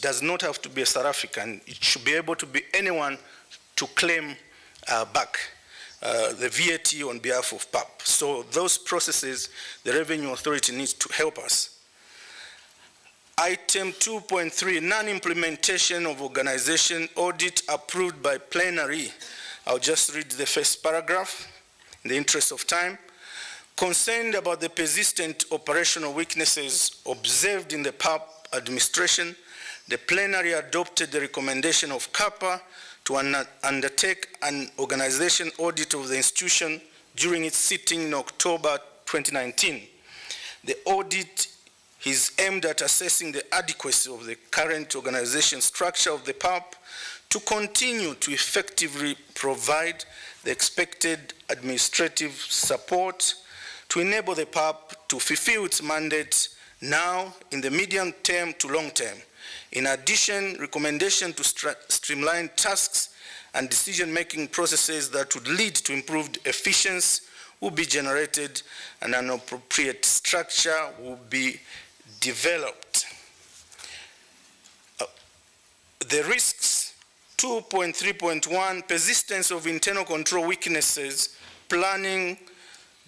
does not have to be a South African. It should be able to be anyone to claim back the VAT on behalf of PAP. So those processes, the Revenue Authority needs to help us. Item 2.3, non-implementation of organization audit approved by plenary. I'll just read the first paragraph in the interest of time. Concerned about the persistent operational weaknesses observed in the PAP administration, the plenary adopted the recommendation of CAPA to undertake an organization audit of the institution during its sitting in October 2019. The audit is aimed at assessing the adequacy of the current organization structure of the PAP to continue to effectively provide the expected administrative support to enable the PAP to fulfill its mandate now in the medium term to long term. In addition, recommendation to streamline tasks and decision-making processes that would lead to improved efficiency will be generated and an appropriate structure will be developed. The risks, 2.3.1, persistence of internal control weaknesses, planning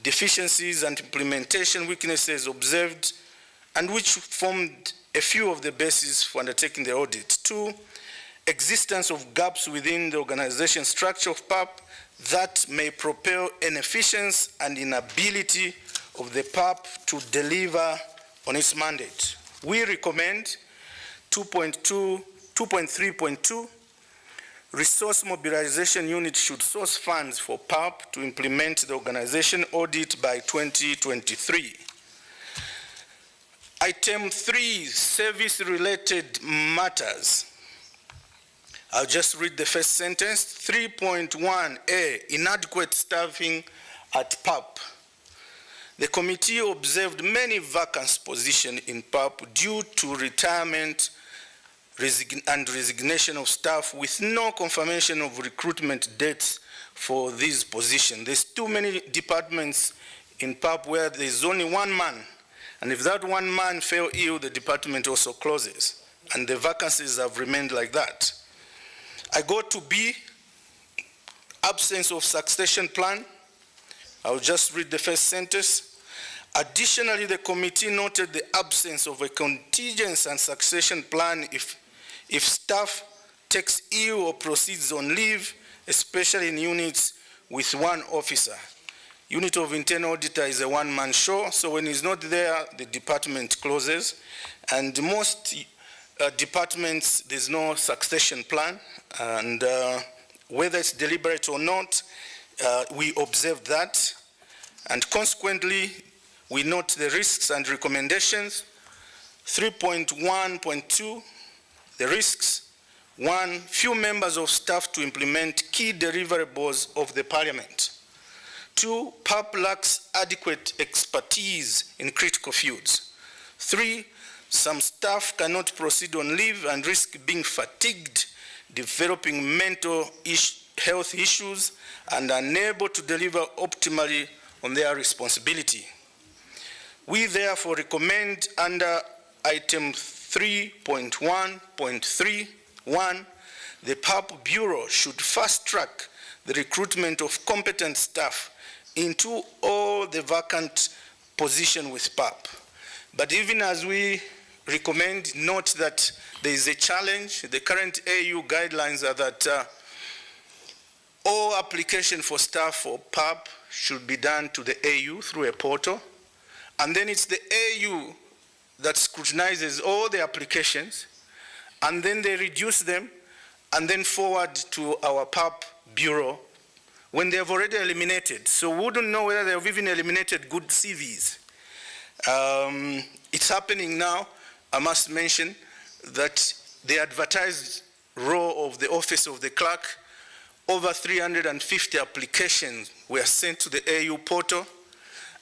deficiencies and implementation weaknesses observed, and which formed a few of the bases for undertaking the audit. 2, existence of gaps within the organization structure of PAP that may propel inefficiency and inability of the PAP to deliver on its mandate. We recommend 2.3.2, resource mobilization unit should source funds for PAP to implement the organization audit by 2023. Item 3, service-related matters. I'll just read the first sentence. 3.1a, inadequate staffing at PAP. The committee observed many vacant positions in PAP due to retirement and resignation of staff with no confirmation of recruitment dates for these positions. There's too many departments in PAP where there's only one man, and if that one man fell ill, the department also closes, and the vacancies have remained like that. I go to B, absence of succession plan. I'll just read the first sentence. Additionally, the committee noted the absence of a contingency and succession plan if staff takes ill or proceeds on leave, especially in units with one officer. Unit of internal auditor is a one-man show, so when he's not there, the department closes. And most departments, there's no succession plan, and whether it's deliberate or not, we observe that. And consequently, we note the risks and recommendations. 3.1.2, the risks. 1, few members of staff to implement key deliverables of the Parliament. 2, PAP lacks adequate expertise in critical fields. 3, some staff cannot proceed on leave and risk being fatigued, developing mental health issues, and unable to deliver optimally on their responsibility. We therefore recommend under item 3.1.3.1, the PAP Bureau should fast-track the recruitment of competent staff into all the vacant positions with PAP. But even as we recommend, note that there is a challenge. The current AU guidelines are that all application for staff for PAP should be done to the AU through a portal, and then it's the AU that scrutinizes all the applications, and then they reduce them and then forward to our PAP Bureau when they have already eliminated. So we wouldn't know whether they have even eliminated good CVs. It's happening now. I must mention that the advertised role of the Office of the Clerk, over 350 applications were sent to the AU portal,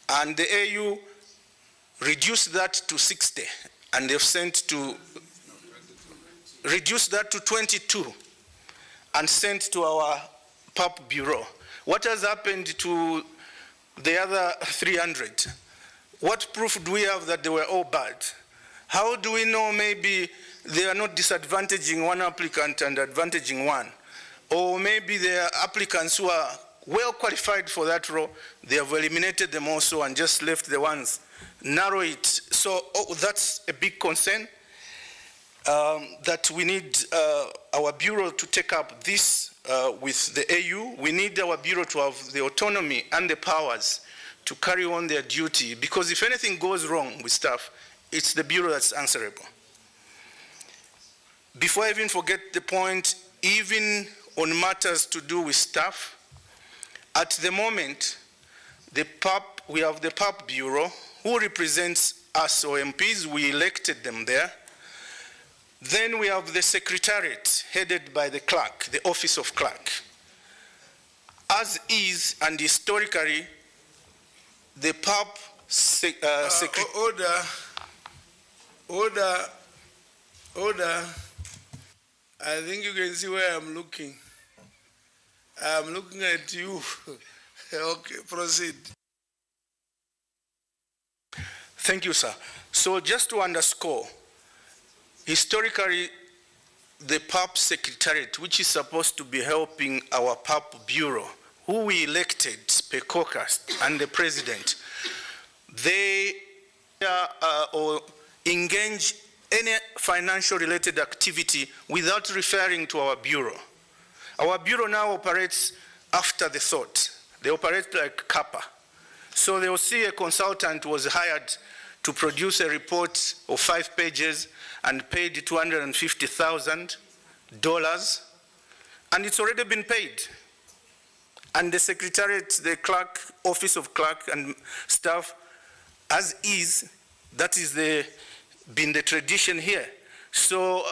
and the AU reduced that to 60, and they've reduced that to 22 and sent to our PAP Bureau. What has happened to the other 300? What proof do we have that they were all bad? How do we know maybe they are not disadvantaging one applicant and advantaging one. Or maybe there are applicants who are well qualified for that role, they have eliminated them also and just left the ones, narrow it. So that's a big concern, that we need our bureau to take up this with the AU. We need our bureau to have the autonomy and the powers to carry on their duty, because if anything goes wrong with staff, it's the bureau that's answerable. Before I even forget the point, even on matters to do with staff, at the moment, we have the PAP Bureau, who represents us or MPs, we elected them there. Then we have the Secretariat, headed by the clerk, the Office of Clerk. As is, and historically, the PAP Order. I think you can see where I'm looking. I'm looking at you. Okay, proceed. Thank you, sir. So just to underscore, historically, the PAP Secretariat, which is supposed to be helping our PAP Bureau, who we elected per caucus, and the president, they or engage any financial related activity without referring to our bureau. Our bureau now operates after the thought. They operate like CAPA. So they will see a consultant was hired to produce a report of 5 pages and paid $250,000, and it's already been paid. And the Secretariat, the clerk, Office of Clerk and staff, as is, that is been the tradition here. So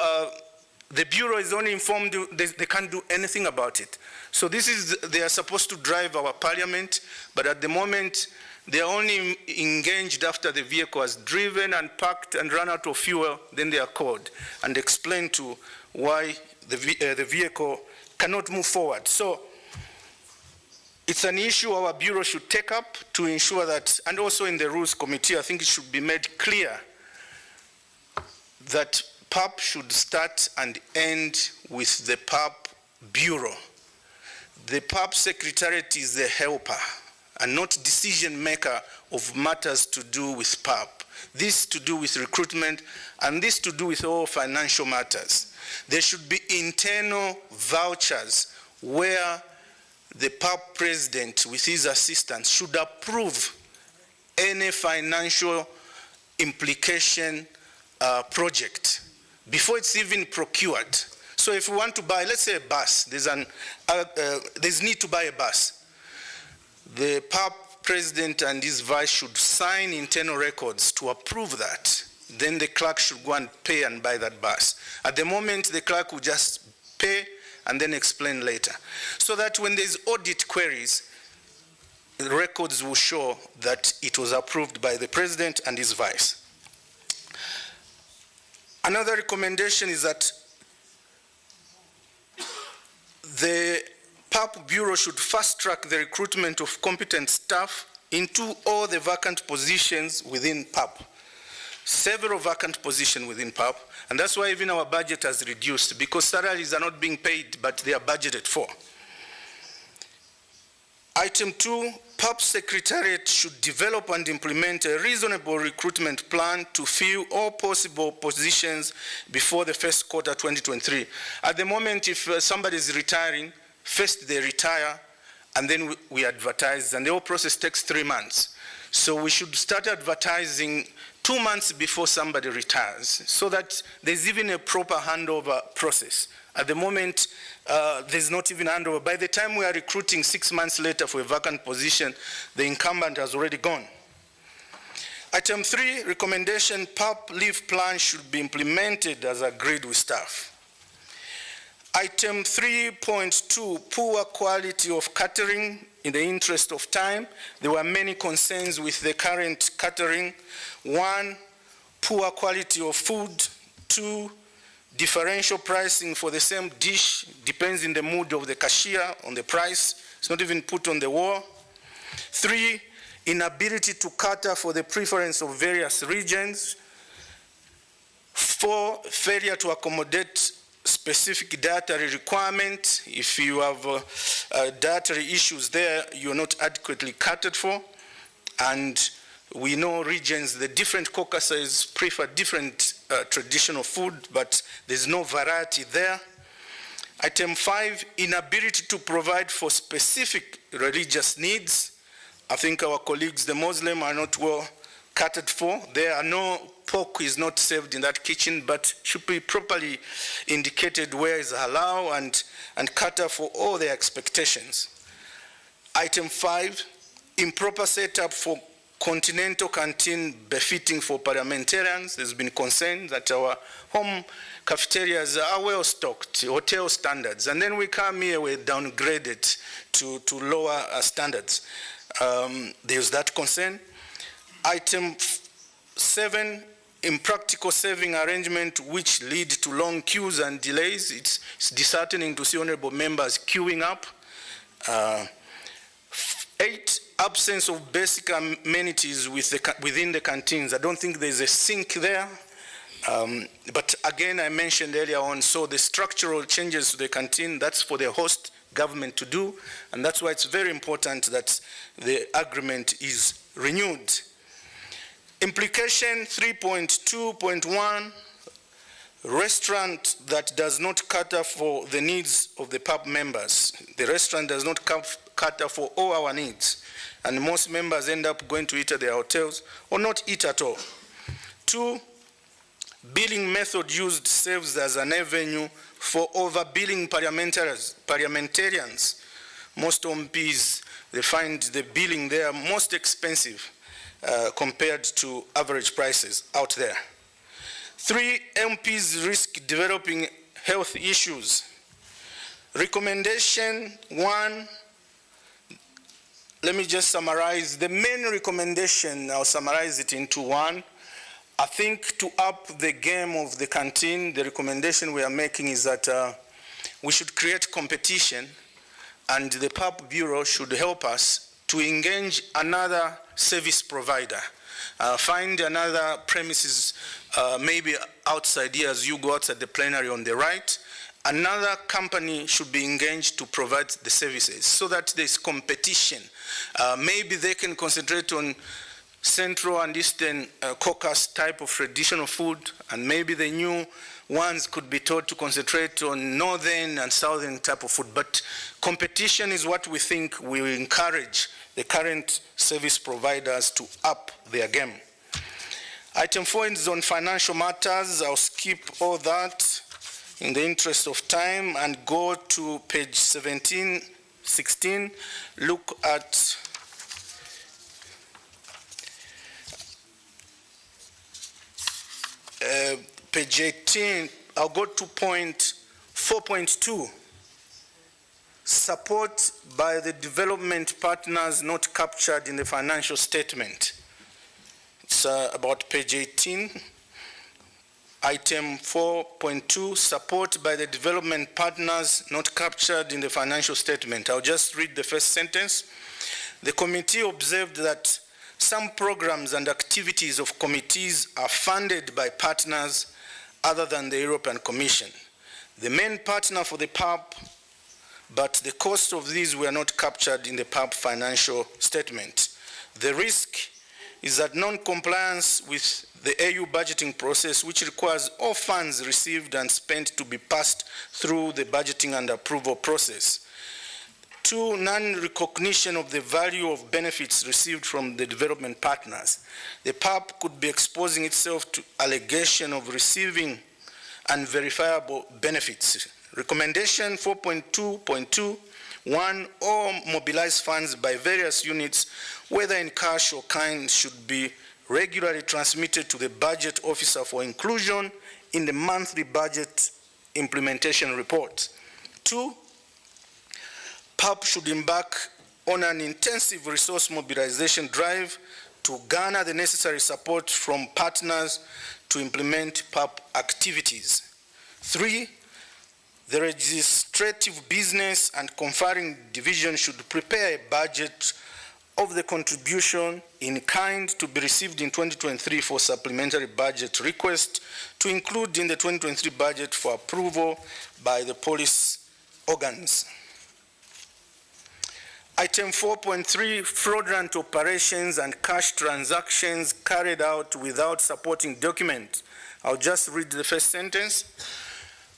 the Bureau is only informed, they can't do anything about it. So they are supposed to drive our parliament, but at the moment, they are only engaged after the vehicle has driven and parked and run out of fuel, then they are called and explain to why the vehicle cannot move forward. So it's an issue our Bureau should take up to ensure that, and also in the Rules Committee, I think it should be made clear that PAP should start and end with the PAP Bureau. The PAP Secretariat is the helper and not decision maker of matters to do with PAP. This to do with recruitment, and this to do with all financial matters. There should be internal vouchers where the PAP president with his assistants should approve any financial implication project before it's even procured. So if we want to buy, let's say a bus, there's need to buy a bus. The PAP president and his vice should sign internal records to approve that. Then the clerk should go and pay and buy that bus. At the moment, the clerk will just pay and then explain later. So that when there's audit queries, the records will show that it was approved by the president and his vice. Another recommendation is that the PAP Bureau should fast-track the recruitment of competent staff into all the vacant positions within PAP. Several vacant positions within PAP, and that's why even our budget has reduced, because salaries are not being paid, but they are budgeted for. Item 2, PAP Secretariat should develop and implement a reasonable recruitment plan to fill all possible positions before the first quarter 2023. At the moment, if somebody is retiring, first they retire, and then we advertise, and the whole process takes 3 months. So we should start advertising 2 months before somebody retires, so that there's even a proper handover process. At the moment, there's not even handover. By the time we are recruiting 6 months later for a vacant position, the incumbent has already gone. Item 3, recommendation, PAP leave plan should be implemented as agreed with staff. Item 3.2, poor quality of catering. In the interest of time, there were many concerns with the current catering. 1, poor quality of food. 2, differential pricing for the same dish, depends in the mood of the cashier on the price. It's not even put on the wall. 3, inability to cater for the preference of various regions. 4, failure to accommodate specific dietary requirement. If you have dietary issues there, you're not adequately catered for. And we know regions, the different caucuses prefer different traditional food, but there's no variety there. Item 5, inability to provide for specific religious needs. I think our colleagues, the Muslim, are not well catered for. There are no, pork is not served in that kitchen, but should be properly indicated where is halal and cater for all their expectations. Item 5, improper setup for Continental canteen befitting for parliamentarians. There's been concern that our home cafeterias are well stocked, hotel standards, and then we come here, we're downgraded to lower standards. There's that concern. Item 7, impractical serving arrangement which lead to long queues and delays. It's disheartening to see honorable members queuing up. 8, absence of basic amenities within the canteens. I don't think there's a sink there. But again, I mentioned earlier on, so the structural changes to the canteen, that's for the host government to do, and that's why it's very important that the agreement is renewed. Implication 3.2.1, restaurant that does not cater for the needs of the pub members. The restaurant does not cater for all our needs, and most members end up going to eat at their hotels or not eat at all. 2, billing method used serves as an avenue for overbilling parliamentarians. Most MPs, they find the billing there most expensive compared to average prices out there. 3, MPs risk developing health issues. Recommendation 1, let me just summarize. The main recommendation, I'll summarize it into 1. I think to up the game of the canteen, the recommendation we are making is that we should create competition, and the Pub Bureau should help us to engage another service provider. Find another premises, maybe outside here as you go outside the plenary on the right. Another company should be engaged to provide the services so that there's competition. Maybe they can concentrate on Central and Eastern caucus type of traditional food, and maybe the new ones could be taught to concentrate on Northern and Southern type of food. But competition is what we think will encourage the current service providers to up their game. Item 4 is on financial matters. I'll skip all that in the interest of time and go to page 17, 16. Look at page 18, I'll go to point 4.2. Support by the development partners not captured in the financial statement. It's about page 18. Item 4.2, support by the development partners not captured in the financial statement. I'll just read the first sentence. The committee observed that some programs and activities of committees are funded by partners other than the European Commission. The main partner for the PAB, but the cost of these were not captured in the PAB financial statement. The risk is that non-compliance with the AU budgeting process, which requires all funds received and spent to be passed through the budgeting and approval process. 2, non-recognition of the value of benefits received from the development partners. The PAP could be exposing itself to allegation of receiving unverifiable benefits. Recommendation 4.2.2, 1, all mobilized funds by various units, whether in cash or kind, should be regularly transmitted to the budget officer for inclusion in the monthly budget implementation report. 2, PAP should embark on an intensive resource mobilization drive to garner the necessary support from partners to implement PAP activities. 3, the registrative business and conferring division should prepare a budget of the contribution in kind to be received in 2023 for supplementary budget request to include in the 2023 budget for approval by the police organs. Item 4.3, fraudulent operations and cash transactions carried out without supporting document. I'll just read the first sentence.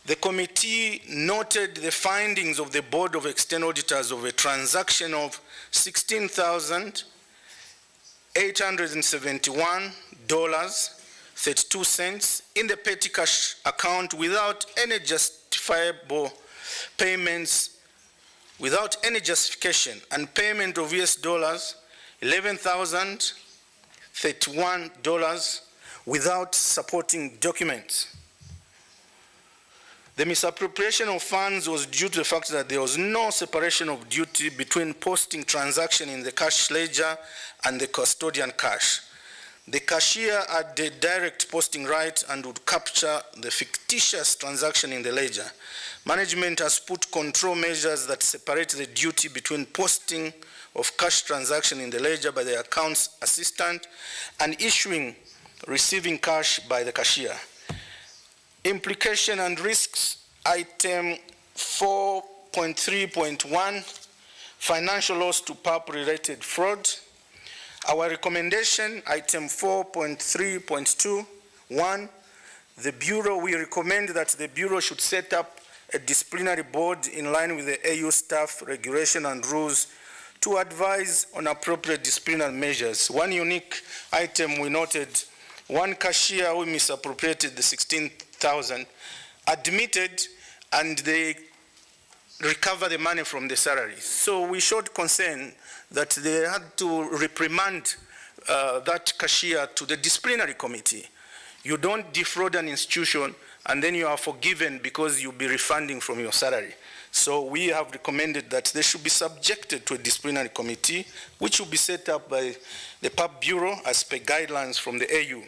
The committee noted the findings of the Board of External Auditors of a transaction of $16,871.32 in the petty cash account without any justifiable payments, without any justification, and payment of US dollars $11,031 without supporting documents. The misappropriation of funds was due to the fact that there was no separation of duty between posting transaction in the cash ledger and the custodian cash. The cashier had the direct posting right and would capture the fictitious transaction in the ledger. Management has put control measures that separate the duty between posting of cash transaction in the ledger by the accounts assistant and receiving cash by the cashier. Implication and risks, item 4.3.1, financial loss to PAP-related fraud. Our recommendation, item 4.3.2, 1, we recommend that the Bureau should set up a disciplinary board in line with the AU staff regulation and rules to advise on appropriate disciplinary measures. One unique item we noted, one cashier who misappropriated the 16,000 admitted and they recover the money from the salary. So we showed concern that they had to reprimand that cashier to the disciplinary committee. You don't defraud an institution and then you are forgiven because you'll be refunding from your salary. So we have recommended that they should be subjected to a disciplinary committee, which will be set up by the PAP Bureau as per guidelines from the AU.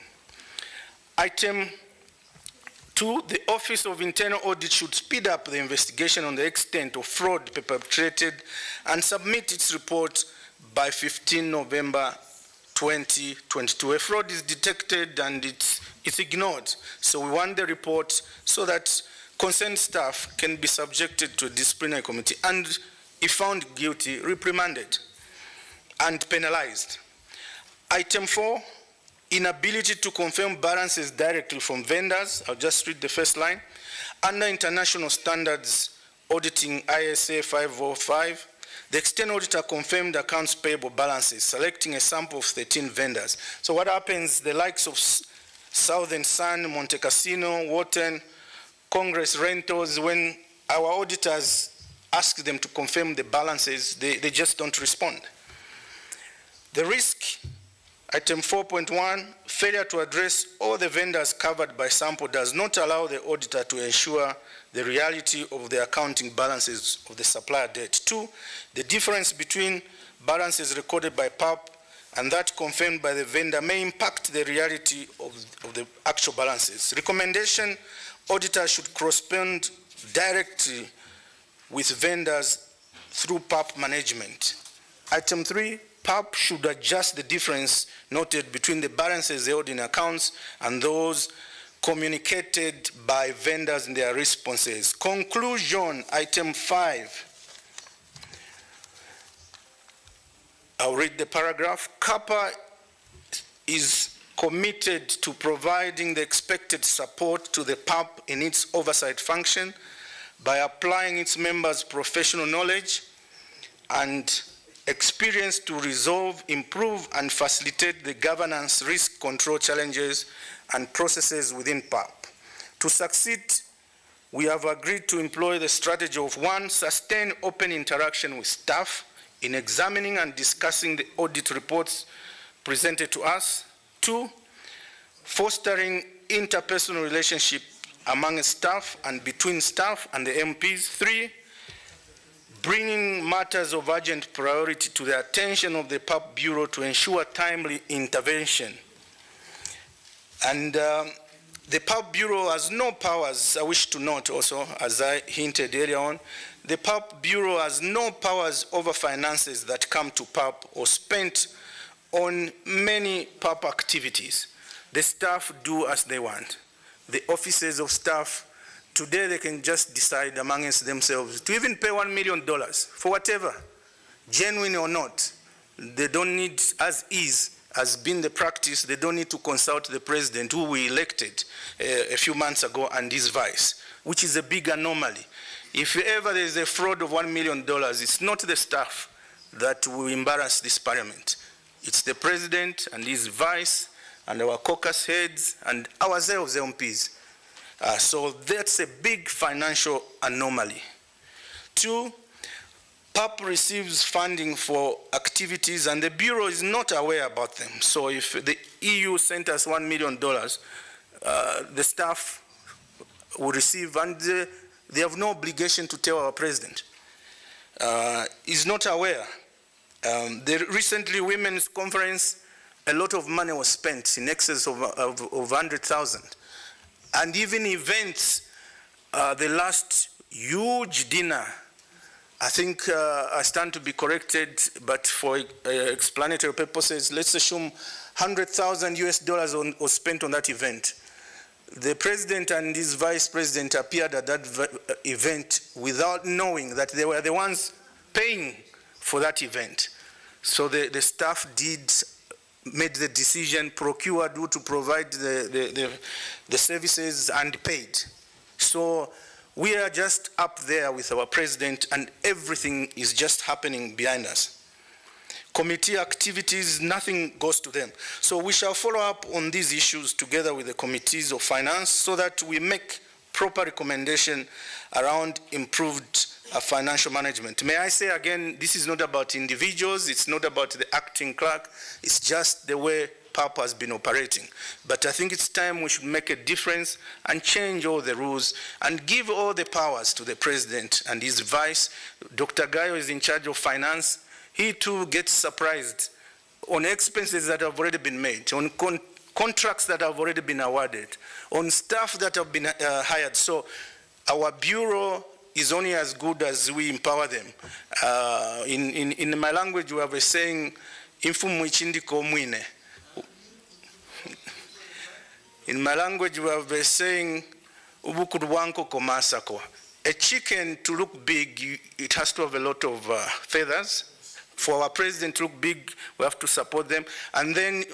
Item 2, the Office of Internal Audit should speed up the investigation on the extent of fraud perpetrated and submit its report by 15 November 2022. A fraud is detected and it's ignored. So we want the report so that concerned staff can be subjected to a disciplinary committee and, if found guilty, reprimanded and penalized. Item 4, inability to confirm balances directly from vendors. I'll just read the first line. Under international standards auditing ISA 505, the external auditor confirmed accounts payable balances, selecting a sample of 13 vendors. So what happens, the likes of Southern Sun, Monte Cassino, Wharton, Congress Rentals, when our auditors ask them to confirm the balances, they just don't respond. The risk, item 4.1, failure to address all the vendors covered by sample does not allow the auditor to ensure the reality of the accounting balances of the supplier debt. 2, the difference between balances recorded by PAP and that confirmed by the vendor may impact the reality of the actual balances. Recommendation, auditors should correspond directly with vendors through PAP management. Item 3, PAP should adjust the difference noted between the balances held in accounts and those communicated by vendors in their responses. Conclusion, item 5. I'll read the paragraph. CAPA is committed to providing the expected support to the PAP in its oversight function by applying its members' professional knowledge and experience to resolve, improve, and facilitate the governance, risk control challenges and processes within PAP. To succeed, we have agreed to employ the strategy of 1, sustain open interaction with staff in examining and discussing the audit reports presented to us. 2, fostering interpersonal relationship among staff and between staff and the MPs. 3, bringing matters of urgent priority to the attention of the PAP Bureau to ensure timely intervention. And The PAP Bureau has no powers, I wish to note also, as I hinted earlier on, the PAP Bureau has no powers over finances that come to PAP or spent on many PAP activities. The staff do as they want. The offices of staff, today they can just decide amongst themselves to even pay $1 million for whatever, genuine or not. They don't need, as is, has been the practice, they don't need to consult the president who we elected a few months ago and his vice, which is a big anomaly. If ever there is a fraud of $1 million, it's not the staff that will embarrass this parliament. It's the president and his vice and our caucus heads and ourselves, MPs. So that's a big financial anomaly. 2, PAP receives funding for activities and the Bureau is not aware about them. So if the EU sent us $1 million, the staff will receive, and they have no obligation to tell our president. He's not aware. The recently Women's Conference, a lot of money was spent in excess of 100,000. And even events, the last huge dinner, I think I stand to be corrected, but for explanatory purposes, let's assume $100,000 was spent on that event. The president and his vice president appeared at that event without knowing that they were the ones paying for that event. So the staff made the decision, procured who to provide the services and paid. So we are just up there with our president and everything is just happening behind us. Committee activities, nothing goes to them. So we shall follow up on these issues together with the committees of finance so that we make proper recommendation around improved financial management. May I say again, this is not about individuals, it's not about the acting clerk, it's just the way PAP has been operating. But I think it's time we should make a difference and change all the rules and give all the powers to the president and his vice. Dr. Gayo is in charge of finance. He too gets surprised on expenses that have already been made, on contracts that have already been awarded, on staff that have been hired. So our bureau is only as good as we empower them. In my language, we have a saying, "Infumu ichindiko mwine." In my language, we have a saying, "Ubukurwanko komasako." A chicken to look big, it has to have a lot of feathers. For our president to look big, we have to support them. And then,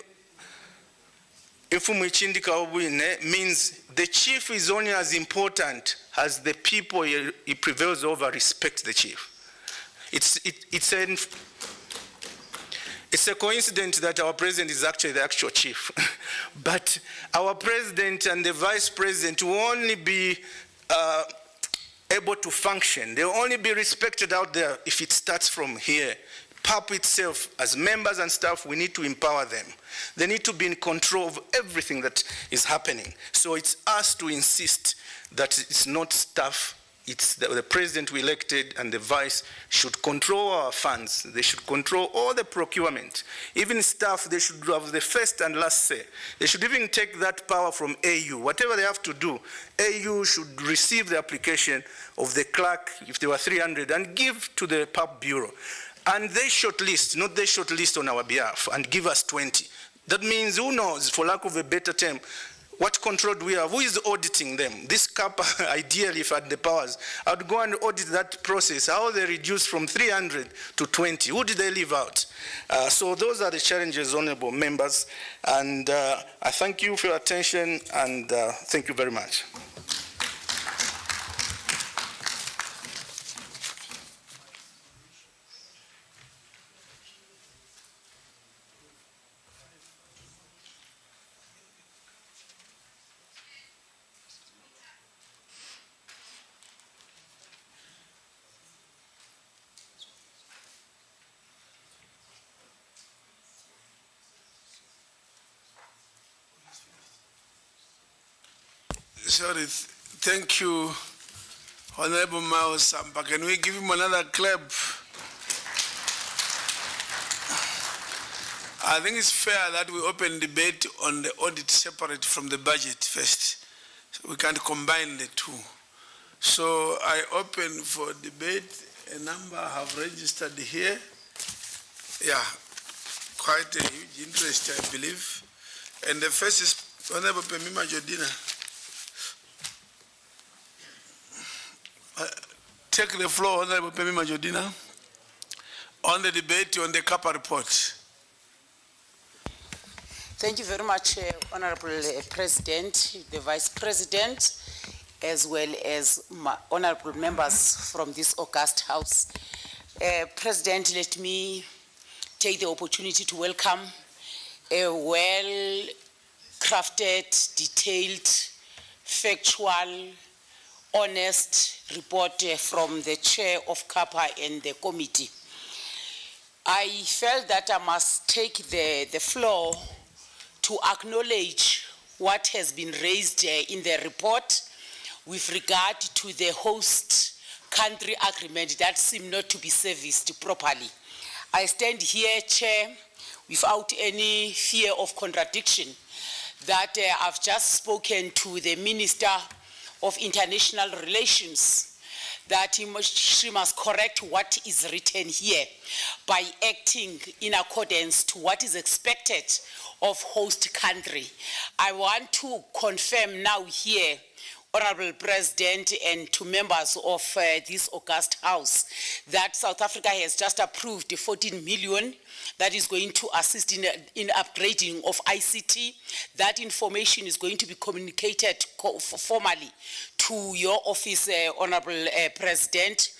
Infumu ichindika obwine means the chief is only as important as the people he prevails over respect the chief. It's a coincidence that our president is actually the actual chief. But our president and the vice president will only be able to function. They will only be respected out there if it starts from here. PAP itself, as members and staff, we need to empower them. They need to be in control of everything that is happening. So it's us to insist that it's not staff, it's the president we elected and the vice should control our funds. They should control all the procurement. Even staff, they should have the first and last say. They should even take that power from AU. Whatever they have to do, AU should receive the application of the clerk, if there were 300, and give to the PAP Bureau. And they shortlist, not they shortlist on our behalf, and give us 20. That means, who knows, for lack of a better term, what control do we have? Who is auditing them? This CAP, ideally, if I had the powers, I would go and audit that process, how they reduced from 300 to 20. Who did they leave out? So those are the challenges, honorable members. And I thank you for your attention, and thank you very much. Sorry, thank you, Honorable Mao Sampa. Can we give him another clap? I think it's fair that we open debate on the audit separate from the budget first. We can't combine the two. So I open for debate. A number have registered here. Yeah, quite a huge interest, I believe. And the first is Honorable Pemima Jodina. Take the floor, Honorable Pemima Jodina, on the debate on the CAPA report. Thank you very much, Honorable President, the Vice President, as well as honorable members from this august House. President, let me take the opportunity to welcome a well-crafted, detailed, factual, honest report from the chair of CAPA and the committee. I felt that I must take the floor to acknowledge what has been raised in the report with regard to the host country agreement that seem not to be serviced properly. I stand here, Chair, without any fear of contradiction, that I've just spoken to the Minister of International Relations that she must correct what is written here by acting in accordance to what is expected of host country. I want to confirm now here, Honorable President, and to members of this august House, that South Africa has just approved the 14 million that is going to assist in upgrading of ICT. That information is going to be communicated formally to your office, Honorable President.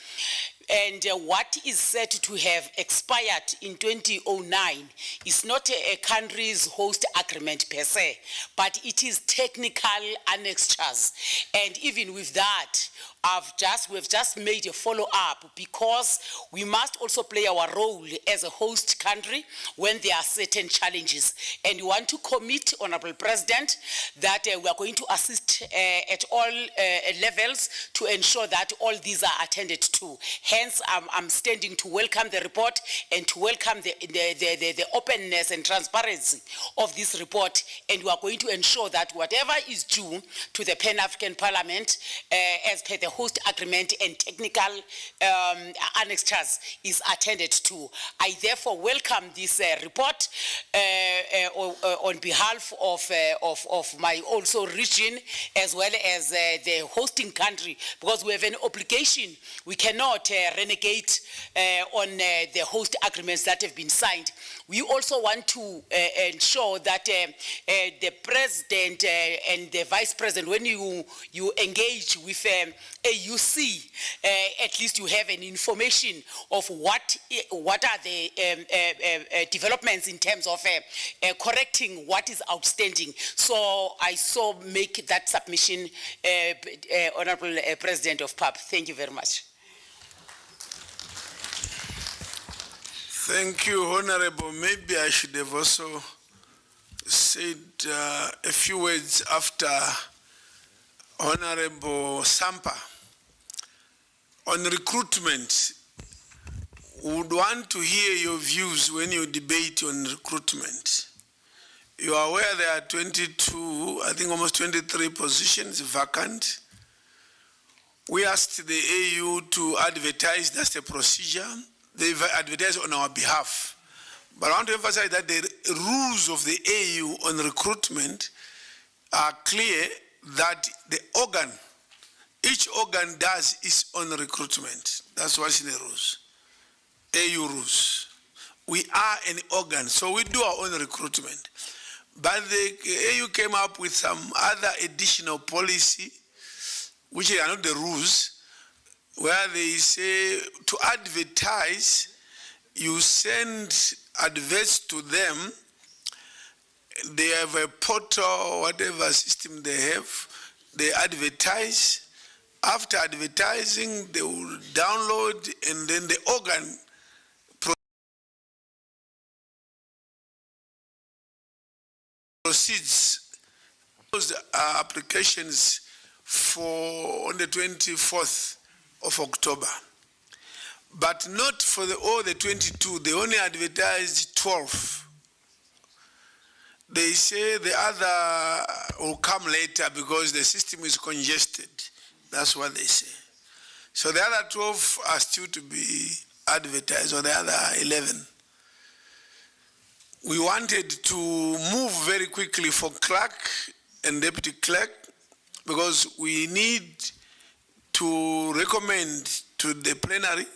And what is said to have expired in 2009 is not a country's host agreement per se, but it is technical annexures. And even with that, we've just made a follow-up, because we must also play our role as a host country when there are certain challenges. And we want to commit, Honorable President, that we are going to assist at all levels to ensure that all these are attended to. Hence, I'm standing to welcome the report and to welcome the openness and transparency of this report. And we are going to ensure that whatever is due to the Pan-African Parliament as per the host agreement and technical annexures is attended to. I therefore welcome this report on behalf of my also region, as well as the hosting country, because we have an obligation. We cannot renegade on the host agreements that have been signed. We also want to ensure that the President and the Vice President, when you engage with AUC, at least you have an information of what are the developments in terms of correcting what is outstanding. So I make that submission, Honorable President of PAP. Thank you very much. Thank you, Honorable. Maybe I should have also said a few words after Honorable Sampa. On recruitment, would want to hear your views when you debate on recruitment. You are aware there are 22, I think almost 23 positions vacant. We asked the AU to advertise, that's the procedure. They advertise on our behalf. But I want to emphasize that the rules of the AU on recruitment are clear, that the organ, each organ does its own recruitment. That's what's in the rules, AU rules. We are an organ, so we do our own recruitment. But the AU came up with some other additional policy, which are not the rules, where they say to advertise, you send adverts to them. They have a portal, whatever system they have, they advertise. After advertising, they will download, and then the organ proceeds those applications for on the 24th of October. But not for all the 22, they only advertised 12. They say the other will come later because the system is congested. That's what they say. So the other 12 are still to be advertised, or the other 11. We wanted to move very quickly for clerk and deputy clerk because we need to recommend to the plenary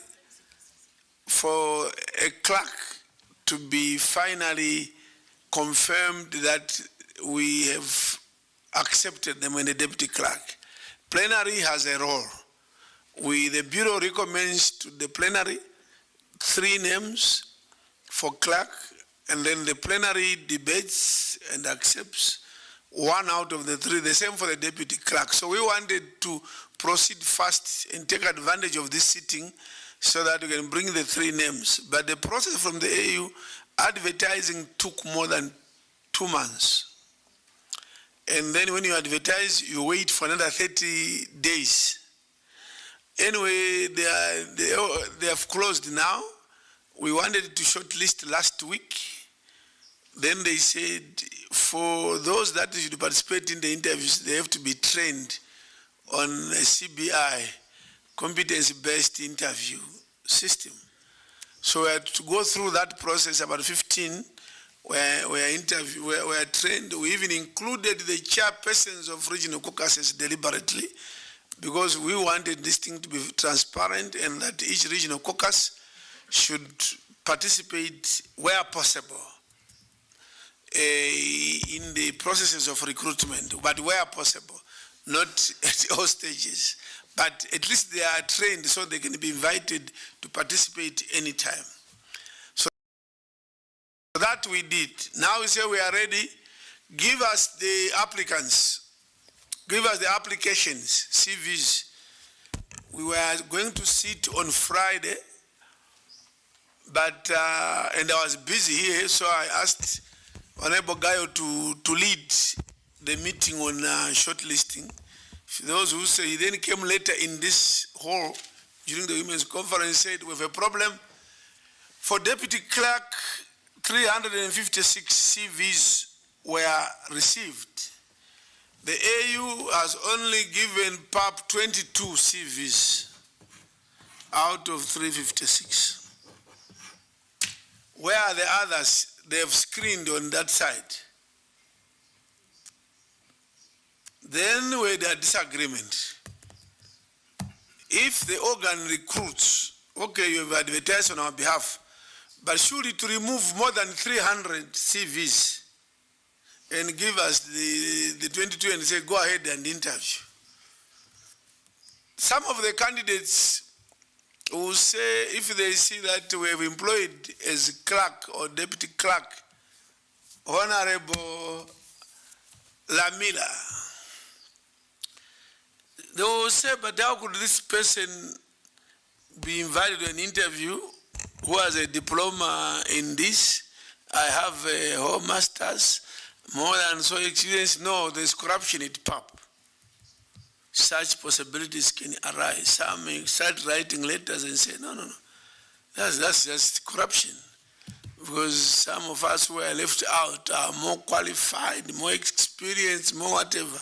for a clerk to be finally confirmed that we have accepted them in the deputy clerk. Plenary has a role. The Bureau recommends to the plenary 3 names for clerk, and then the plenary debates and accepts 1 out of the 3, the same for the deputy clerk. So we wanted to proceed fast and take advantage of this sitting so that we can bring the 3 names. But the process from the AU advertising took more than 2 months. And then when you advertise, you wait for another 30 days. Anyway, they have closed now. We wanted to shortlist last week. Then they said for those that should participate in the interviews, they have to be trained on a CBI, competency-based interview system. So we had to go through that process. About 15 were trained. We even included the chairpersons of regional caucuses deliberately because we wanted this thing to be transparent and that each regional caucus should participate where possible in the processes of recruitment, but where possible, not at all stages. But at least they are trained so they can be invited to participate anytime. So that we did. Now we say we are ready. Give us the applicants. Give us the applications, CVs. We were going to sit on Friday, but and I was busy here, so I asked Honorable Gayo to lead the meeting on shortlisting. Those who say he then came later in this hall during the women's conference said we have a problem. For deputy clerk, 356 CVs were received. The AU has only given PAP 22 CVs out of 356. Where are the others? They have screened on that side. Then we had a disagreement. If the organ recruits, okay, you have advertised on our behalf, but should it remove more than 300 CVs and give us the 22 and say, go ahead and interview? Some of the candidates will say, if they see that we have employed as clerk or deputy clerk, Honorable Lamila, they will say, but how could this person be invited to an interview who has a diploma in this? I have a whole master's, more than so experience. No, there's corruption at PAP. Such possibilities can arise. Some may start writing letters and say, no. That's just corruption. Because some of us who are left out are more qualified, more experienced, more whatever.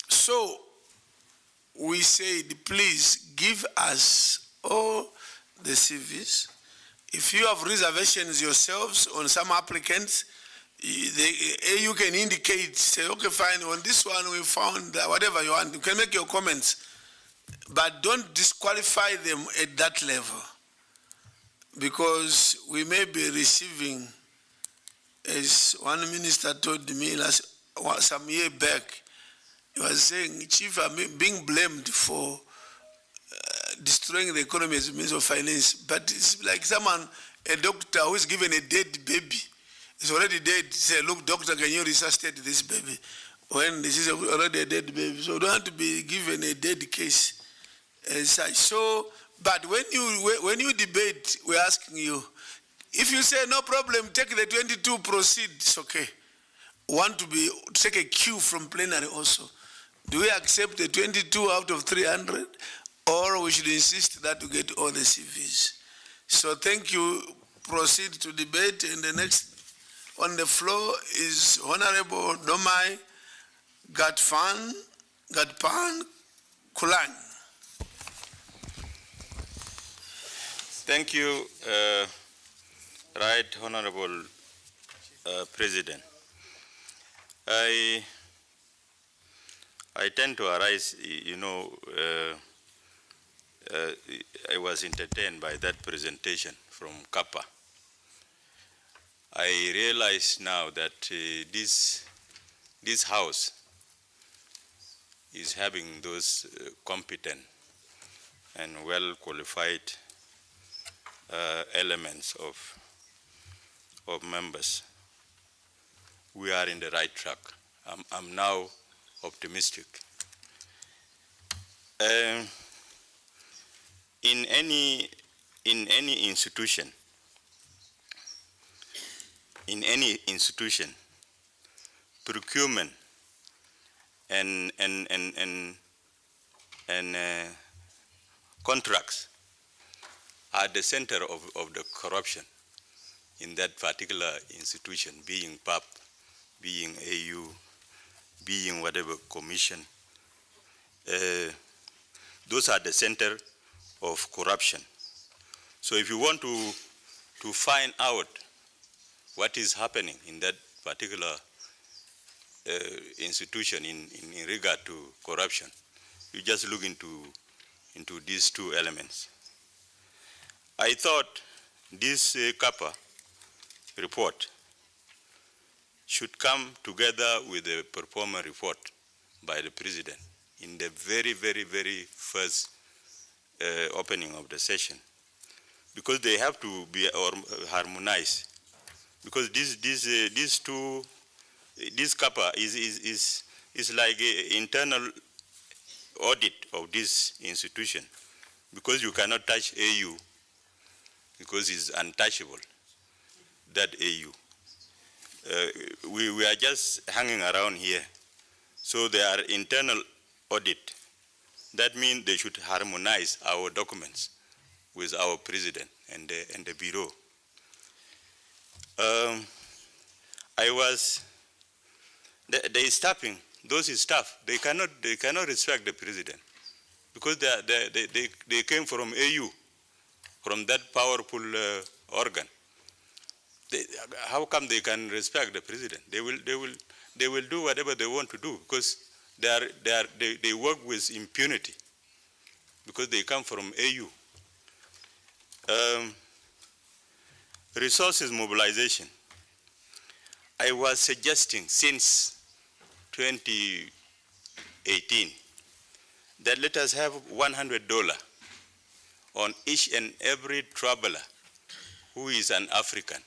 So we said, please give us all the CVs. If you have reservations yourselves on some applicants, you can indicate, say, okay, fine, on this one we found whatever you want. You can make your comments, but don't disqualify them at that level, because we may be receiving, as one minister told me some year back, he was saying, Chief, I'm being blamed for destroying the economy as a means of finance, but it's like someone, a doctor who is given a dead baby. It's already dead. Say, look, doctor, can you resuscitate this baby? When this is already a dead baby. So don't have to be given a dead case as such. So, but when you debate, we're asking you, if you say no problem, take the 22, proceed, it's okay. Want to take a cue from plenary also. Do we accept the 22 out of 300, or we should insist that we get all the CVs? So thank you. Proceed to debate, and the next on the floor is Honorable Domai Gatpan Kulang. Thank you, Right Honorable President. I tend to arise, I was entertained by that presentation from Kappa. I realize now that this House is having those competent and well-qualified elements of members. We are in the right track. I'm now optimistic. In any institution, procurement and contracts are the center of the corruption in that particular institution, being PAP, being AU, being whatever commission. Those are the center of corruption. So if you want to find out what is happening in that particular institution in regard to corruption, you just look into these two elements. I thought this Kappa report should come together with the performance report by the President in the very, very, very first opening of the session, because they have to be harmonized. Because this Kappa is like an internal audit of this institution, because you cannot touch AU, because it's untouchable, that AU. We are just hanging around here. So they are internal audit. That means they should harmonize our documents with our President and the Bureau. The staffing, those staff, they cannot respect the President, because they came from AU, from that powerful organ. How come they can respect the President? They will do whatever they want to do, because they work with impunity, because they come from AU. Resources mobilization. I was suggesting since 2018 that let us have $100 on each and every traveler who is an African,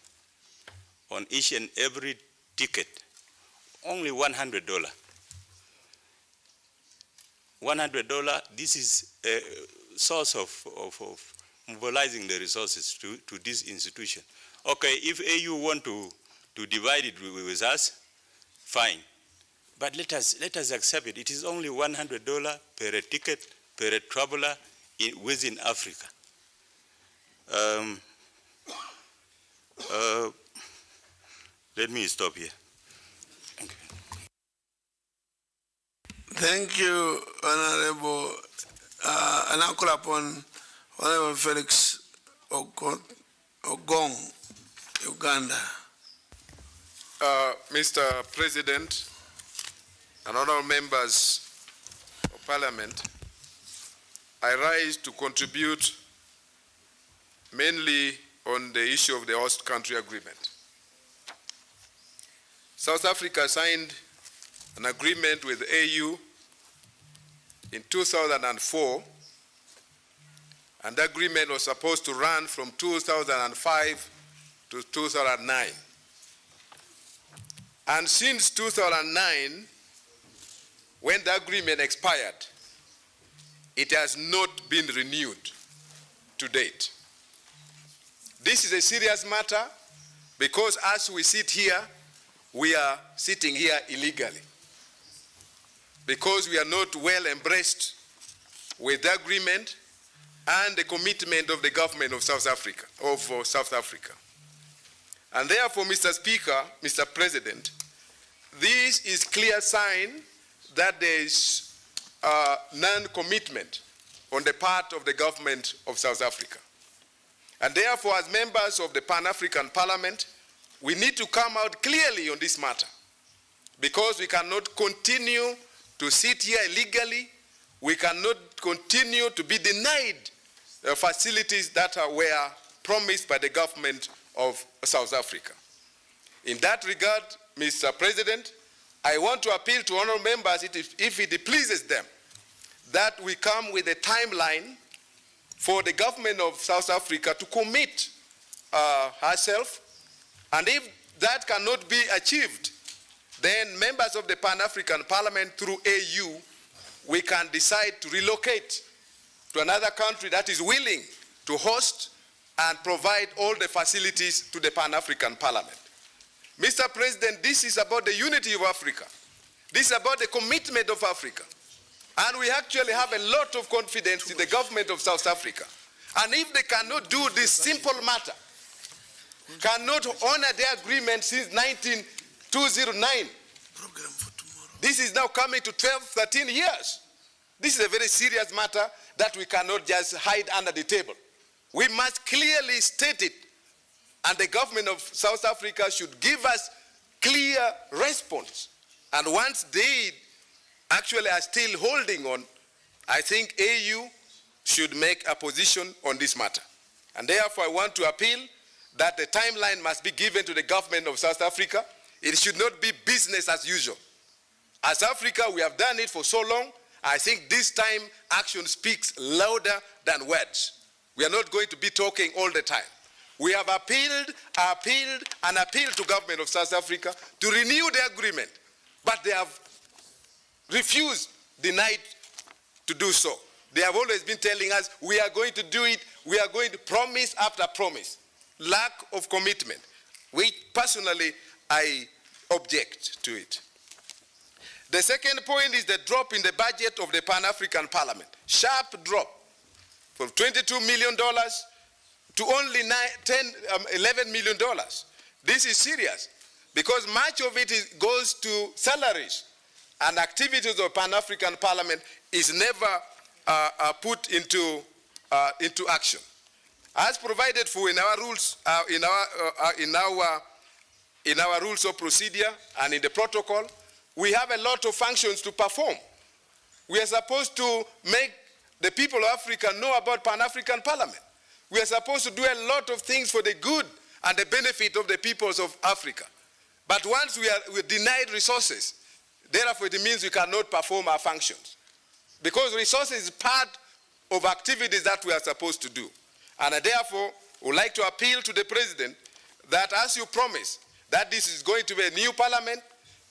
on each and every ticket, only $100. $100, this is a source of mobilizing the resources to this institution. Okay, if AU want to divide it with us, fine. But let us accept it. It is only $100 per ticket, per traveler within Africa. Let me stop here. Thank you. Thank you, Honorable. And I'll call upon Honorable Felix Ogong, Uganda. Mr. President and honorable members of Parliament, I rise to contribute mainly on the issue of the host country agreement. South Africa signed an agreement with AU in 2004, and the agreement was supposed to run from 2005 to 2009. And since 2009, when the agreement expired, it has not been renewed to date. This is a serious matter, because as we sit here, we are sitting here illegally, because we are not well embraced with the agreement and the commitment of the government of South Africa. And therefore, Mr. Speaker, Mr. President, this is clear sign that there is non-commitment on the part of the government of South Africa. And therefore, as members of the Pan-African Parliament, we need to come out clearly on this matter, because we cannot continue to sit here illegally. We cannot continue to be denied facilities that were promised by the government of South Africa. In that regard, Mr. President, I want to appeal to honorable members, if it pleases them, that we come with a timeline for the government of South Africa to commit herself, and if that cannot be achieved, then members of the Pan-African Parliament through AU, we can decide to relocate to another country that is willing to host and provide all the facilities to the Pan-African Parliament. Mr. President, this is about the unity of Africa. This is about the commitment of Africa. And we actually have a lot of confidence in the government of South Africa. And if they cannot do this simple matter, cannot honor their agreement since 209, this is now coming to 12, 13 years. This is a very serious matter that we cannot just hide under the table. We must clearly state it, and the government of South Africa should give us clear response. And once they actually are still holding on, I think AU should make a position on this matter. And therefore I want to appeal that the timeline must be given to the government of South Africa. It should not be business as usual. As Africa, we have done it for so long. I think this time action speaks louder than words. We are not going to be talking all the time. We have appealed to government of South Africa to renew the agreement, but they have refused, denied to do so. They have always been telling us, we are going to do it, we are going to promise after promise. Lack of commitment, which personally I object to it. The second point is the drop in the budget of the Pan-African Parliament. Sharp drop from $22 million to only $11 million. This is serious because much of it goes to salaries, and activities of Pan-African Parliament is never put into action. As provided for in our rules, in our rules of procedure and in the protocol, we have a lot of functions to perform. We are supposed to make the people of Africa know about Pan-African Parliament. We are supposed to do a lot of things for the good and the benefit of the peoples of Africa. But once we are denied resources, therefore it means we cannot perform our functions. Because resources is part of activities that we are supposed to do. And I therefore would like to appeal to the President that as you promise that this is going to be a new parliament,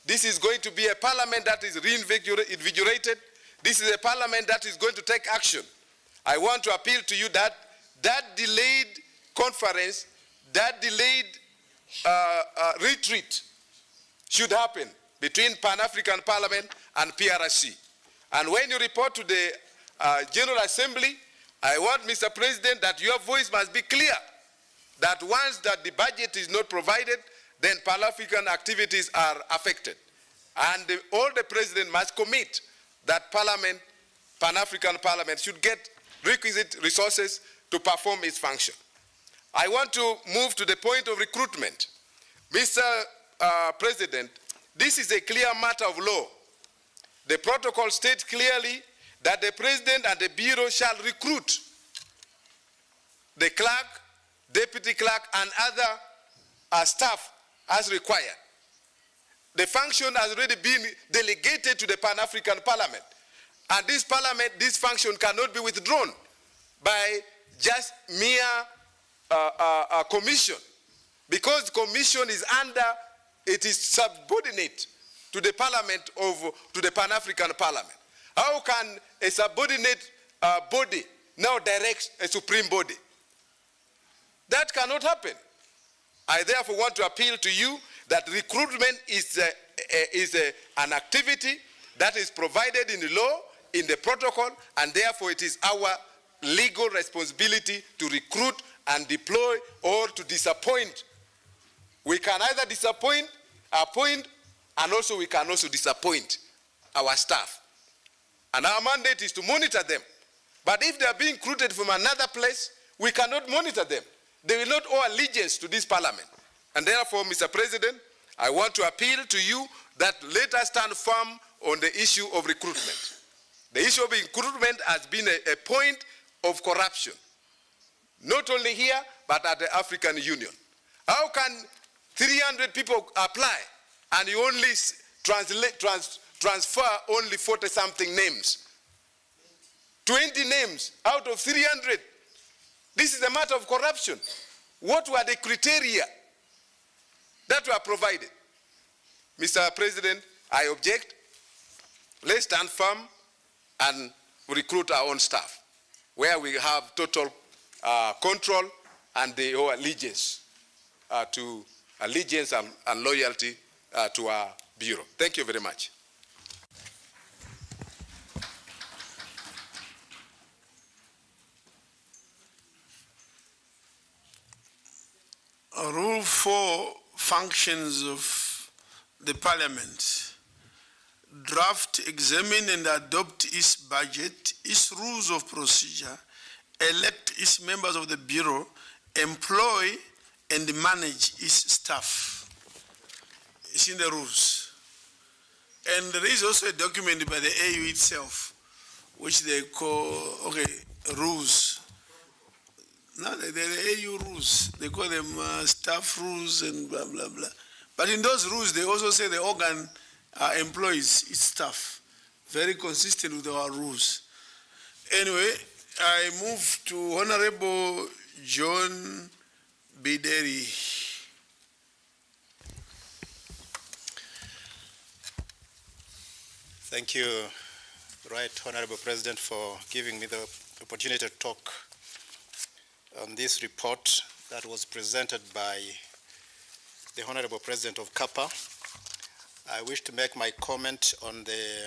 this is going to be a parliament that is reinvigorated, this is a parliament that is going to take action. I want to appeal to you that that delayed conference, that delayed retreat should happen between Pan-African Parliament and PRC. And when you report to the General Assembly, I want, Mr. President, that your voice must be clear that once that the budget is not provided, then Pan-African activities are affected. And all the President must commit that Parliament, Pan-African Parliament, should get requisite resources to perform its function. I want to move to the point of recruitment. Mr. President, this is a clear matter of law. The protocol states clearly that the President and the Bureau shall recruit the clerk, deputy clerk, and other staff as required. The function has already been delegated to the Pan-African Parliament. And this parliament, this function cannot be withdrawn by just mere commission. Because the commission is it is subordinate to the parliament to the Pan-African Parliament. How can a subordinate body now direct a supreme body? That cannot happen. I therefore want to appeal to you that recruitment is an activity that is provided in the law, in the protocol, and therefore it is our legal responsibility to recruit and deploy or to disappoint We can either disappoint, appoint, and also we can also disappoint our staff. And our mandate is to monitor them. But if they are being recruited from another place, we cannot monitor them. They will not owe allegiance to this parliament. And therefore, Mr. President, I want to appeal to you that let us stand firm on the issue of recruitment. The issue of recruitment has been a point of corruption, not only here, but at the African Union. How can 300 people apply and you only transfer only 40-something names? 20 names out of 300. This is a matter of corruption. What were the criteria that were provided? Mr. President, I object. Let's stand firm and recruit our own staff, where we have total control and they owe allegiance and loyalty to our bureau. Thank you very much. Rule 4 functions of the Parliament: draft, examine and adopt its budget, its rules of procedure, elect its members of the Bureau, employ and manage its staff. It's in the rules. And there is also a document by the AU itself, which they call, rules. No, the AU rules. They call them staff rules and blah, blah, blah. But in those rules, they also say the organ employs its staff. Very consistent with our rules. Anyway, I move to Honorable John Bideri. Thank you, Right Honorable President, for giving me the opportunity to talk on this report that was presented by the Honorable President of CAPA. I wish to make my comment on the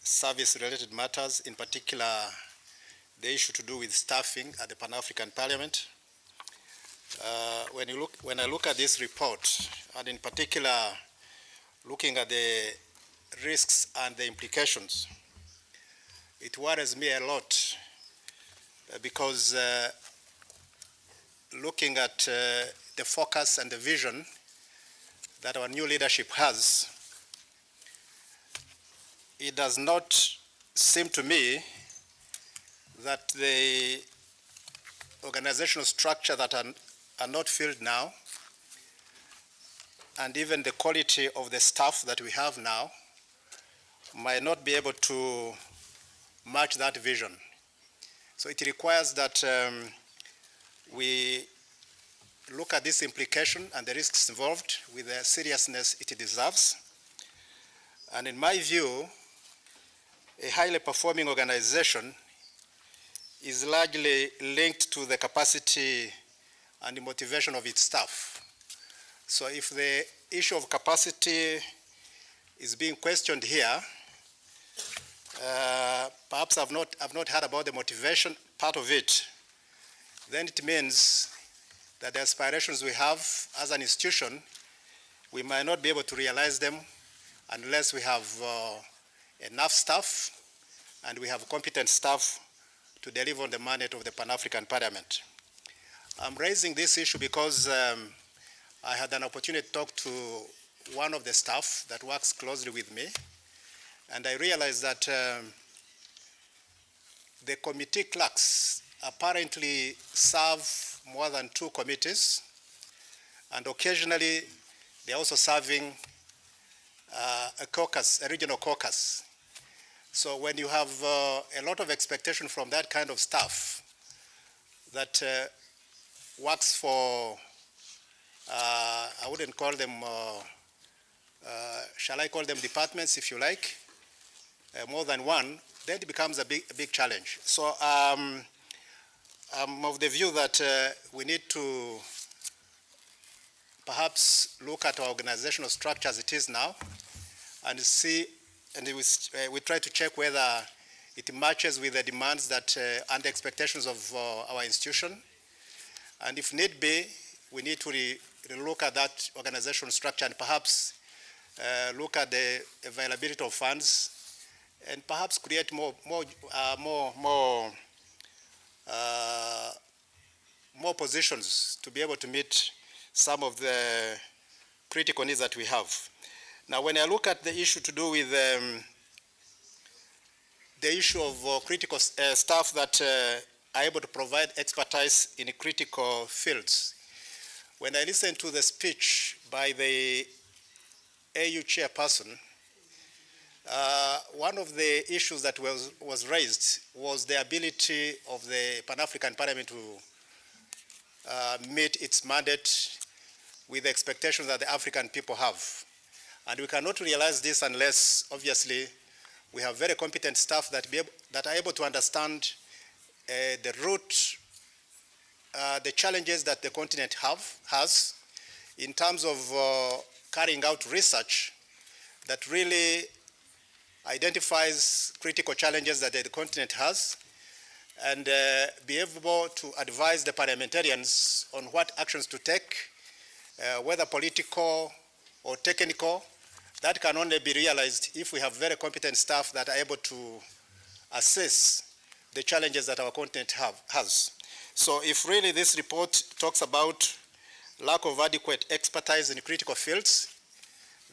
service-related matters, in particular the issue to do with staffing at the Pan-African Parliament. When I look at this report, and in particular looking at the risks and the implications, it worries me a lot because looking at the focus and the vision that our new leadership has, it does not seem to me that the organizational structure that are not filled now, and even the quality of the staff that we have now, might not be able to match that vision. So it requires that we look at this implication and the risks involved with the seriousness it deserves. And in my view, a highly performing organization is largely linked to the capacity and the motivation of its staff. So if the issue of capacity is being questioned here, perhaps I've not heard about the motivation part of it, then it means that the aspirations we have as an institution, we might not be able to realize them unless we have enough staff and we have competent staff to deliver on the mandate of the Pan-African Parliament. I'm raising this issue because I had an opportunity to talk to one of the staff that works closely with me, and I realized that the committee clerks apparently serve more than 2 committees, and occasionally they're also serving a caucus, a regional caucus. So when you have a lot of expectation from that kind of staff that works for, I wouldn't call them, shall I call them departments if you like, more than one, then it becomes a big challenge. So I'm of the view that we need to perhaps look at our organizational structure as it is now and see, and we try to check whether it matches with the demands that and the expectations of our institution. And if need be, we need to look at that organizational structure and perhaps look at the availability of funds and perhaps create more positions to be able to meet some of the critical needs that we have. Now, when I look at the issue to do with the issue of critical staff that are able to provide expertise in critical fields, when I listened to the speech by the AU chairperson, one of the issues that was raised was the ability of the Pan-African Parliament to meet its mandate with the expectations that the African people have. And we cannot realize this unless, obviously, we have very competent staff that are able to understand the root, the challenges that the continent has in terms of carrying out research that really identifies critical challenges that the continent has, and be able to advise the parliamentarians on what actions to take, whether political or technical. That can only be realized if we have very competent staff that are able to assess the challenges that our continent has. So if really this report talks about lack of adequate expertise in critical fields,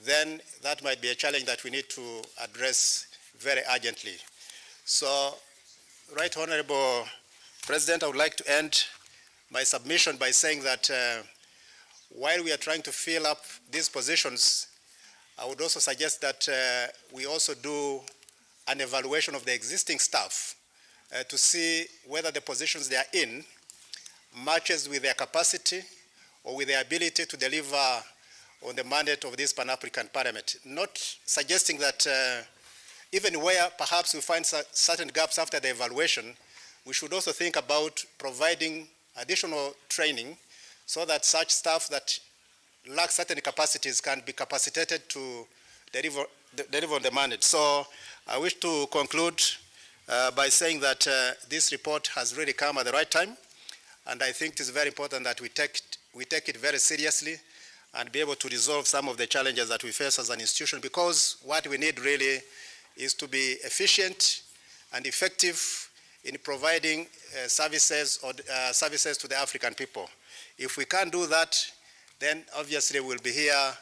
then that might be a challenge that we need to address very urgently. So, Right Honorable President, I would like to end my submission by saying that while we are trying to fill up these positions, I would also suggest that we also do an evaluation of the existing staff to see whether the positions they are in matches with their capacity or with their ability to deliver on the mandate of this Pan-African Parliament. Not suggesting that even where perhaps we find certain gaps after the evaluation, we should also think about providing additional training so that such staff that lack certain capacities can be capacitated to deliver on the mandate. So I wish to conclude by saying that this report has really come at the right time, and I think it is very important that we take it very seriously and be able to resolve some of the challenges that we face as an institution, because what we need really is to be efficient and effective in providing services to the African people. If we can't do that, then obviously we'll be here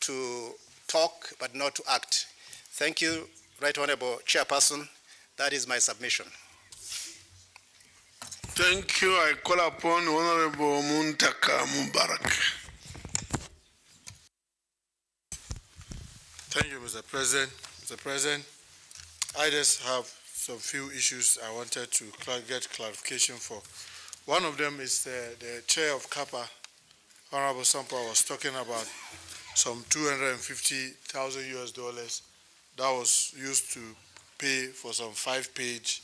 to talk but not to act. Thank you, Right Honorable Chairperson. That is my submission. Thank you. I call upon Honorable Muntaka Mubarak. Thank you, Mr. President. Mr. President, I just have some few issues I wanted to get clarification for. One of them is the chair of CAPA, Honorable Sampa, was talking about some $250,000 that was used to pay for some 5-page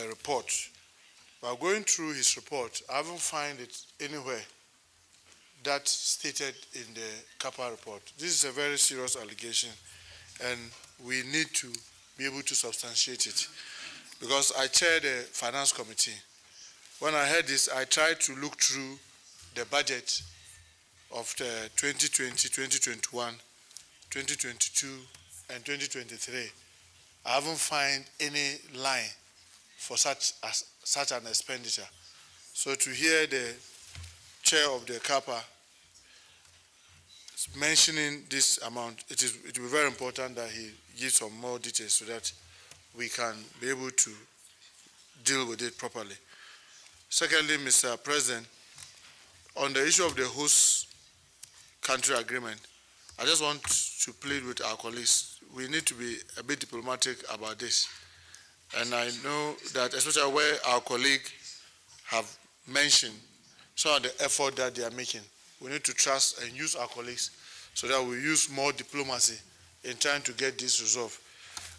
report. But going through his report, I haven't found it anywhere that stated in the CAPA report. This is a very serious allegation, and we need to be able to substantiate it. Because I chair the Finance Committee. When I heard this, I tried to look through the budget of the 2020, 2021, 2022, and 2023. I haven't found any line for such an expenditure. So to hear the chair of the CAPA mentioning this amount, it will be very important that he gives some more details so that we can be able to deal with it properly. Secondly, Mr. President, on the issue of the host country agreement, I just want to plead with our colleagues. We need to be a bit diplomatic about this. And I know that, especially where our colleagues have mentioned some of the effort that they are making, we need to trust and use our colleagues so that we use more diplomacy in trying to get this resolved.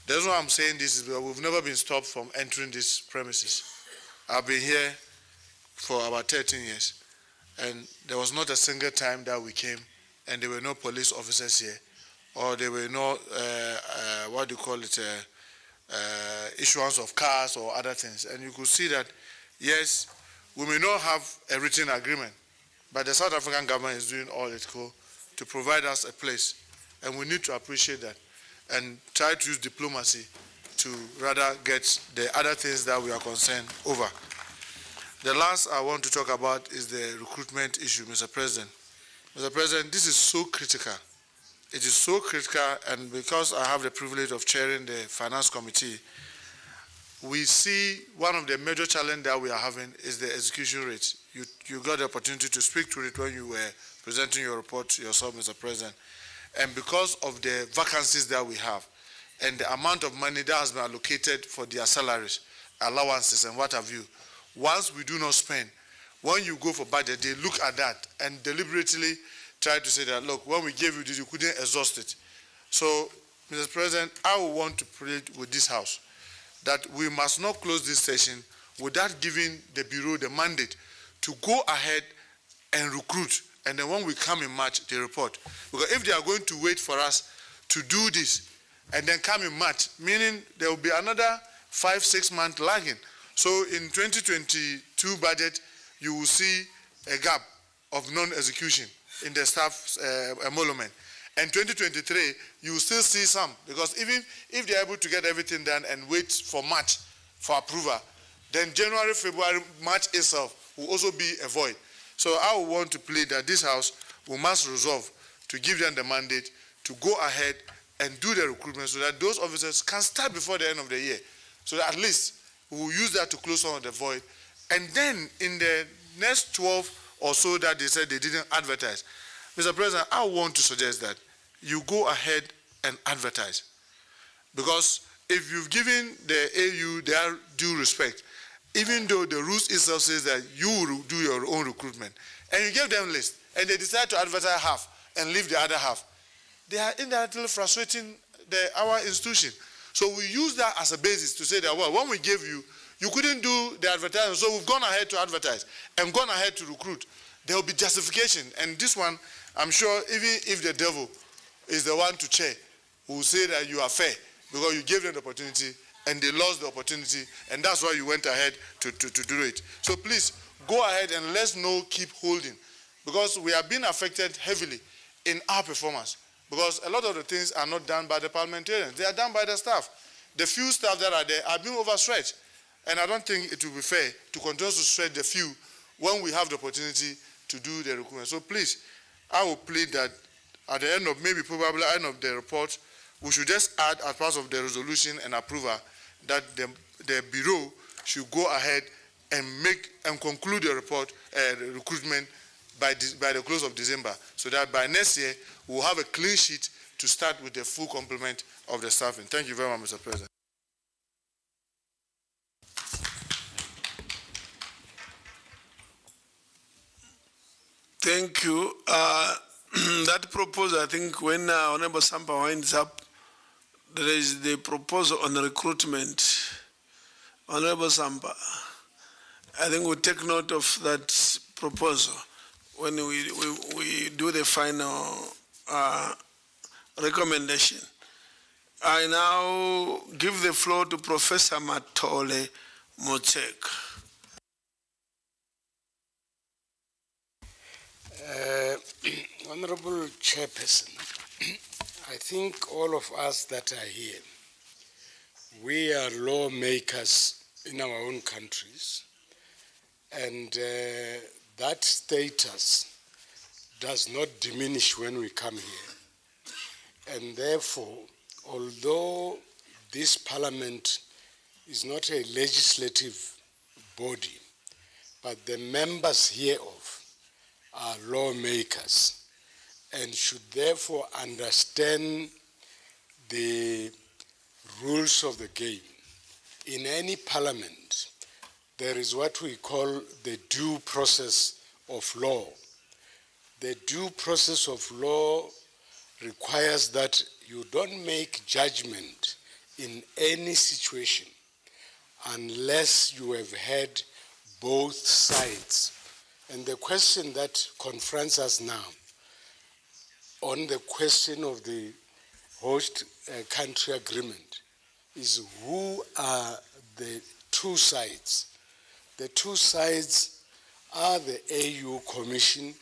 The reason why I'm saying this is because we've never been stopped from entering these premises. I've been here for about 13 years, and there was not a single time that we came and there were no police officers here, or there were no, issuance of cars or other things. And you could see that, yes, we may not have a written agreement, but the South African government is doing all it could to provide us a place, and we need to appreciate that and try to use diplomacy to rather get the other things that we are concerned over. The last I want to talk about is the recruitment issue, Mr. President. Mr. President, this is so critical. It is so critical, and because I have the privilege of chairing the Finance Committee, we see one of the major challenges that we are having is the execution rate. You got the opportunity to speak to it when you were presenting your report yourself, Mr. President. And because of the vacancies that we have and the amount of money that has been allocated for their salaries, allowances, and what have you, once we do not spend, when you go for budget, they look at that and deliberately try to say that, look, when we gave you this, you couldn't exhaust it. So, Mr. President, I will want to plead with this House that we must not close this session without giving the Bureau the mandate to go ahead and recruit, and then when we come in March, they report. Because if they are going to wait for us to do this and then come in March, meaning there will be another 5-6 months lagging. So in 2022 budget, you will see a gap of non-execution in the staff emolument. And 2023, you will still see some, because even if they are able to get everything done and wait for March for approval, then January, February, March itself will also be a void. So I would want to plead that this House will must resolve to give them the mandate to go ahead and do the recruitment so that those officers can start before the end of the year. So that at least we will use that to close some of the void. And then in the next 12 or so that they said they didn't advertise, Mr. President, I want to suggest that you go ahead and advertise. Because if you've given the AU their due respect, even though the rules itself says that you will do your own recruitment, and you give them list, and they decide to advertise half and leave the other half, they are indirectly frustrating our institution. So we use that as a basis to say that, well, when we gave you, you couldn't do the advertising, so we've gone ahead to advertise and gone ahead to recruit. There will be justification, and this one, I'm sure even if the devil is the one to chair, who will say that you are fair because you gave them the opportunity and they lost the opportunity, and that's why you went ahead to do it. So please, go ahead and let's not keep holding, because we are being affected heavily in our performance, because a lot of the things are not done by the parliamentarians. They are done by the staff. The few staff that are there are being overstretched, and I don't think it will be fair to continue to stretch the few when we have the opportunity to do the recruitment. So please, I will plead that at the end of, maybe probably end of the report, we should just add as part of the resolution and approval that the Bureau should go ahead and make and conclude the report, the recruitment by the close of December, so that by next year, we'll have a clean sheet to start with the full complement of the staffing. Thank you very much, Mr. President. Thank you. That proposal, I think when Honorable Sampa winds up, there is the proposal on the recruitment. Honorable Sampa, I think we'll take note of that proposal when we do the final recommendation. I now give the floor to Professor Matole Motsek. Honorable Chairperson, I think all of us that are here, we are lawmakers in our own countries, and that status does not diminish when we come here. And therefore, although this parliament is not a legislative body, but the members hereof are lawmakers and should therefore understand the rules of the game. In any parliament, there is what we call the due process of law. The due process of law requires that you don't make judgment in any situation unless you have heard both sides. And the question that confronts us now on the question of the host country agreement is who are the two sides. The two sides are the AU Commission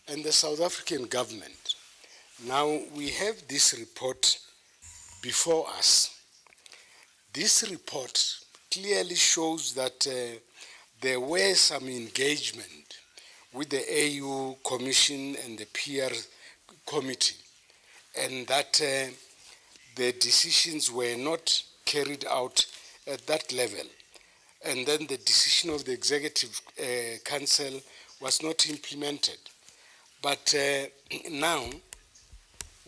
and the South African government. Now, we have this report before us. This report clearly shows that there were some engagement with the AU Commission and the PR Committee, and that the decisions were not carried out at that level. And then the decision of the Executive Council was not implemented. But now,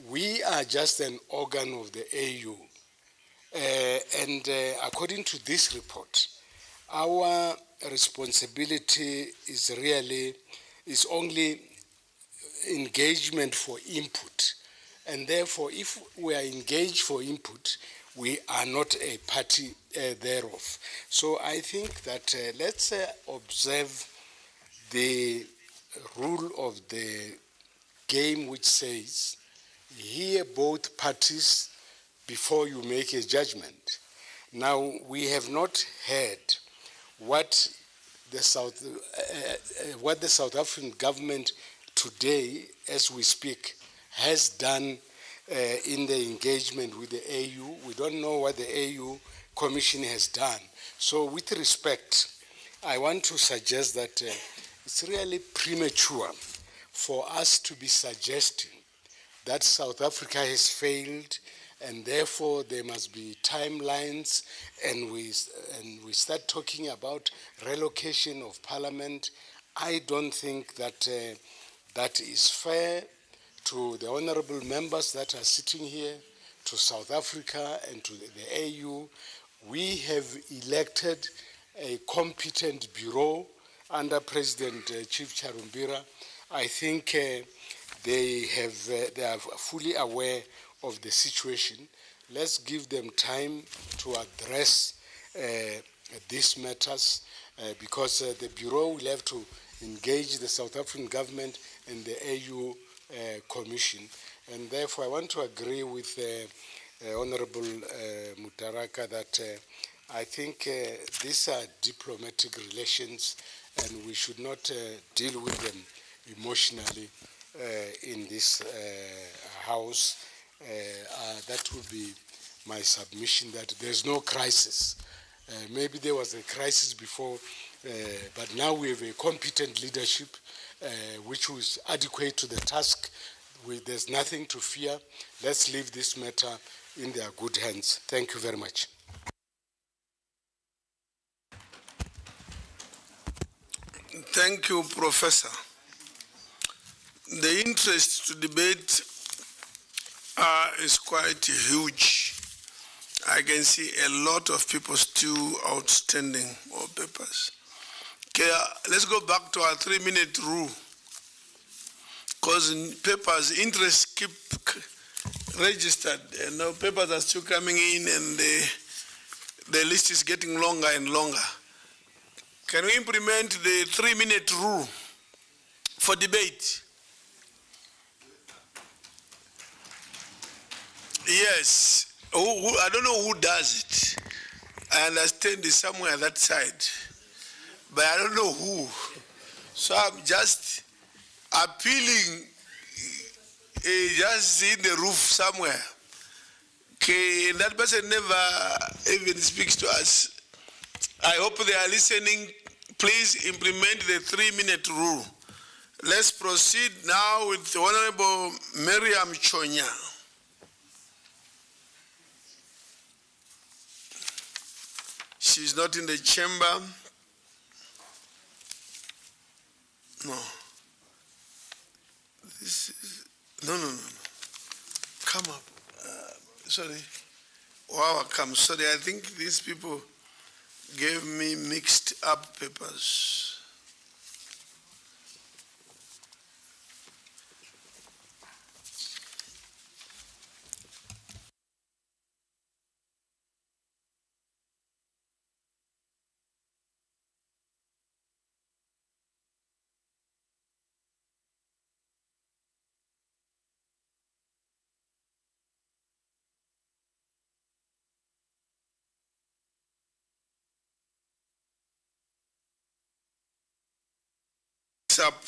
we are just an organ of the AU. And according to this report, our responsibility is only engagement for input. And therefore, if we are engaged for input, we are not a party thereof. So I think that let's observe the rule of the game, which says, hear both parties before you make a judgment. Now, we have not heard what the South African government today, as we speak, has done in the engagement with the AU. We don't know what the AU Commission has done. So with respect, I want to suggest that it's really premature for us to be suggesting that South Africa has failed and therefore there must be timelines, and we start talking about relocation of parliament. I don't think that that is fair to the honorable members that are sitting here, to South Africa and to the AU. We have elected a competent bureau under President Chief Charumbira. I think they are fully aware of the situation. Let's give them time to address these matters because the bureau will have to engage the South African government and the AU Commission. And therefore, I want to agree with Honorable Mutaraka that I think these are diplomatic relations and we should not deal with them emotionally in this House. That would be my submission, that there's no crisis. Maybe there was a crisis before, but now we have a competent leadership which was adequate to the task. There's nothing to fear. Let's leave this matter in their good hands. Thank you very much. Thank you, Professor. The interest to debate is quite huge. I can see a lot of people still outstanding or papers. Okay, let's go back to our 3-minute rule. Because in papers, interest keep registered. And now papers are still coming in and the list is getting longer and longer. Can we implement the 3-minute rule for debate? Yes. I don't know who does it. I understand it's somewhere that side, but I don't know who. So I'm just appealing, just in the roof somewhere. Okay, that person never even speaks to us. I hope they are listening. Please implement the 3-minute rule. Let's proceed now with the Honorable Miriam Chonya. She's not in the chamber. No. This is, no. Come up. Sorry. Wow, come. Sorry, I think these people gave me mixed up papers. next up,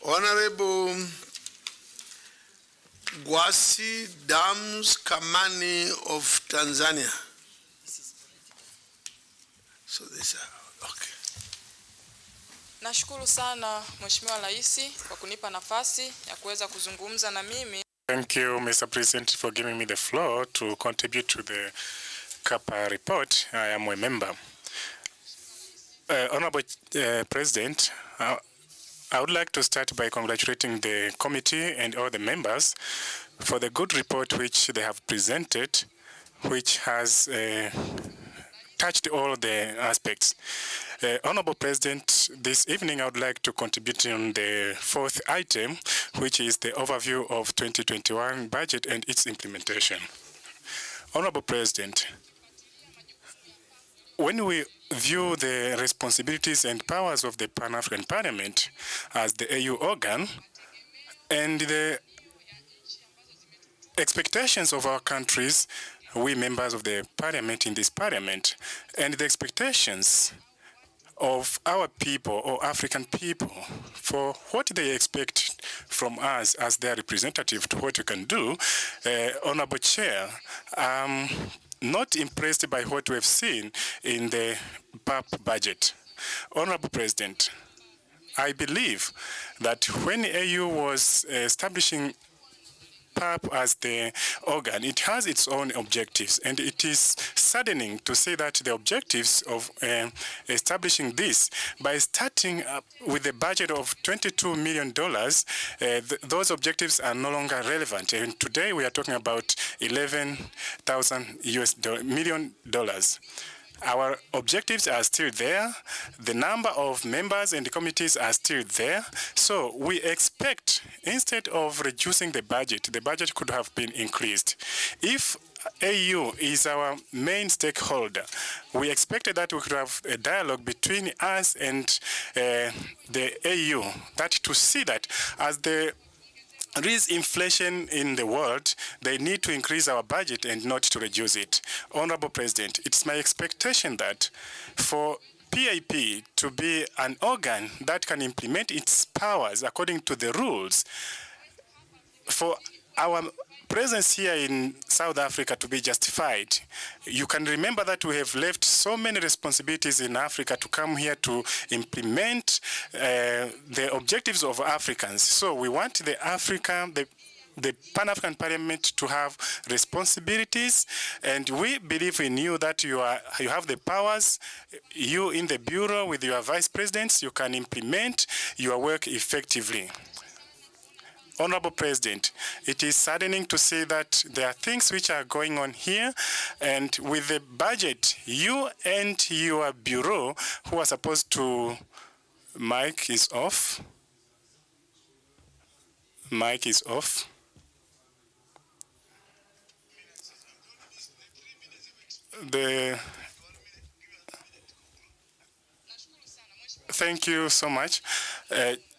Honorable Gwasi Dams Kamani of Tanzania. So these are, okay. Nashukuru sana Mheshimiwa Rais kwa kunipa nafasi ya kuweza kuzungumza na mimi. Thank you, Mr. President, for giving me the floor to contribute to the CAPA report. I am a member. Honorable President, I would like to start by congratulating the committee and all the members for the good report which they have presented, which has touched all the aspects. Honorable President, this evening I would like to contribute on the fourth item, which is the overview of 2021 budget and its implementation. Honorable President, when we view the responsibilities and powers of the Pan-African Parliament as the AU organ and the expectations of our countries, we members of the parliament in this parliament, and the expectations of our people or African people for what they expect from us as their representative to what we can do, Honorable Chair, not impressed by what we have seen in the PAP budget. Honorable President, I believe that when AU was establishing PAP as the organ, it has its own objectives, and it is saddening to say that the objectives of establishing this, by starting up with a budget of $22 million, those objectives are no longer relevant. And today we are talking about $11,000 million. Our objectives are still there. The number of members and the committees are still there. So we expect, instead of reducing the budget could have been increased. If AU is our main stakeholder, we expected that we could have a dialogue between us and the AU, that to see that as there is inflation in the world, they need to increase our budget and not to reduce it. Honorable President, it's my expectation that for PAP to be an organ that can implement its powers according to the rules, for our presence here in South Africa to be justified. You can remember that we have left so many responsibilities in Africa to come here to implement the objectives of Africans. So we want the Pan-African Parliament to have responsibilities, and we believe in you that you have the powers. You in the Bureau with your vice presidents, you can implement your work effectively. Honorable President, it is saddening to say that there are things which are going on here, and with the budget, you and your Bureau, who are supposed to... Mic is off. Mic is off. Thank you so much.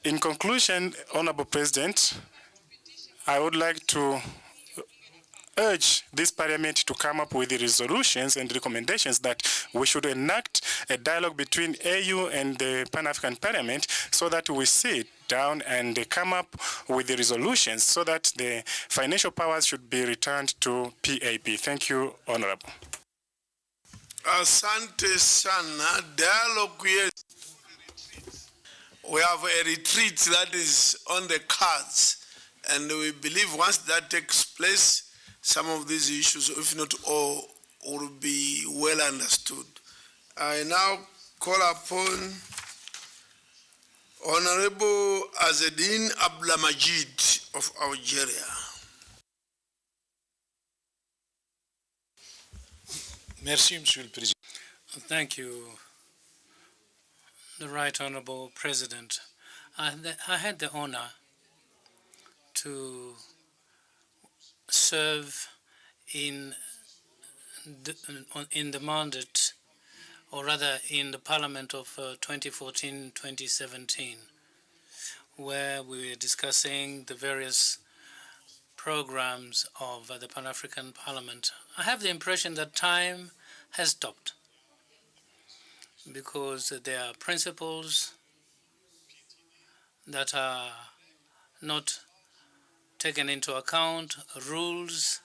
In conclusion, Honorable President, I would like to urge this Parliament to come up with the resolutions and recommendations that we should enact a dialogue between AU and the Pan-African Parliament so that we sit down and come up with the resolutions so that the financial powers should be returned to PAP. Thank you, Honorable. Asante sana. Dialogue, yes. We have a retreat that is on the cards, and we believe once that takes place, some of these issues, if not all, will be well understood. I now call upon Honorable Azedine Abdulmajid of Algeria. Merci, Monsieur le Président. Thank you, the Right Honorable President. I had the honor to serve in the mandate, or rather in the Parliament of 2014-2017, where we were discussing the various programs of the Pan-African Parliament. I have the impression that time has stopped, because there are principles that are not taken into account, rules,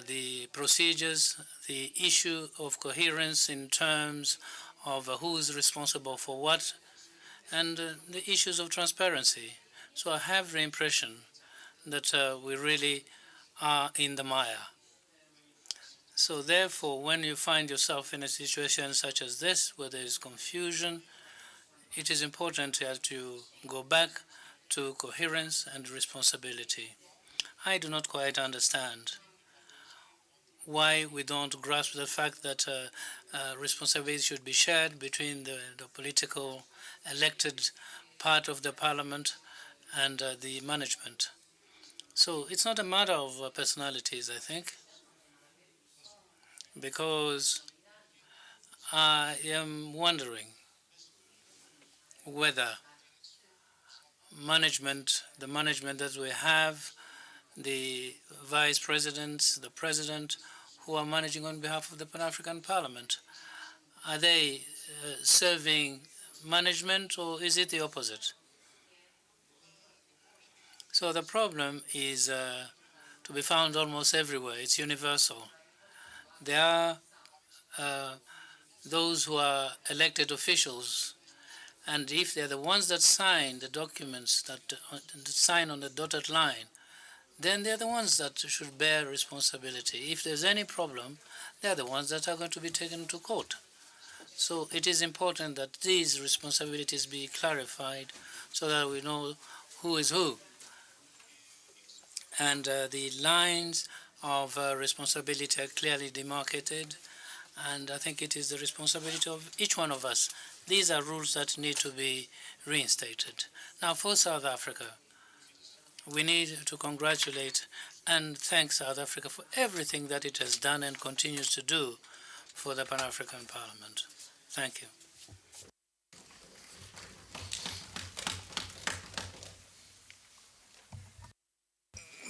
the procedures, the issue of coherence in terms of who is responsible for what, and the issues of transparency. So I have the impression that we really are in the mire. So therefore, when you find yourself in a situation such as this, where there is confusion, it is important that you go back to coherence and responsibility. I do not quite understand why we don't grasp the fact that responsibility should be shared between the political elected part of the parliament and the management. So it's not a matter of personalities, I think, because I am wondering whether the management that we have, the vice presidents, the president, who are managing on behalf of the Pan-African Parliament, are they serving management, or is it the opposite? So the problem is to be found almost everywhere. It's universal. There are those who are elected officials, and if they're the ones that sign the documents, that sign on the dotted line, then they're the ones that should bear responsibility. If there's any problem, they're the ones that are going to be taken to court. So it is important that these responsibilities be clarified so that we know who is who. And the lines of responsibility are clearly demarcated, and I think it is the responsibility of each one of us. These are rules that need to be reinstated. Now, for South Africa, we need to congratulate and thank South Africa for everything that it has done and continues to do for the Pan-African Parliament. Thank you.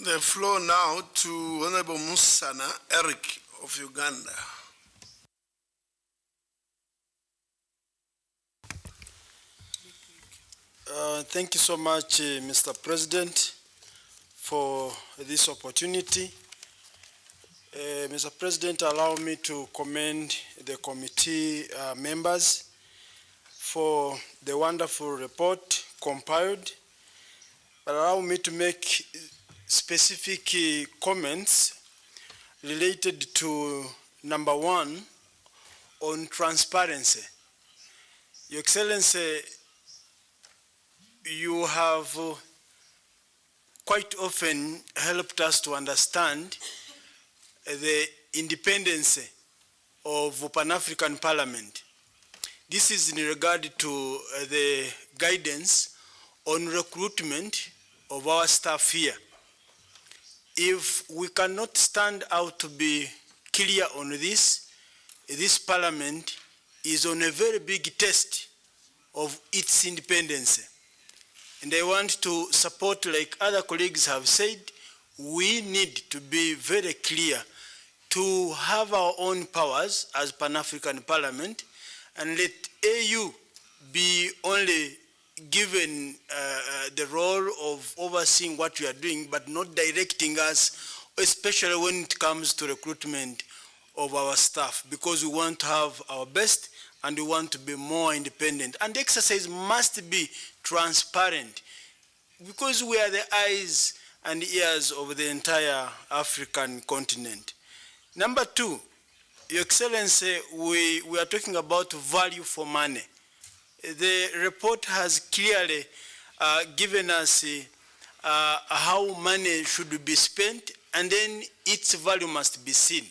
The floor now to Honorable Musana Eric of Uganda. Thank you so much, Mr. President, for this opportunity. Mr. President, allow me to commend the committee members for the wonderful report compiled, but allow me to make specific comments related to number one on transparency. Your Excellency, you have quite often helped us to understand the independence of Pan-African Parliament. This is in regard to the guidance on recruitment of our staff here. If we cannot stand out to be clear on this, this Parliament is on a very big test of its independence. And I want to support, like other colleagues have said, we need to be very clear to have our own powers as Pan-African Parliament, and let AU be only given the role of overseeing what we are doing, but not directing us, especially when it comes to recruitment of our staff, because we want to have our best and we want to be more independent. And the exercise must be transparent, because we are the eyes and ears of the entire African continent. Number two, Your Excellency, we are talking about value for money. The report has clearly given us how money should be spent, and then its value must be seen.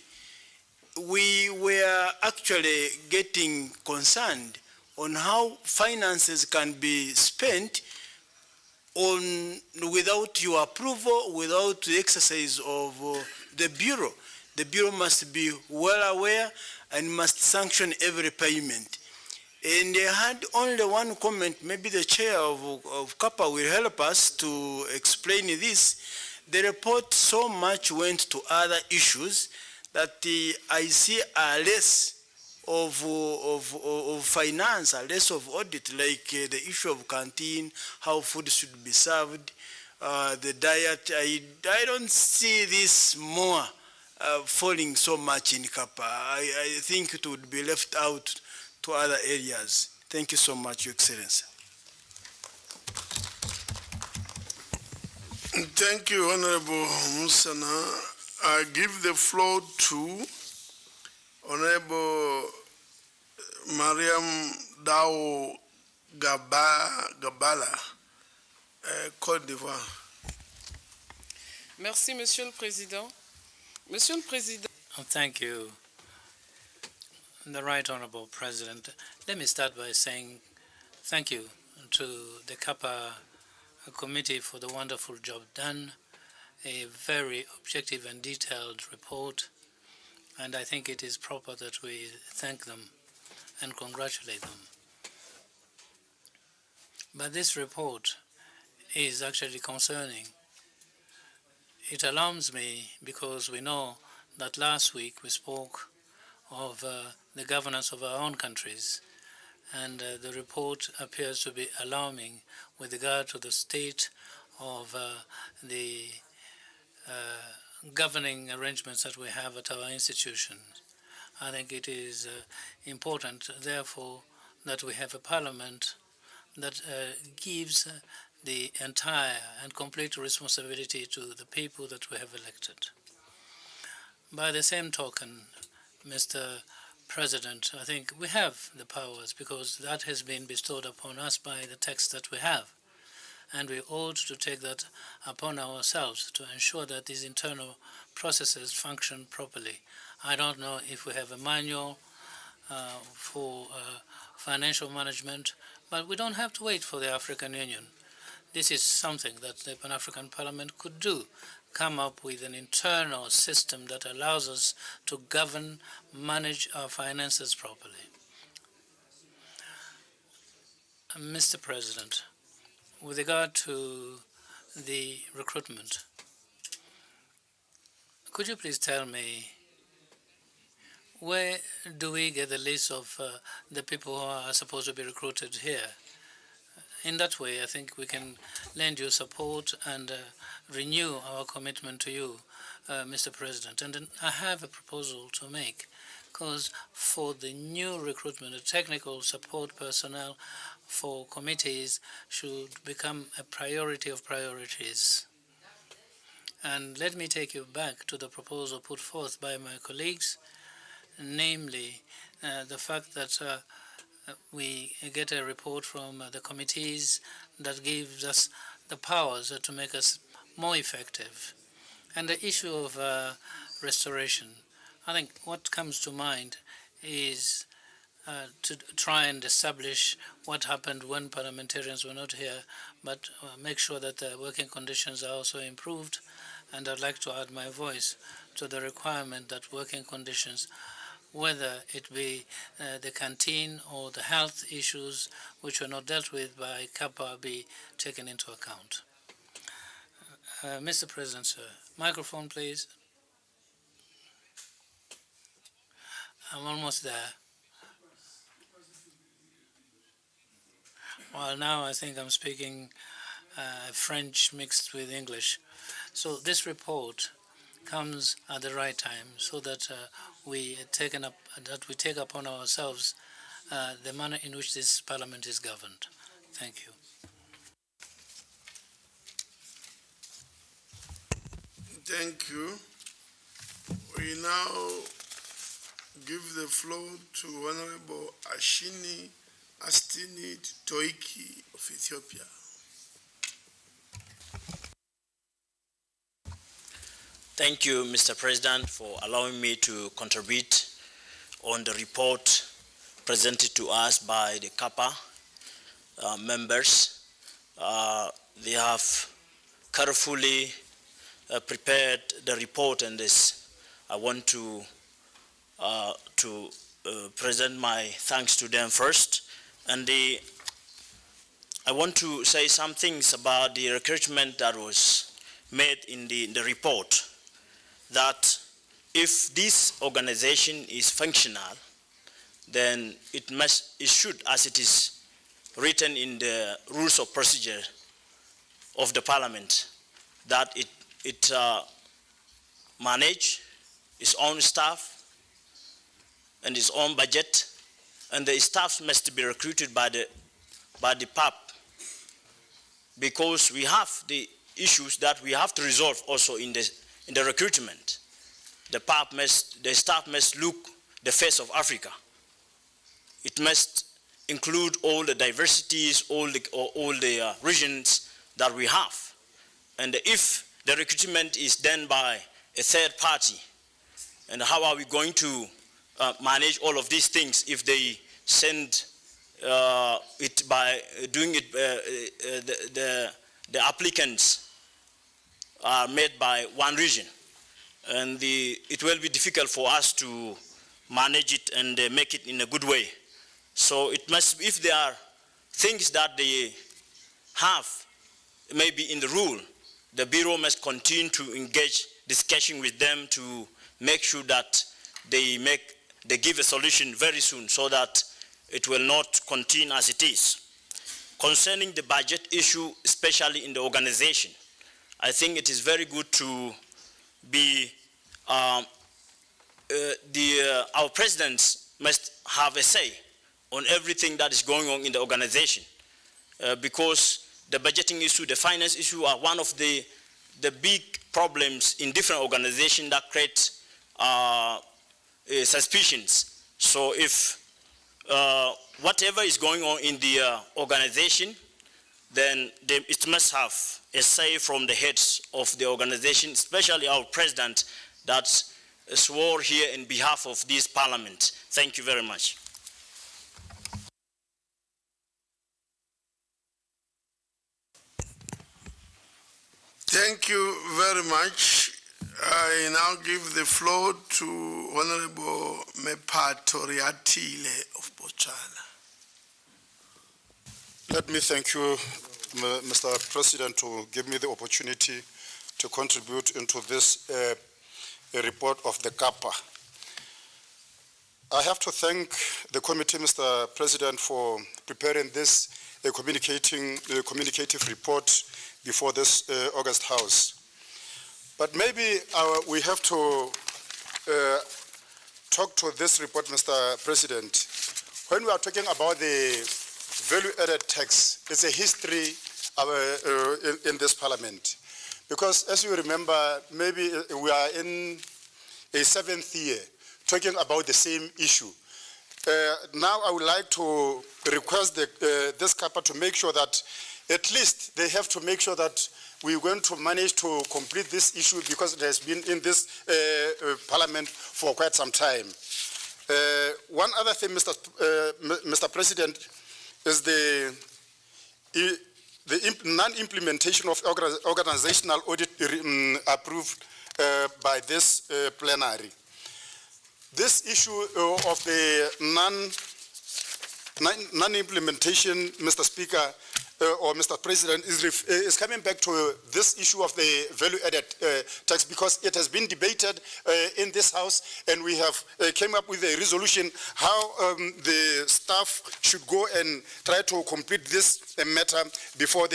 We were actually getting concerned on how finances can be spent without your approval, without the exercise of the Bureau. The Bureau must be well aware and must sanction every payment. And I had only one comment. Maybe the chair of CAPA will help us to explain this. The report so much went to other issues that I see are less of finance, less of audit, like the issue of canteen, how food should be served, the diet. I don't see this more falling so much in Kappa. I think it would be left out to other areas. Thank you so much, Your Excellency. Thank you, Honorable Musana. I give the floor to Honorable Mariam Dao Gabala, Côte d'Ivoire. Merci, Monsieur le Président. Monsieur le Président. Thank you, the Right Honorable President. Let me start by saying thank you to the Kappa Committee for the wonderful job done, a very objective and detailed report, and I think it is proper that we thank them and congratulate them. But this report is actually concerning. It alarms me because we know that last week we spoke of the governance of our own countries, and the report appears to be alarming with regard to the state of the governing arrangements that we have at our institutions. I think it is important, therefore, that we have a parliament that gives the entire and complete responsibility to the people that we have elected. By the same token, Mr. President, I think we have the powers because that has been bestowed upon us by the text that we have. And we ought to take that upon ourselves to ensure that these internal processes function properly. I don't know if we have a manual for financial management, but we don't have to wait for the African Union. This is something that the Pan-African Parliament could do, come up with an internal system that allows us to govern, manage our finances properly. Mr. President, with regard to the recruitment, could you please tell me where do we get the list of the people who are supposed to be recruited here? In that way, I think we can lend you support and renew our commitment to you, Mr. President. And I have a proposal to make, because for the new recruitment, the technical support personnel for committees should become a priority of priorities. And let me take you back to the proposal put forth by my colleagues, namely the fact that we get a report from the committees that gives us the powers to make us more effective. And the issue of restoration, I think what comes to mind is to try and establish what happened when parliamentarians were not here, but make sure that the working conditions are also improved. And I'd like to add my voice to the requirement that working conditions, whether it be the canteen or the health issues which were not dealt with by Kappa, be taken into account. Mr. President, sir, microphone, please. I'm almost there. Well, now I think I'm speaking French mixed with English. So this report comes at the right time, so that we take upon ourselves the manner in which this Parliament is governed. Thank you. Thank you. We now give the floor to Honorable Ashini Astini Toiki of Ethiopia. Thank you, Mr. President, for allowing me to contribute on the report presented to us by the Kappa members. They have carefully prepared the report, and this I want to present my thanks to them first. And I want to say some things about the recruitment that was made in the report. That if this organization is functional, then it should, as it is written in the rules of procedure of the Parliament, that it manage its own staff and its own budget, and the staff must be recruited by the PAP, because we have the issues that we have to resolve also in the recruitment. The staff must look the face of Africa. It must include all the diversities, all the regions that we have. And if the recruitment is done by a third party, and how are we going to manage all of these things if they send it by doing it, the applicants are made by one region, and it will be difficult for us to manage it and make it in a good way. So it must, if there are things that they have maybe in the rule, the Bureau must continue to engage discussion with them to make sure that they give a solution very soon, so that it will not continue as it is. Concerning the budget issue, especially in the organization, I think it is very good to be, our presidents must have a say on everything that is going on in the organization, because the budgeting issue, the finance issue are one of the big problems in different organizations that create suspicions. So if whatever is going on in the organization, then it must have a say from the heads of the organization, especially our president that swore here in behalf of this parliament. Thank you very much. Thank you very much. I now give the floor to Honorable Mepatoriatile of Botswana. Let me thank you, Mr. President, to give me the opportunity to contribute into this report of the CAPA. I have to thank the committee, Mr. President, for preparing this communicative report before this August House. But maybe we have to talk to this report, Mr. President. When we are talking about the value-added tax, it's a history in this parliament. Because as you remember, maybe we are in a 7th year talking about the same issue. Now I would like to request this CAPA to make sure that at least they have to make sure that we're going to manage to complete this issue, because it has been in this parliament for quite some time. One other thing, Mr. President, is the non-implementation of organizational audit approved by this plenary. This issue of the non-implementation, Mr. Speaker, or Mr. President, is coming back to this issue of the value-added tax, because it has been debated in this House, and we have came up with a resolution how the staff should go and try to complete this matter before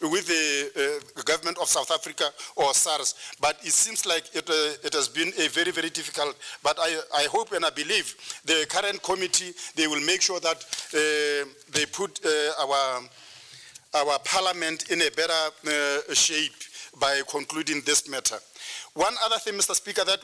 with the government of South Africa or SARS. But it seems like it has been a very, very difficult, but I hope and I believe the current committee, they will make sure that they put our parliament in a better shape by concluding this matter. One other thing, Mr. Speaker, that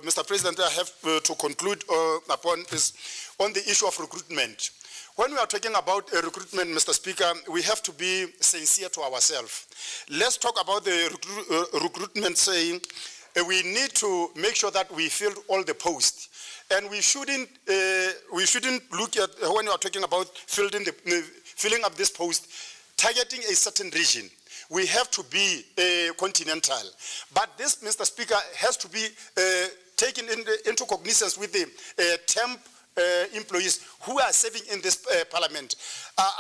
Mr. President, I have to conclude upon is on the issue of recruitment. When we are talking about recruitment, Mr. Speaker, we have to be sincere to ourselves. Let's talk about the recruitment, saying we need to make sure that we fill all the posts. And we shouldn't look at, when we are talking about filling up this post, targeting a certain region. We have to be continental. But this, Mr. Speaker, has to be taken into cognizance with the temp employees who are serving in this parliament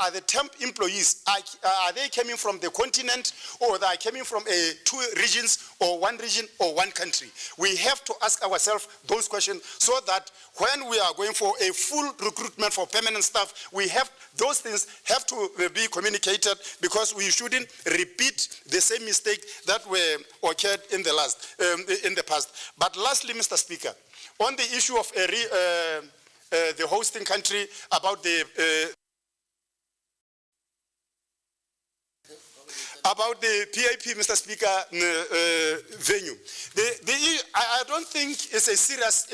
are the temp employees. Are they coming from the continent, or they are coming from two regions, or one region, or one country? We have to ask ourselves those questions so that when we are going for a full recruitment for permanent staff, we have those things have to be communicated, because we shouldn't repeat the same mistake that were occurred in the past. But lastly, Mr. Speaker, on the issue of the hosting country, about the PIP, Mr. Speaker, venue. I don't think it's a serious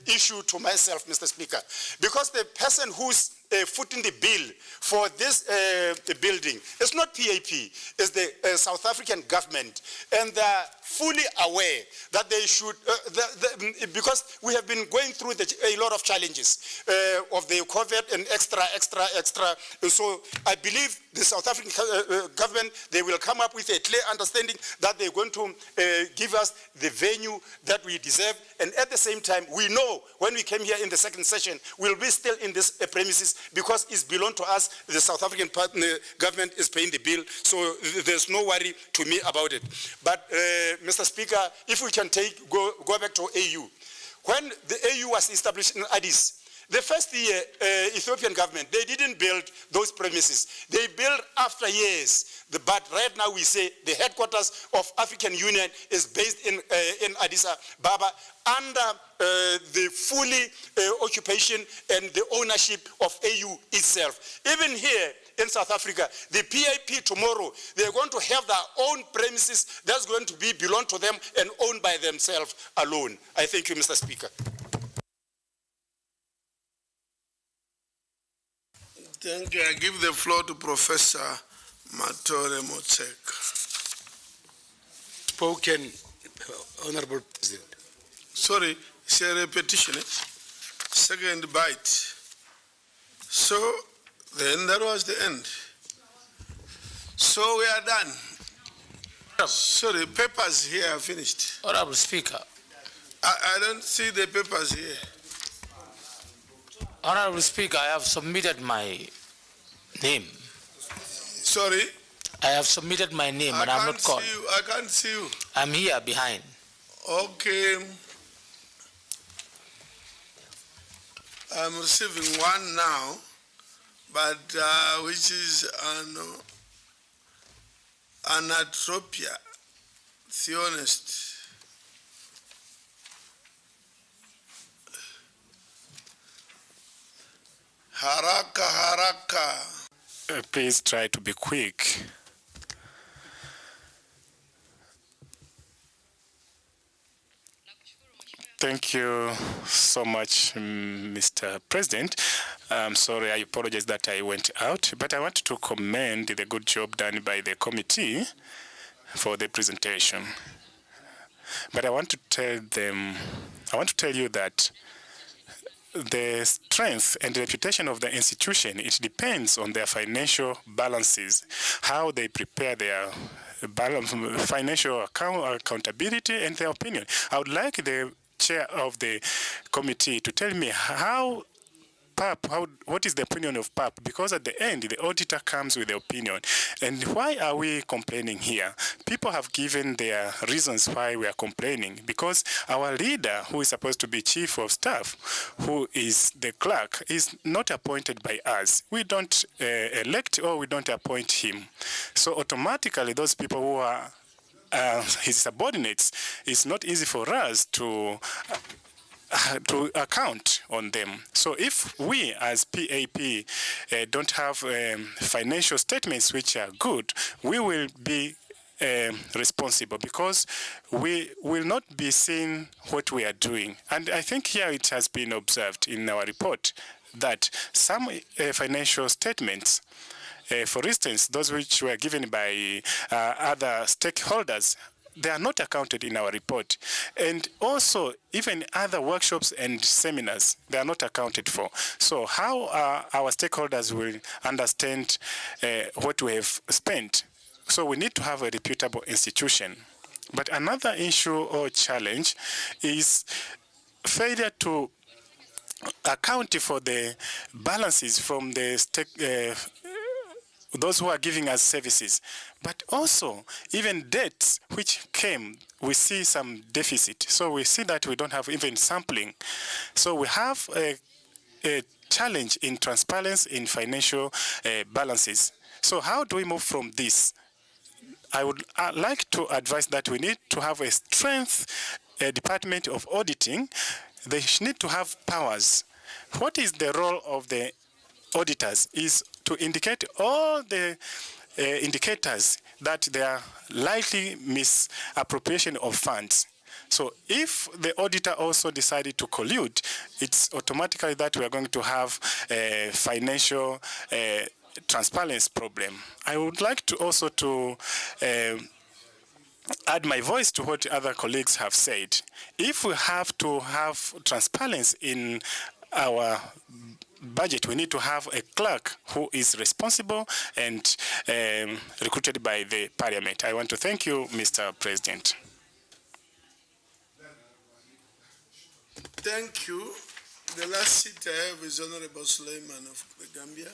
issue to myself, Mr. Speaker, because the person who's footing the bill for this building, it's not PAP, it's the South African government, and they're fully aware that they should, because we have been going through a lot of challenges of the COVID and extra. So I believe the South African government, they will come up with a clear understanding that they're going to give us the venue that we deserve. And at the same time, we know when we came here in the second session, we'll be still in this premises because it's belong to us. The South African government is paying the bill, so there's no worry to me about it. But Mr. Speaker, if we can go back to AU. When the AU was established in Addis, the first year, Ethiopian government, they didn't build those premises. They built after years. But right now we say the headquarters of African Union is based in Addis Ababa under the fully occupation and the ownership of AU itself. Even here in South Africa, the PIP tomorrow, they're going to have their own premises that's going to belong to them and owned by themselves alone. I thank you, Mr. Speaker. Thank you. I give the floor to Professor Matore Motsek. Spoken, Honorable President. Sorry, it's a repetition. Second bite. So then that was the end. So we are done. Sorry, papers here are finished. Honorable Speaker. I don't see the papers here. Honorable Speaker, I have submitted my name. Sorry? I have submitted my name, but I'm not called. I can't see you. I'm here behind. Okay. I'm receiving one now, but which is anatropia, theonist. Haraka. Please try to be quick. Thank you so much, Mr. President. I'm sorry, I apologize that I went out, but I want to commend the good job done by the committee for the presentation. But I want to tell you that the strength and reputation of the institution, it depends on their financial balances, how they prepare their financial accountability and their opinion. I would like the chair of the committee to tell me how PAP, what is the opinion of PAP? Because at the end, the auditor comes with the opinion. And why are we complaining here? People have given their reasons why we are complaining. Because our leader, who is supposed to be chief of staff, who is the clerk, is not appointed by us. We don't elect or we don't appoint him. So automatically, those people who are his subordinates, it's not easy for us to account on them. So if we as PAP don't have financial statements which are good, we will be responsible because we will not be seeing what we are doing. And I think here it has been observed in our report that some financial statements, for instance, those which were given by other stakeholders, they are not accounted in our report. And also, even other workshops and seminars, they are not accounted for. So how our stakeholders will understand what we have spent? So we need to have a reputable institution. But another issue or challenge is failure to account for the balances from the those who are giving us services, but also even debts which came, we see some deficit. So we see that we don't have even sampling. So we have a challenge in transparency in financial balances. So how do we move from this? I would like to advise that we need to have a strength department of auditing. They need to have powers. What is the role of the auditors is to indicate all the indicators that there are likely misappropriation of funds. So if the auditor also decided to collude, it's automatically that we are going to have a financial transparency problem. I would like to also to add my voice to what other colleagues have said. If we have to have transparency in our budget, we need to have a clerk who is responsible and recruited by the Parliament. I want to thank you, Mr. President. Thank you. The last seat I have is Honorable Suleiman of the Gambia.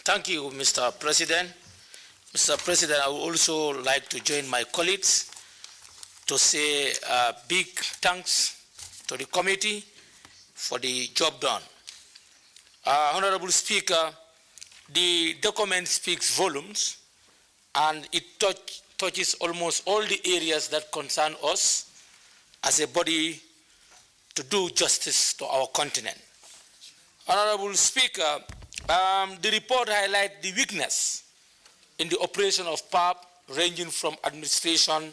Thank you, Mr. President. Mr. President, I would also like to join my colleagues to say big thanks to the committee for the job done. Honorable Speaker, the document speaks volumes and it touches almost all the areas that concern us as a body to do justice to our continent. Honorable Speaker, the report highlights the weakness in the operation of PAP, ranging from administration,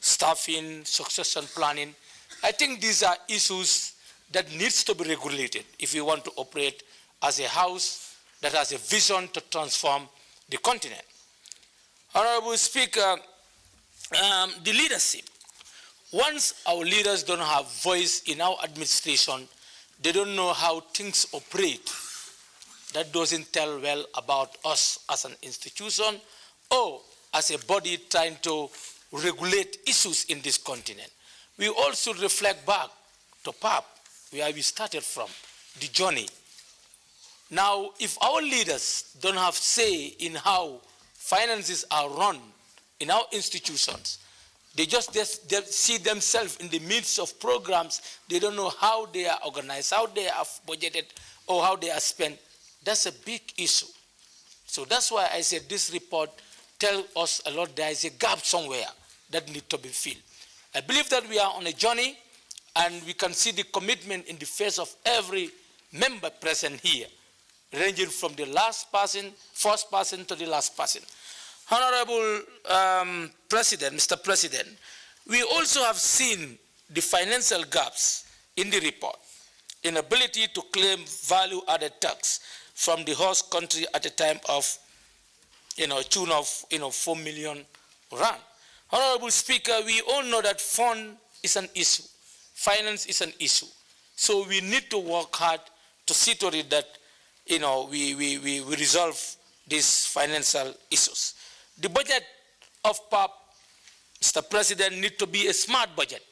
staffing, succession planning. I think these are issues that needs to be regulated if we want to operate as a house that has a vision to transform the continent. Honorable Speaker, the leadership. Once our leaders don't have voice in our administration, they don't know how things operate. That doesn't tell well about us as an institution or as a body trying to regulate issues in this continent. We also reflect back to PAP, where we started from, the journey. Now, if our leaders don't have say in how finances are run in our institutions, they see themselves in the midst of programs, they don't know how they are organized, how they are budgeted, or how they are spent. That's a big issue. So that's why I said this report tells us a lot. There is a gap somewhere that needs to be filled. I believe that we are on a journey and we can see the commitment in the face of every member present here, ranging from the first person to the last person. Honorable President, Mr. President, we also have seen the financial gaps in the report, inability to claim value-added tax from the host country at a time of, tune of, 4 million rand. Honorable Speaker, we all know that fund is an issue. Finance is an issue. So we need to work hard to see to it that, we resolve these financial issues. The budget of PAP, Mr. President, needs to be a smart budget.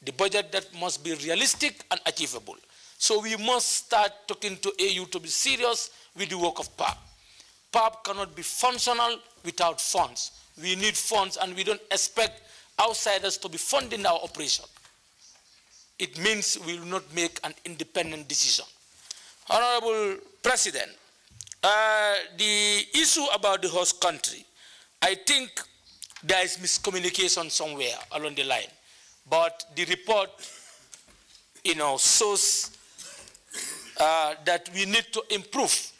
The budget that must be realistic and achievable. So we must start talking to AU to be serious with the work of PAP. PAP cannot be functional without funds. We need funds and we don't expect outsiders to be funding our operation. It means we will not make an independent decision. Honorable President, the issue about the host country, I think there is miscommunication somewhere along the line. But the report, shows that we need to improve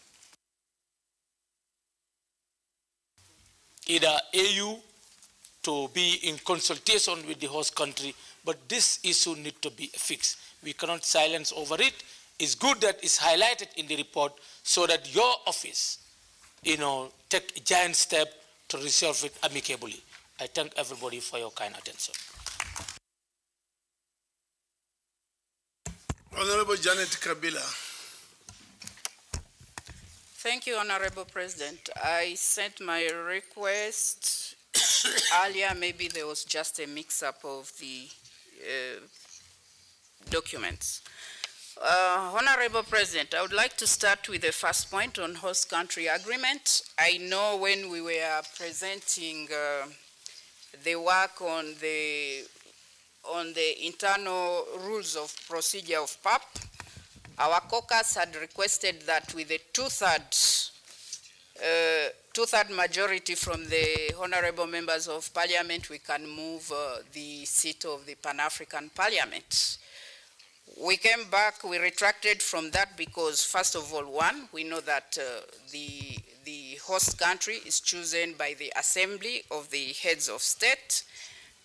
either AU to be in consultation with the host country, but this issue needs to be fixed. We cannot silence over it. It's good that it's highlighted in the report so that your office, take a giant step to resolve it amicably. I thank everybody for your kind attention. Honorable Janet Kabila. Thank you, Honorable President. I sent my request earlier. Maybe there was just a mix-up of the documents. Honorable President, I would like to start with the first point on host country agreement. I know when we were presenting the work on the internal rules of procedure of PAP, our caucus had requested that with a two-third majority from the honorable members of parliament, we can move the seat of the Pan-African Parliament. We came back, we retracted from that because, first of all, one, we know that the host country is chosen by the assembly of the heads of state.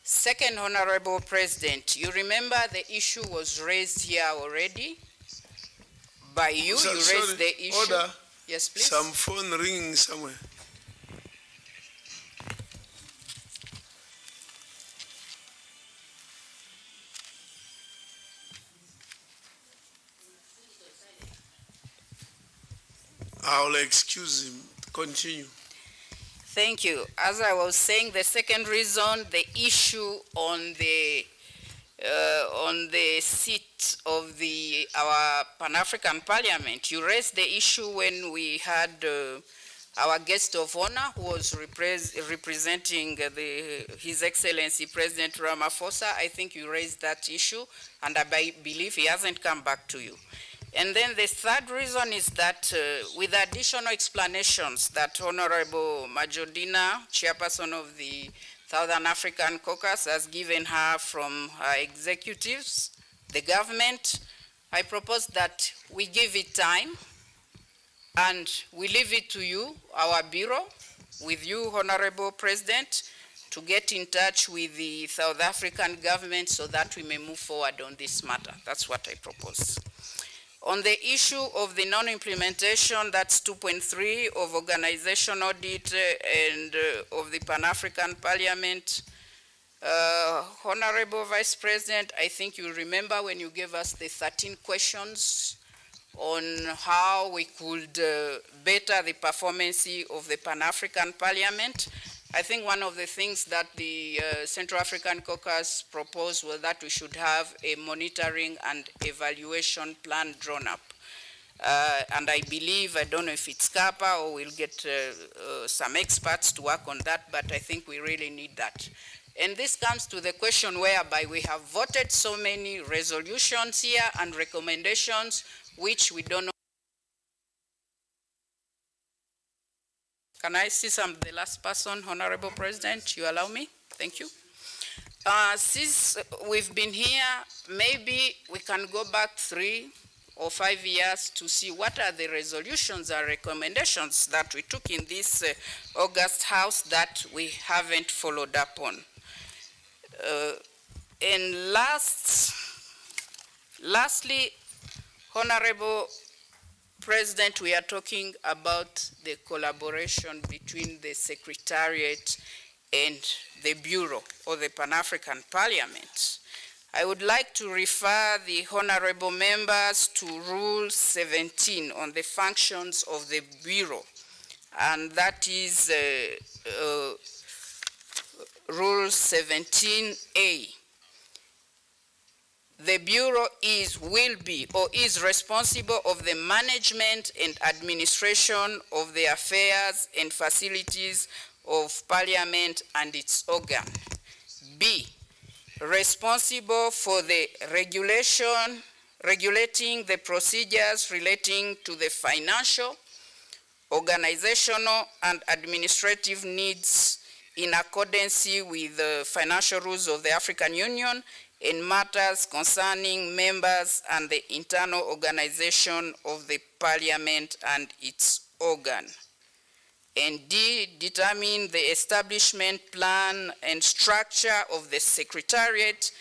Second, Honorable President, you remember the issue was raised here already by you. You raised the issue. Order. Yes, please. Some phone ringing somewhere. I'll excuse him. Continue. Thank you. As I was saying, the second reason, the issue on the seat of our Pan-African Parliament, you raised the issue when we had our guest of honor who was representing His Excellency President Ramaphosa. I think you raised that issue, and I believe he hasn't come back to you. And then the third reason is that with additional explanations that Honorable Majordina, Chairperson of the Southern African Caucus, has given her from her executives, the government, I propose that we give it time and we leave it to you, our Bureau, with you, Honorable President, to get in touch with the South African government so that we may move forward on this matter. That's what I propose. On the issue of the non-implementation, that's 2.3 of organization audit and of the Pan-African Parliament, Honorable Vice President, I think you remember when you gave us the 13 questions on how we could better the performance of the Pan-African Parliament. I think one of the things that the Central African Caucus proposed was that we should have a monitoring and evaluation plan drawn up. And I believe, I don't know if it's CAPA or we'll get some experts to work on that, but I think we really need that. And this comes to the question whereby we have voted so many resolutions here and recommendations which we don't know. Can I see the last person, Honorable President? You allow me? Thank you. Since we've been here, maybe we can go back 3 or 5 years to see what are the resolutions or recommendations that we took in this August House that we haven't followed up on. And lastly, Honorable President, we are talking about the collaboration between the Secretariat and the Bureau or the Pan-African Parliament. I would like to refer the honorable members to Rule 17 on the functions of the Bureau, and that is Rule 17A. The Bureau will be or is responsible of the management and administration of the affairs and facilities of Parliament and its organ. B, responsible for the regulating the procedures relating to the financial, organizational, and administrative needs in accordance with the financial rules of the African Union in matters concerning members and the internal organization of the Parliament and its organ. And D, determine the establishment plan and structure of the Secretariat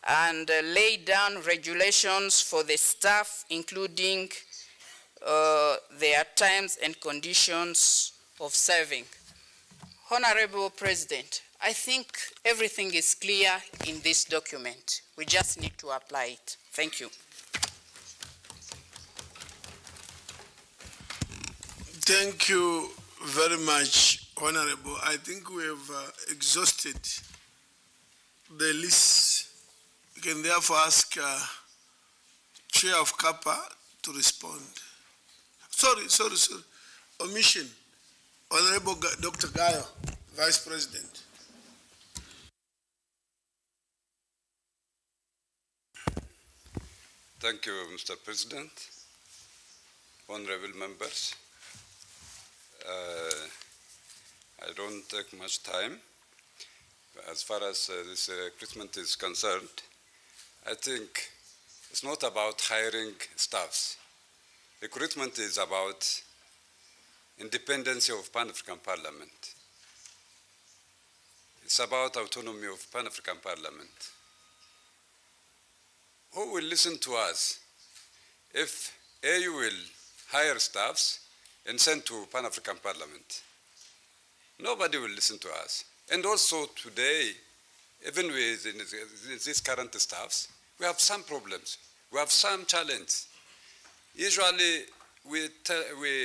and lay down regulations for the staff, including their times and conditions of serving. Honorable President, I think everything is clear in this document. We just need to apply it. Thank you. Thank you very much, Honorable. I think we have exhausted the list. We can therefore ask Chair of CAPA to respond. Sorry. Omission. Honorable Dr. Gayo, Vice President. Thank you, Mr. President. Honorable members, I don't take much time. As far as this recruitment is concerned, I think it's not about hiring staffs. Recruitment is about independence of Pan-African Parliament. It's about autonomy of Pan-African Parliament. Who will listen to us if AU will hire staffs and send to Pan-African Parliament? Nobody will listen to us. And also today, even with these current staffs, we have some problems. We have some challenges. Usually, we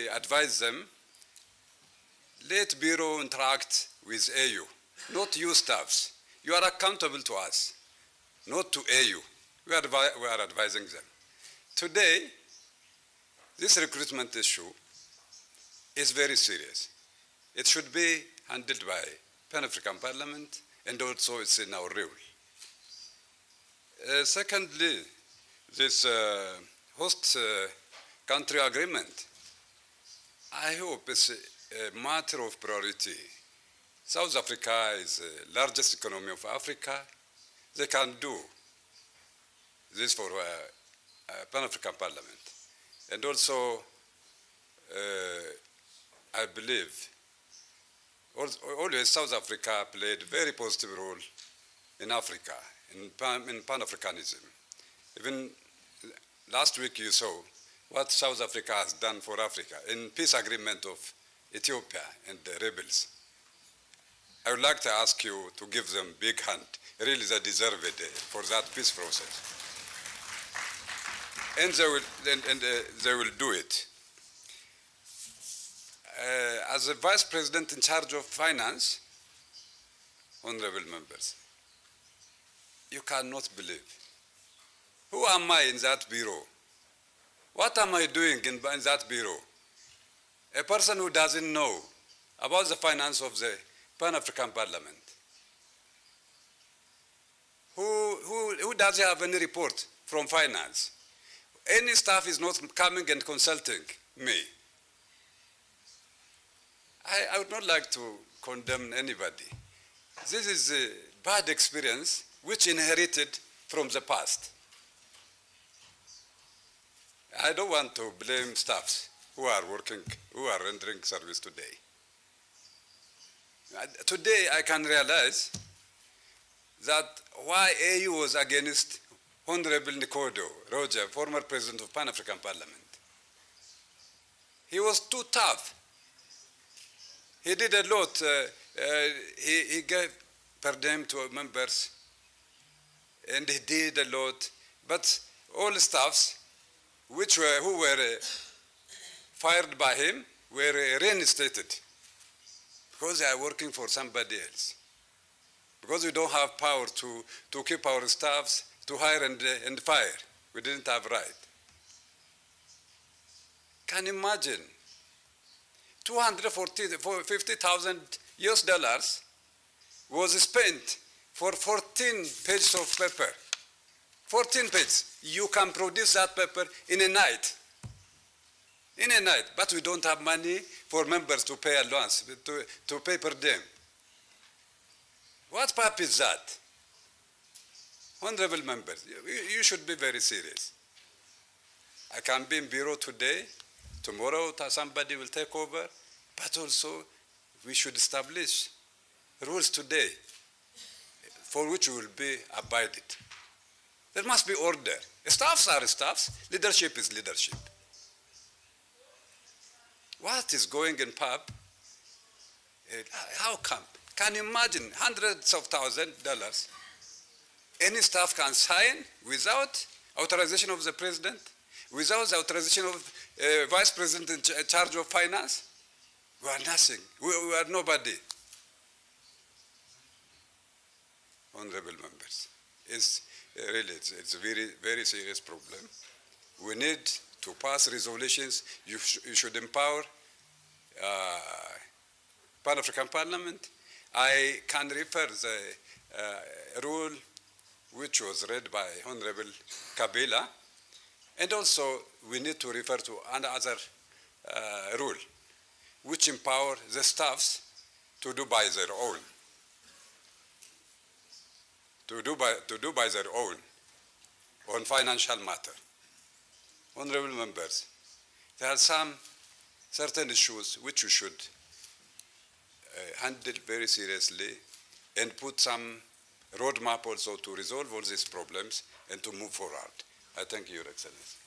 advise them, let Bureau interact with AU, not you staffs. You are accountable to us, not to AU. We are advising them. Today, this recruitment issue is very serious. It should be handled by Pan-African Parliament, and also it's in our rule. Secondly, this host country agreement, I hope it's a matter of priority. South Africa is the largest economy of Africa. They can do this for Pan-African Parliament. And also, I believe, always South Africa played a very positive role in Africa, in Pan-Africanism. Even last week you saw what South Africa has done for Africa in peace agreement of Ethiopia and the rebels. I would like to ask you to give them a big hand. Really, they deserve it for that peace process. And they will do it. As a Vice President in charge of finance, honorable members, you cannot believe. Who am I in that bureau? What am I doing in that bureau? A person who doesn't know about the finance of the Pan-African Parliament. Who doesn't have any report from finance? Any staff is not coming and consulting me. I would not like to condemn anybody. This is a bad experience which inherited from the past. I don't want to blame staffs who are working, who are rendering service today. Today I can realize that why AU was against Honorable Nkodo Roger, former President of Pan-African Parliament. He was too tough. He did a lot. He gave per diem to members, and he did a lot. But all staffs who were fired by him were reinstated because they are working for somebody else. Because we don't have power to keep our staffs, to hire and fire. We didn't have right. Can you imagine? $250,000 was spent for 14 pages of paper. 14 pages. You can produce that paper in a night. In a night. But we don't have money for members to pay allowance, to pay per diem. What pap is that? Honorable members, you should be very serious. I can be in bureau today, tomorrow somebody will take over, but also we should establish rules today for which we will be abided. There must be order. Staffs are staffs, leadership is leadership. What is going in pub? How come? Can you imagine hundreds of $1,000s? Any staff can sign without authorization of the president, without the authorization of vice president in charge of finance? We are nothing. We are nobody. Honorable members, it's a very, very serious problem. We need to pass resolutions. You should empower Pan-African Parliament. I can refer the rule which was read by Honorable Kabila, and also we need to refer to another rule which empower the staffs to do by their own. To do by their own on financial matter. Honorable members, there are some certain issues which we should handle very seriously and put some roadmap also to resolve all these problems and to move forward. I thank you, Your Excellency.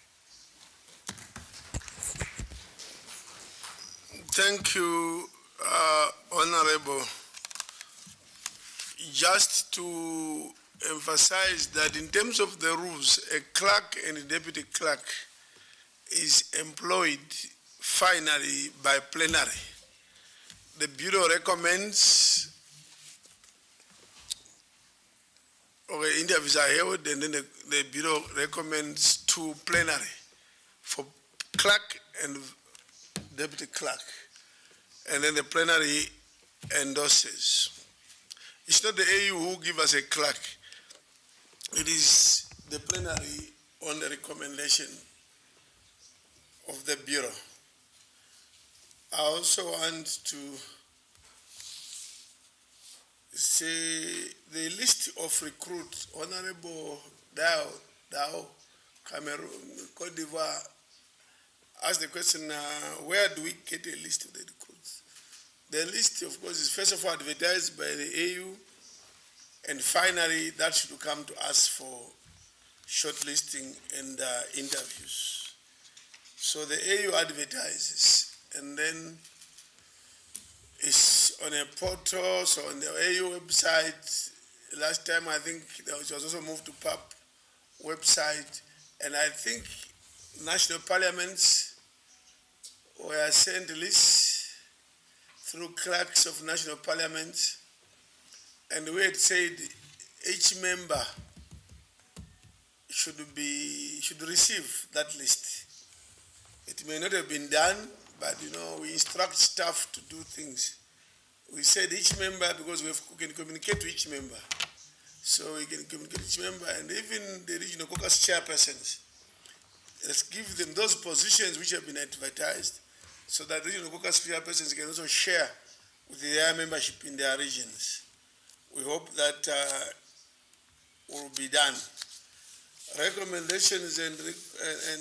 Thank you, Honorable. Just to emphasize that in terms of the rules, a clerk and a deputy clerk is employed finally by plenary. The Bureau recommends, okay, interviews are held, and then the Bureau recommends to plenary for clerk and deputy clerk, and then the plenary endorses. It's not the AU who give us a clerk. It is the plenary on the recommendation of the Bureau. I also want to say the list of recruits, Honorable Dao, Cameroon, Cote d'Ivoire, asked the question, where do we get a list of the recruits? The list, of course, is first of all advertised by the AU, and finally that should come to us for shortlisting and interviews. So the AU advertises, and then it's on a portal, so on the AU website. Last time I think it was also moved to PAP website, and I think national parliaments were sent lists through clerks of national parliaments, and we had said each member should receive that list. It may not have been done, but we instruct staff to do things. We said each member, because we can communicate to each member. So we can communicate to each member, and even the regional caucus chairpersons. Let's give them those positions which have been advertised, so that regional caucus chairpersons can also share with their membership in their regions. We hope that will be done. Recommendations and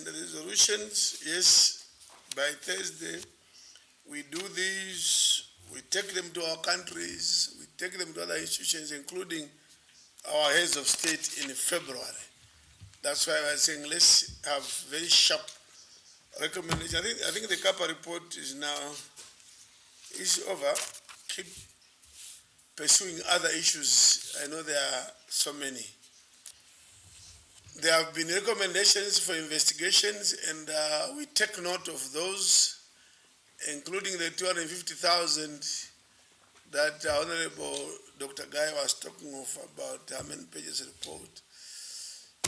resolutions, yes, by Thursday, we do these, we take them to our countries, we take them to other institutions, including our heads of state in February. That's why I was saying let's have very sharp recommendations. I think the CAPA report is over. Keep pursuing other issues. I know there are so many. There have been recommendations for investigations, and we take note of those, including the 250,000 that Honorable Dr. Guy was talking of, about how many pages report.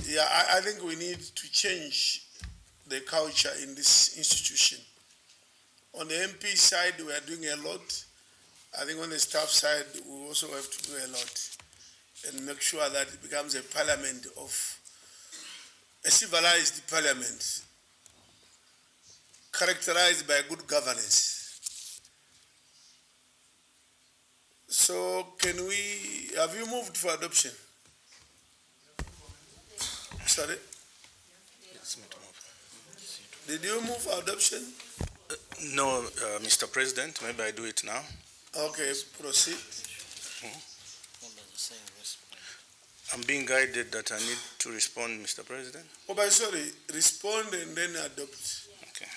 Yeah, I think we need to change the culture in this institution. On the MP side, we are doing a lot. I think on the staff side, we also have to do a lot and make sure that it becomes a parliament a civilized parliament, characterized by good governance. So have you moved for adoption? Sorry? Did you move for adoption? No, Mr. President, maybe I do it now. Okay, proceed. I'm being guided that I need to respond, Mr. President. Oh, but sorry, respond and then adopt. Okay.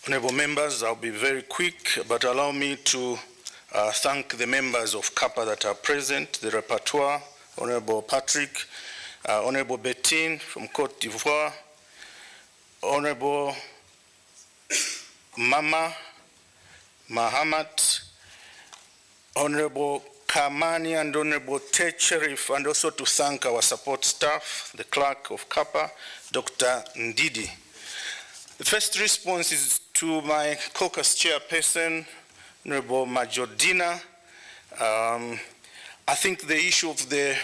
Honorable members, I'll be very quick, but allow me to thank the members of CAPA that are present, the rapporteur, Honorable Patrick, Honorable Bettine from Cote d'Ivoire, Honorable Mama Mahamat, Honorable Kamani and Honorable Cherif, and also to thank our support staff, the clerk of CAPA, Dr. Ndidi. The first response is to my caucus chairperson, Honorable Majordina. I think the issue of the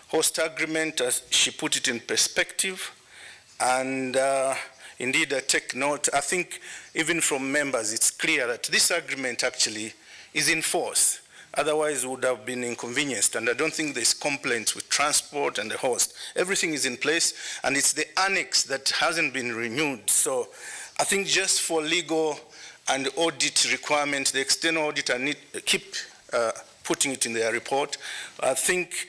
host agreement, as she put it in perspective, and indeed I take note. I think even from members, it's clear that this agreement actually is in force. Otherwise, it would have been inconvenienced, and I don't think there's complaints with transport and the host. Everything is in place, and it's the annex that hasn't been renewed. So I think just for legal and audit requirements, the external auditor need keep putting it in their report. I think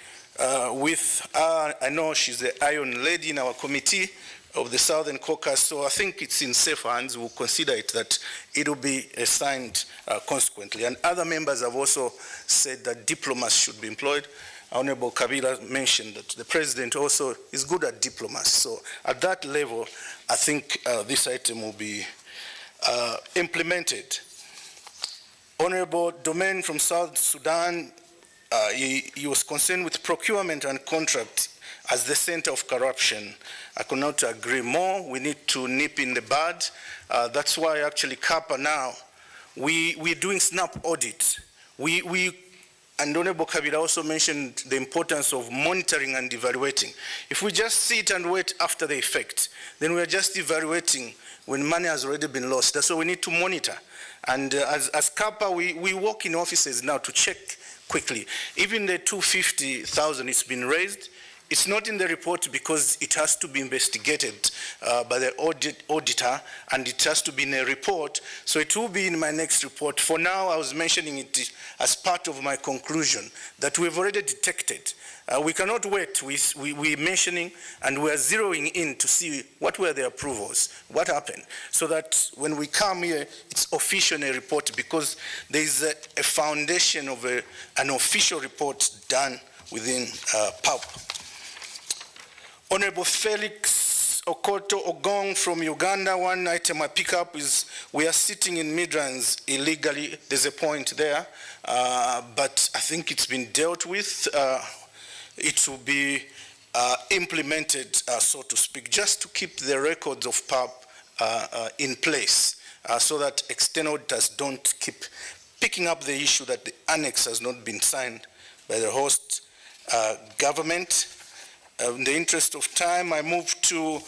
with I know she's the iron lady in our committee of the Southern Caucus, so I think it's in safe hands. We'll consider it that it will be assigned consequently. And other members have also said that diplomats should be employed. Honorable Kabila mentioned that the president also is good at diplomats. So at that level, I think this item will be implemented. Honorable Domain from South Sudan, he was concerned with procurement and contract as the center of corruption. I could not agree more. We need to nip in the bud. That's why actually CAPA now, we're doing snap audits. And Honorable Kabila also mentioned the importance of monitoring and evaluating. If we just sit and wait after the effect, then we are just evaluating when money has already been lost. That's why we need to monitor. And as CAPA, we work in offices now to check quickly. Even the 250,000 it's been raised, it's not in the report because it has to be investigated by the auditor, and it has to be in a report. So it will be in my next report. For now, I was mentioning it as part of my conclusion that we've already detected. We cannot wait. We're mentioning and we're zeroing in to see what were the approvals, what happened, so that when we come here, it's official in a report, because there is a foundation of an official report done within PAP. Honorable Felix Okoto Ogong from Uganda, one item I pick up is we are sitting in migrants illegally. There's a point there, but I think it's been dealt with. It will be implemented, so to speak, just to keep the records of PAP in place, so that external auditors don't keep picking up the issue that the annex has not been signed by the host government. In the interest of time, I move to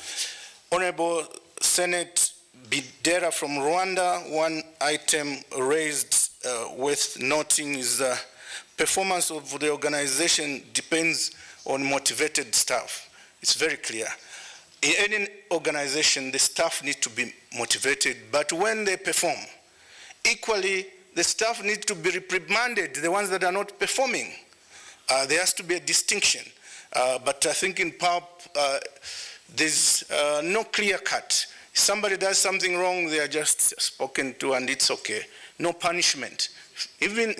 Honorable Senate Bideri from Rwanda. One item raised worth noting is the performance of the organization depends on motivated staff. It's very clear. In any organization, the staff need to be motivated, but when they perform, equally, the staff need to be reprimanded, the ones that are not performing. There has to be a distinction. But I think in PAP, there's no clear cut. If somebody does something wrong, they are just spoken to and it's okay. No punishment. Even,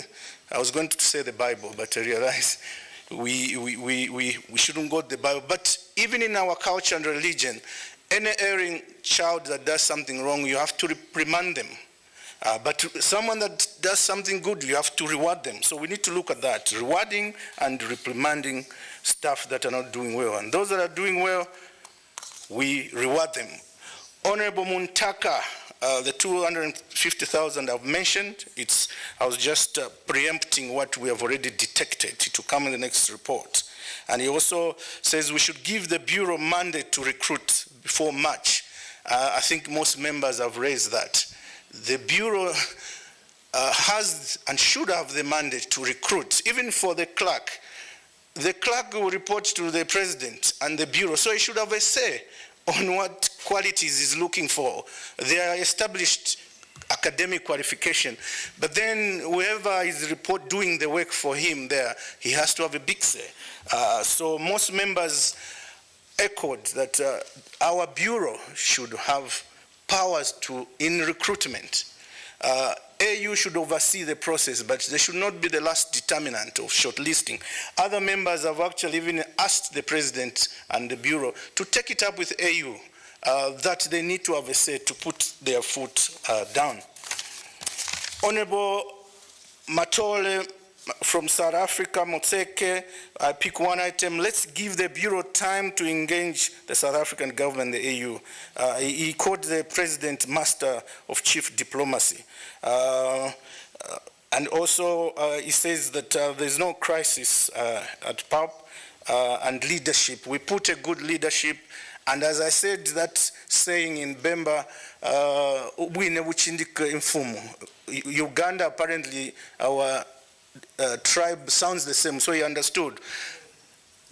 I was going to say the Bible, but I realize we shouldn't go to the Bible. But even in our culture and religion, any erring child that does something wrong, you have to reprimand them. But someone that does something good, you have to reward them. So we need to look at that, rewarding and reprimanding staff that are not doing well. And those that are doing well, we reward them. Honorable Muntaka, the 250,000 I've mentioned, I was just preempting what we have already detected to come in the next report. And he also says we should give the Bureau mandate to recruit before March. I think most members have raised that. The Bureau has and should have the mandate to recruit, even for the clerk. The clerk will report to the president and the Bureau, so he should have a say on what qualities he's looking for. They are established academic qualification, but then whoever is doing the work for him there, he has to have a big say. So most members echoed that our Bureau should have powers in recruitment. AU should oversee the process, but they should not be the last determinant of shortlisting. Other members have actually even asked the President and the Bureau to take it up with AU, that they need to have a say to put their foot down. Honorable Matole from South Africa, Motseke, I pick one item. Let's give the Bureau time to engage the South African government, the AU. He called the President Master of Chief Diplomacy. And also, he says that there's no crisis at PAP and leadership. We put a good leadership. And as I said, that saying in Bemba, Uganda, apparently, our tribe sounds the same, so he understood.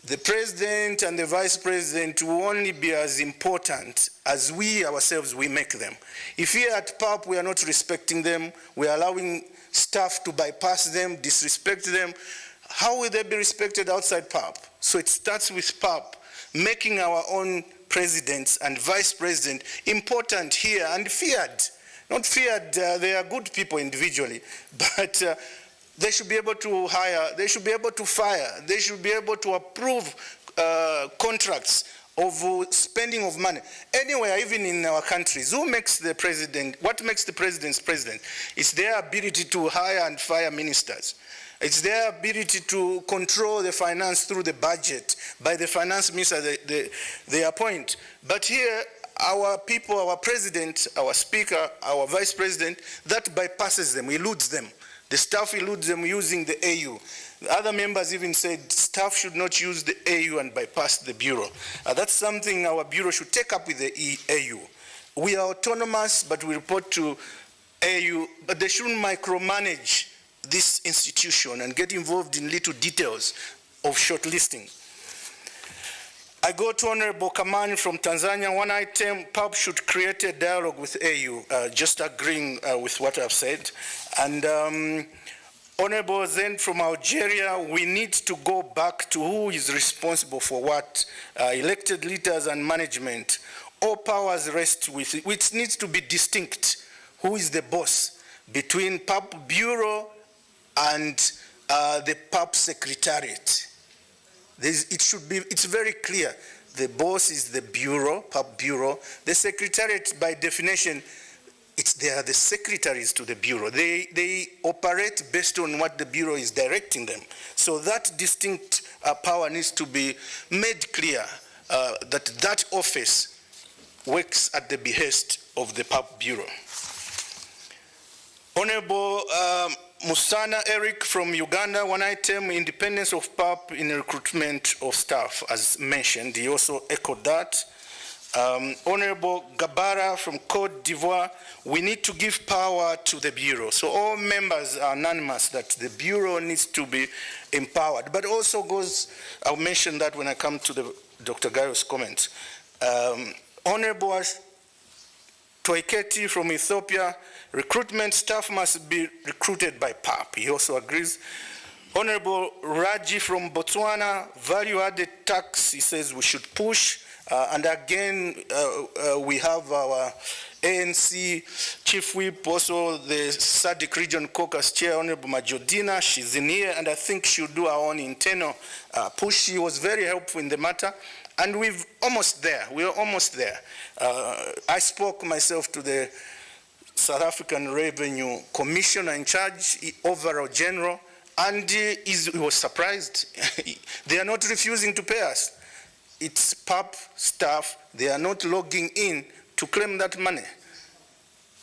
The president and the vice president will only be as important as we ourselves, we make them. If here at PAP we are not respecting them, we are allowing staff to bypass them, disrespect them, how will they be respected outside PAP? So it starts with PAP, making our own presidents and vice president important here and feared. Not feared, they are good people individually, but they should be able to hire, they should be able to fire, they should be able to approve contracts of spending of money. Anywhere, even in our countries, who makes the president, what makes the president's president? It's their ability to hire and fire ministers. It's their ability to control the finance through the budget by the finance minister they appoint. But here, our people, our president, our speaker, our vice president, that bypasses them, eludes them. The staff eludes them using the AU. The other members even said staff should not use the AU and bypass the Bureau. That's something our Bureau should take up with the AU. We are autonomous, but we report to AU, but they shouldn't micromanage this institution and get involved in little details of shortlisting. I go to Honorable Kamani from Tanzania. One item, PAP should create a dialogue with AU, just agreeing with what I've said. And Honorable Zen from Algeria, we need to go back to who is responsible for what, elected leaders and management. All powers rest with it, which needs to be distinct. Who is the boss between PAP Bureau and the PAP Secretariat? It's very clear. The boss is the Bureau, PAP Bureau. The Secretariat, by definition, they are the secretaries to the Bureau. They operate based on what the Bureau is directing them. So that distinct power needs to be made clear, that office works at the behest of the PAP Bureau. Honorable Musana Eric from Uganda, one item, independence of PAP in recruitment of staff, as mentioned. He also echoed that. Honorable Gabara from Cote d'Ivoire, we need to give power to the Bureau. So all members are unanimous that the Bureau needs to be empowered, but also goes, I'll mention that when I come to the Dr. Gayo's comments. Honorable Toiketi from Ethiopia, recruitment staff must be recruited by PAP. He also agrees. Honorable Raji from Botswana, value-added tax, he says we should push. And again, we have our ANC Chief Whip, also the SADC Region Caucus Chair, Honorable Majodina. She's in here, and I think she'll do our own internal push. She was very helpful in the matter. And we're almost there. I spoke myself to the South African Revenue Commissioner in charge, overall general, and he was surprised. They are not refusing to pay us. It's PAP staff, they are not logging in to claim that money.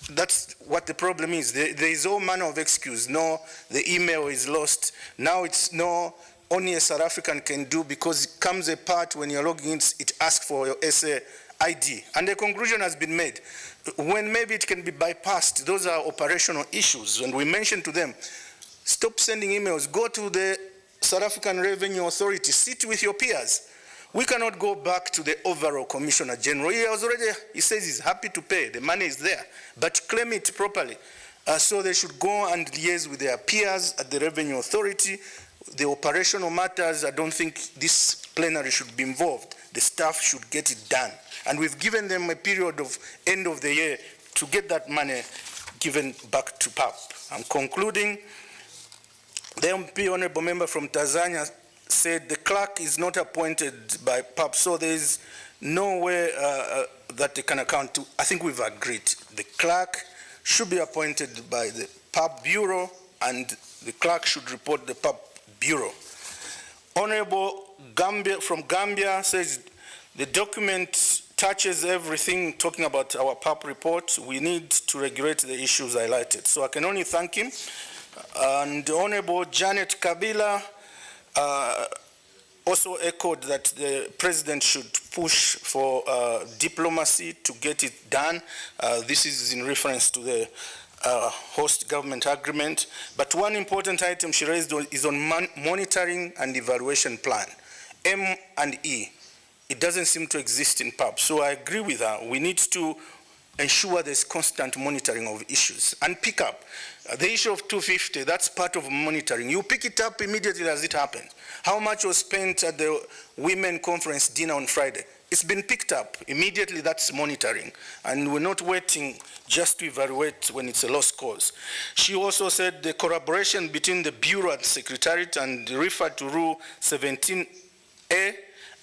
That's what the problem is. There is all manner of excuse. No, the email is lost. Now it's no, only a South African can do, because it comes a part when you're logging in, it asks for your SA ID. And the conclusion has been made. When maybe it can be bypassed, those are operational issues. And we mentioned to them, stop sending emails, go to the South African Revenue Authority, sit with your peers. We cannot go back to the overall Commissioner General. He says he's happy to pay, the money is there, but claim it properly. So they should go and liaise with their peers at the Revenue Authority. The operational matters, I don't think this plenary should be involved. The staff should get it done. And we've given them a period of end of the year to get that money given back to PAP. I'm concluding. The MP, honorable member from Tanzania, said the clerk is not appointed by PAP, so there is no way that they can account to. I think we've agreed. The clerk should be appointed by the PAP Bureau, and the clerk should report the PAP Bureau. Honorable from Gambia says the document touches everything talking about our PAP report. We need to regulate the issues highlighted. So I can only thank him. And Honorable Janet Kabila also echoed that the president should push for diplomacy to get it done. This is in reference to the host government agreement. But one important item she raised is on monitoring and evaluation plan, M&E. It doesn't seem to exist in PAP. So I agree with her. We need to ensure there's constant monitoring of issues and pick up. The issue of 250, that's part of monitoring. You pick it up immediately as it happens. How much was spent at the Women Conference dinner on Friday? It's been picked up. Immediately, that's monitoring. And we're not waiting just to evaluate when it's a lost cause. She also said the collaboration between the Bureau and Secretariat and referred to Rule 17A,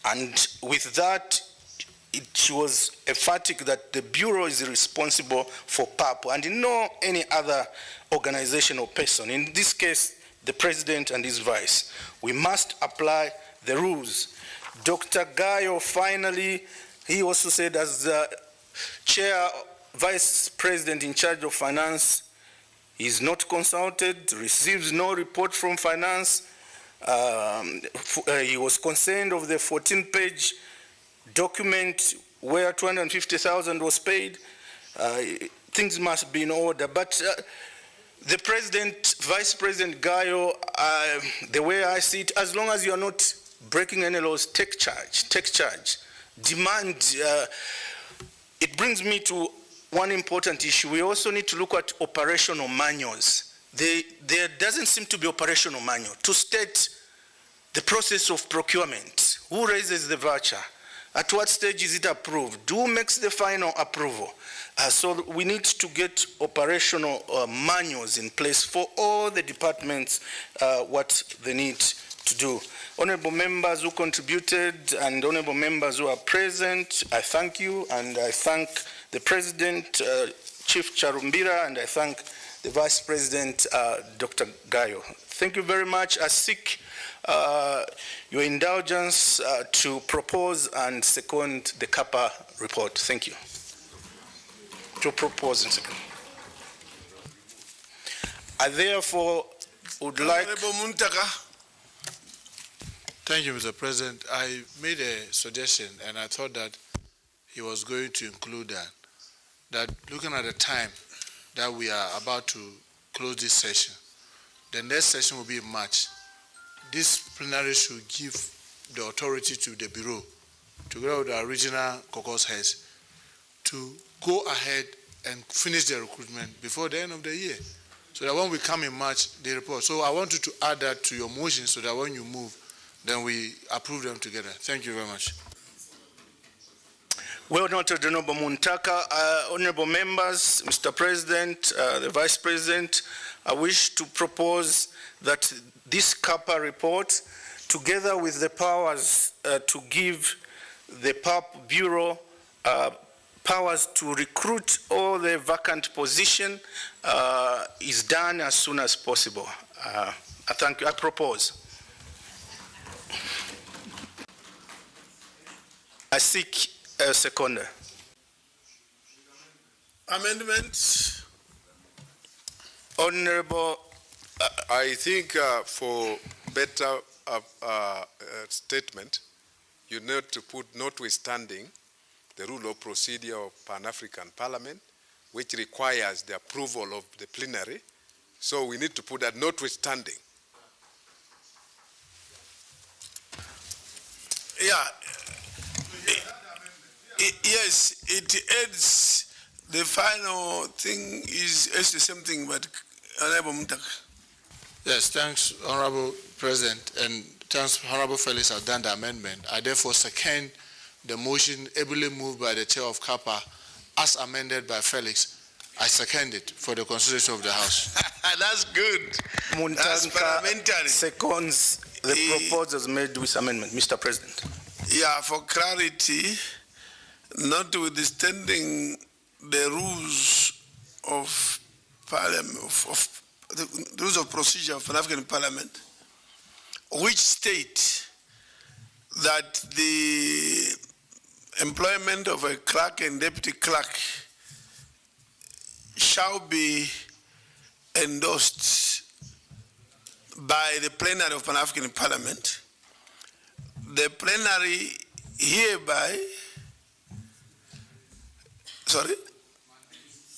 and with that, she was emphatic that the Bureau is responsible for PAP and no any other organization or person. In this case, the President and his Vice. We must apply the rules. Dr. Gayo, finally, he also said as the Vice President in charge of Finance, he is not consulted, receives no report from Finance. He was concerned of the 14-page document where 250,000 was paid. Things must be in order. But the President, Vice President Gayo, the way I see it, as long as you are not breaking any laws, take charge, demand. It brings me to one important issue. We also need to look at operational manuals. There doesn't seem to be operational manual to state the process of procurement. Who raises the voucher? At what stage is it approved? Who makes the final approval? So we need to get operational manuals in place for all the departments, what they need to do. Honorable members who contributed and honorable members who are present, I thank you, and I thank the President, Chief Charumbira, and I thank the Vice President, Dr. Gayo. Thank you very much. I seek your indulgence to propose and second the CAPA report. Thank you. To propose and second. I therefore would like... Thank you, Mr. President. I made a suggestion, and I thought that he was going to include that looking at the time that we are about to close this session, the next session will be in March. This plenary should give the authority to the Bureau, together with the regional caucus heads, to go ahead and finish the recruitment before the end of the year, so that when we come in March, they report. So I want you to add that to your motion so that when you move, then we approve them together. Thank you very much. Well noted, Honorable Muntaka. Honorable members, Mr. President, the Vice President, I wish to propose that this CAPA report, together with the powers to give the PAP Bureau powers to recruit all the vacant position, is done as soon as possible. I thank you. I propose. I seek a seconder. Amendments. Honorable. I think for better statement, you need to put notwithstanding the rule of procedure of Pan-African Parliament, which requires the approval of the plenary. So we need to put that notwithstanding. Yeah. Yes, it adds, the final thing is the same thing, but Honorable Muntaka. Yes, thanks, Honorable President, and thanks, Honorable Felix has done the amendment. I therefore second the motion ably moved by the Chair of CAPA as amended by Felix. I second it for the consideration of the House. That's good. That's parliamentary. Seconds the proposals made with amendment, Mr. President. Yeah, for clarity, notwithstanding the rules of parliament, of the rules of procedure of Pan-African Parliament, which state that the employment of a clerk and deputy clerk shall be endorsed by the plenary of Pan-African Parliament. The plenary hereby,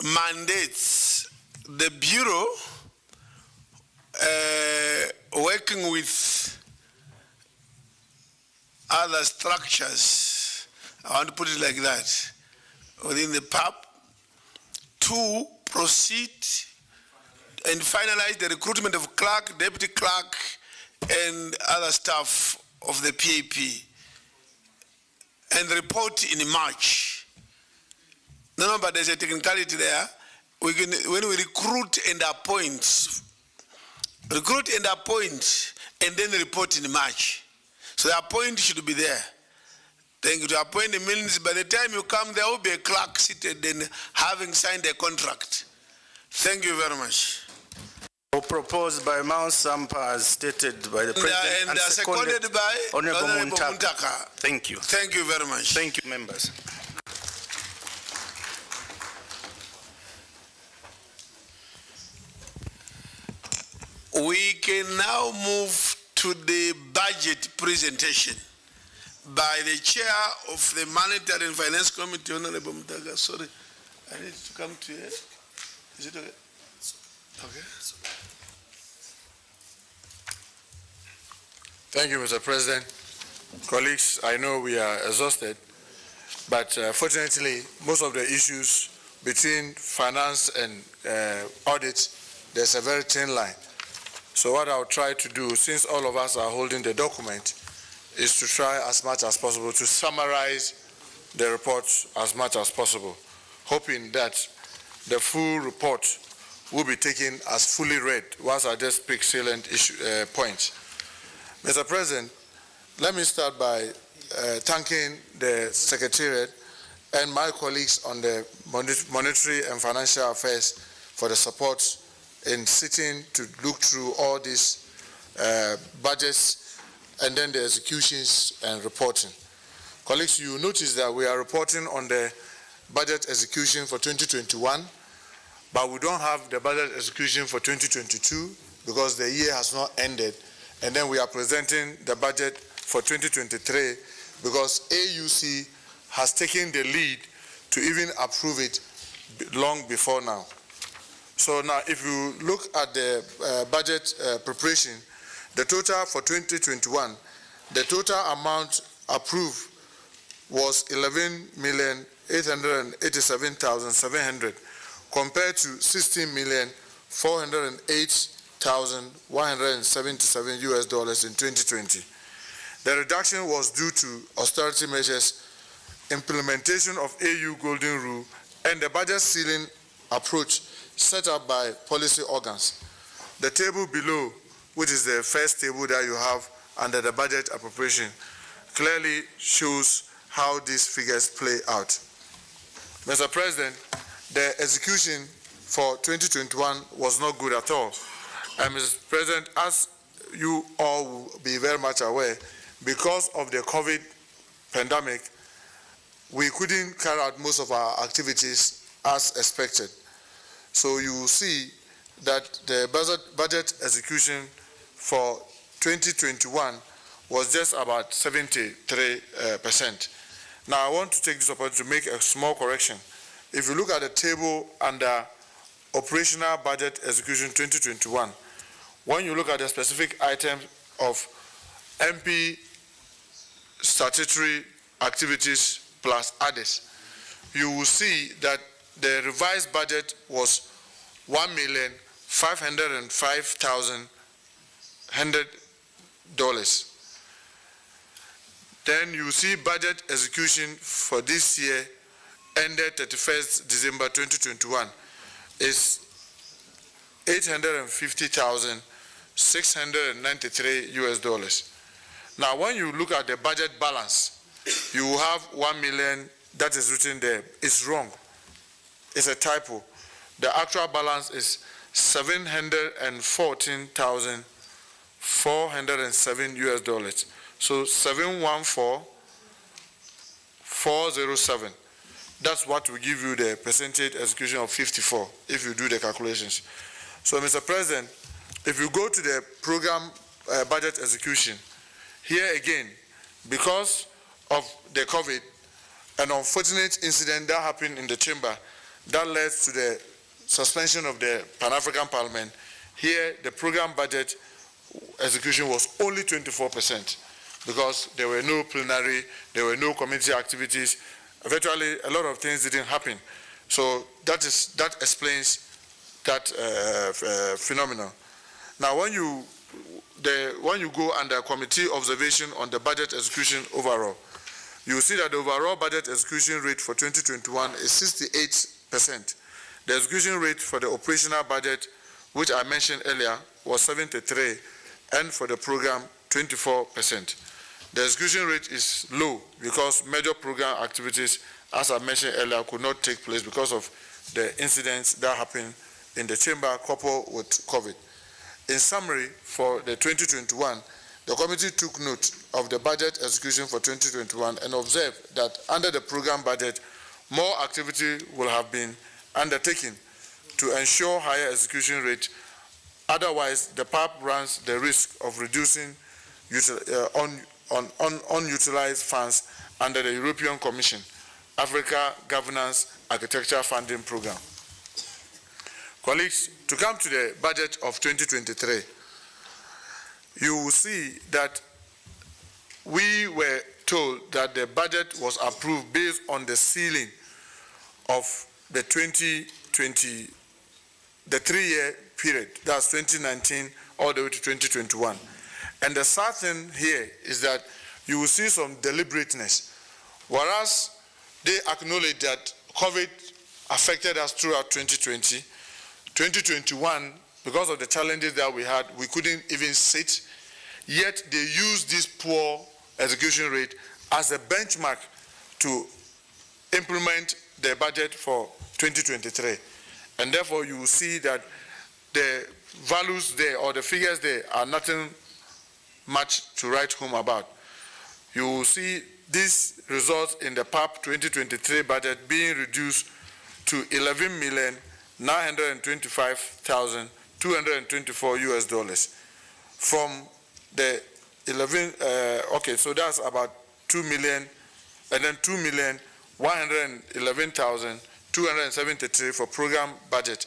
mandates the Bureau working with other structures, I want to put it like that, within the PAP, to proceed and finalize the recruitment of clerk, deputy clerk, and other staff of the PAP, and report in March. No, but there's a technicality there. When we recruit and appoint, and then report in March. So the appoint should be there. Thank you. To appoint means by the time you come, there will be a clerk seated and having signed a contract. Thank you very much. Proposed by Mount Sampa as stated by the President and seconded by Honorable Muntaka. Thank you. Thank you very much. Thank you, members. We can now move to the budget presentation by the chair of the Monetary and Finance Committee, Honorable Muntaka. Sorry, I need to come to here. Is it okay? Okay. Thank you, Mr. President. Colleagues, I know we are exhausted, but fortunately, most of the issues between finance and audit, there's a very thin line. So what I'll try to do, since all of us are holding the document, is to try as much as possible to summarize the report as much as possible, hoping that the full report will be taken as fully read once I just pick salient points. Mr. President, let me start by thanking the Secretariat and my colleagues on the Monetary and Financial Affairs for the support in sitting to look through all these budgets and then the executions and reporting. Colleagues, you notice that we are reporting on the budget execution for 2021, but we don't have the budget execution for 2022 because the year has not ended. And then we are presenting the budget for 2023 because AUC has taken the lead to even approve it long before now. So now if you look at the budget preparation, the total for 2021, the total amount approved was 11,887,700 compared to 16,408,177 US dollars in 2020. The reduction was due to austerity measures, implementation of AU Golden Rule, and the budget ceiling approach set up by policy organs. The table below, which is the first table that you have under the budget appropriation, clearly shows how these figures play out. Mr. President, the execution for 2021 was not good at all. And Mr. President, as you all will be very much aware, because of the COVID pandemic, we couldn't carry out most of our activities as expected. So you will see that the budget execution for 2021 was just about 73%. Now I want to take this opportunity to make a small correction. If you look at the table under operational budget execution 2021, when you look at the specific items of MP statutory activities plus others, you will see that the revised budget was $1,505,100. Then you see budget execution for this year ended 31st December 2021 is 850,693 US dollars. Now, when you look at the budget balance, you have 1 million that is written there. It's wrong. It's a typo. The actual balance is 714,407 US dollars. So 714,407. That's what will give you the percentage execution of 54 if you do the calculations. So, Mr. President, if you go to the program budget execution, here again, because of the COVID, an unfortunate incident that happened in the chamber that led to the suspension of the Pan-African Parliament, here the program budget execution was only 24% because there were no plenary, there were no community activities. Virtually a lot of things didn't happen. So that explains that phenomenon. Now when you go under committee observation on the budget execution overall, you will see that the overall budget execution rate for 2021 is 68%. The execution rate for the operational budget, which I mentioned earlier, was 73%, and for the program, 24%. The execution rate is low because major program activities, as I mentioned earlier, could not take place because of the incidents that happened in the chamber coupled with COVID. In summary, for the 2021, the committee took note of the budget execution for 2021 and observed that under the program budget, more activity will have been undertaken to ensure higher execution rate. Otherwise, the PAP runs the risk of reducing unutilized funds under the European Commission Africa Governance Architecture Funding Program. Colleagues, to come to the budget of 2023, you will see that we were told that the budget was approved based on the ceiling of the 2020, the 3-year period, that's 2019 all the way to 2021. And the sad thing here is that you will see some deliberateness. Whereas they acknowledge that COVID affected us throughout 2020, 2021, because of the challenges that we had, we couldn't even sit, yet they used this poor execution rate as a benchmark to implement the budget for 2023. And therefore, you will see that the values there or the figures there are nothing much to write home about. You will see this results in the PAP 2023 budget being reduced to 11,925,224 US dollars from the 11. Okay, so that's about 2 million, and then 2,111,273 for program budget,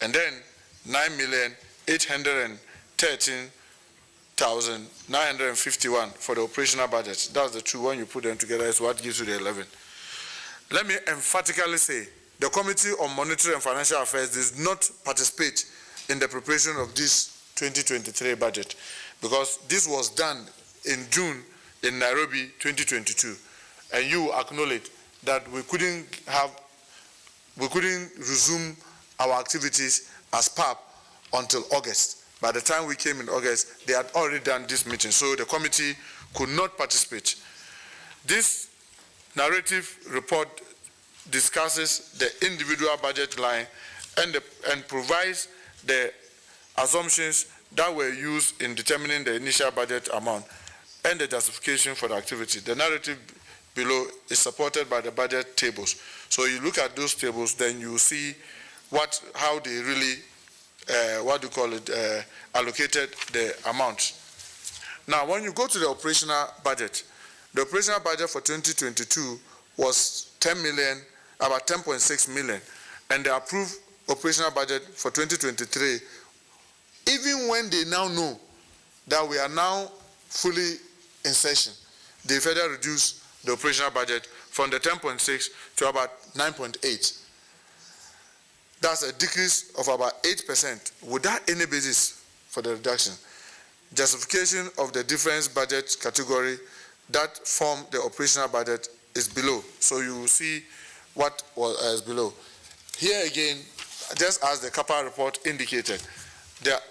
and then 9,813,951 for the operational budget. That's the two. When you put them together, is what gives you the 11. Let me emphatically say, the Committee on Monetary and Financial Affairs does not participate in the preparation of this 2023 budget, because this was done in June in Nairobi 2022, and you acknowledge that we couldn't resume our activities as PAP until August. By the time we came in August, they had already done this meeting, so the committee could not participate. This narrative report discusses the individual budget line and provides the assumptions that were used in determining the initial budget amount and the justification for the activity. The narrative below is supported by the budget tables. So you look at those tables, then you see how they really, allocated the amount. Now, when you go to the operational budget for 2022 was 10 million, about 10.6 million, and the approved operational budget for 2023, even when they now know that we are now fully in session, they further reduce the operational budget from the 10.6 to about 9.8. That's a decrease of about 8% without any basis for the reduction. Justification of the difference budget category that form the operational budget is below. So you will see what is below. Here again, just as the CAPA report indicated,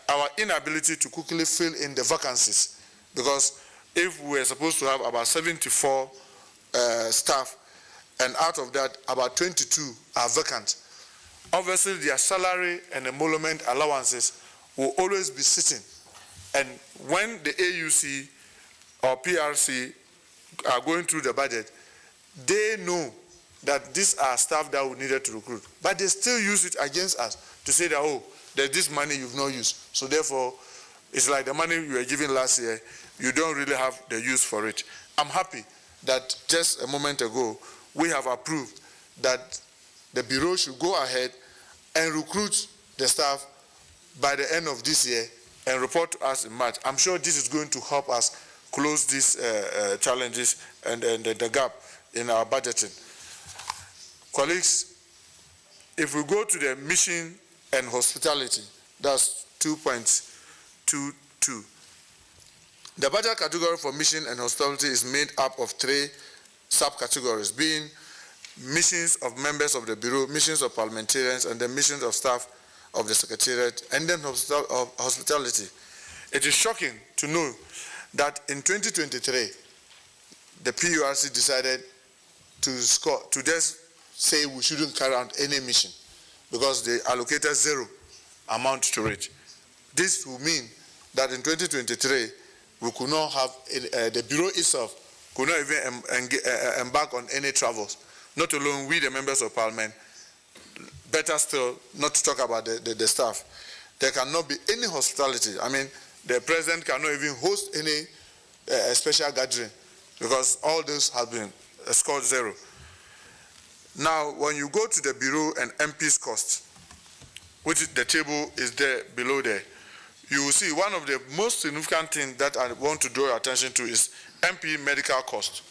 our inability to quickly fill in the vacancies, because if we're supposed to have about 74 staff, and out of that, about 22 are vacant, obviously their salary and emolument allowances will always be sitting. And when the AUC or PRC are going through the budget, they know that these are staff that we needed to recruit, but they still use it against us to say that, oh, there's this money you've not used. So therefore, it's like the money you were given last year, you don't really have the use for it. I'm happy that just a moment ago, we have approved that the Bureau should go ahead and recruit the staff by the end of this year and report to us in March. I'm sure this is going to help us close these challenges and the gap in our budgeting. Colleagues, if we go to the mission and hospitality, that's 2.22. The budget category for mission and hospitality is made up of 3 subcategories, being missions of members of the Bureau, missions of parliamentarians, and the missions of staff of the Secretariat, and then hospitality. It is shocking to know that in 2023, the PURC decided to just say we shouldn't carry out any mission because they allocated 0 amount to it. This will mean that in 2023, we could not have, the Bureau itself could not even embark on any travels, not alone we, the members of Parliament. Better still, not to talk about the staff. There cannot be any hospitality. I mean, the President cannot even host any special gathering because all those have been scored 0. Now, when you go to the Bureau and MP's costs, which the table is there below there, you will see one of the most significant things that I want to draw your attention to is MP medical cost.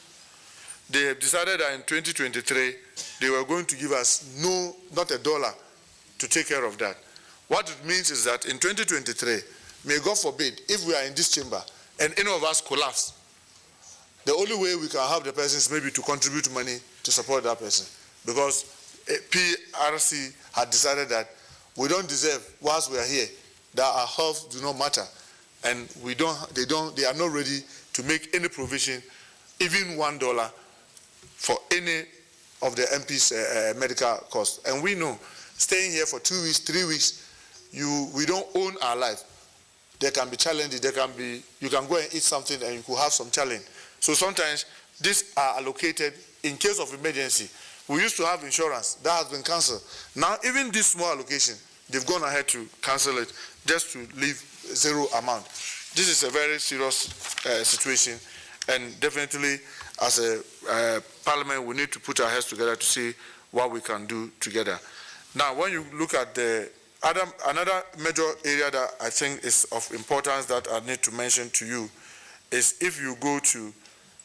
They have decided that in 2023, they were going to give us not $1 to take care of that. What it means is that in 2023, may God forbid, if we are in this chamber and any of us collapse, the only way we can help the person is maybe to contribute money to support that person. Because PRC had decided that we don't deserve, whilst we are here, that our health do not matter. And they are not ready to make any provision, even $1 for any of the MP's medical costs. And we know, staying here for 2 weeks, 3 weeks, we don't own our life. There can be challenges, you can go and eat something and you could have some challenge. So sometimes these are allocated in case of emergency. We used to have insurance, that has been cancelled. Now even this small allocation, they've gone ahead to cancel it just to leave 0 amount. This is a very serious situation, and definitely as a Parliament, we need to put our heads together to see what we can do together. Now, when you look at another major area that I think is of importance that I need to mention to you is if you go to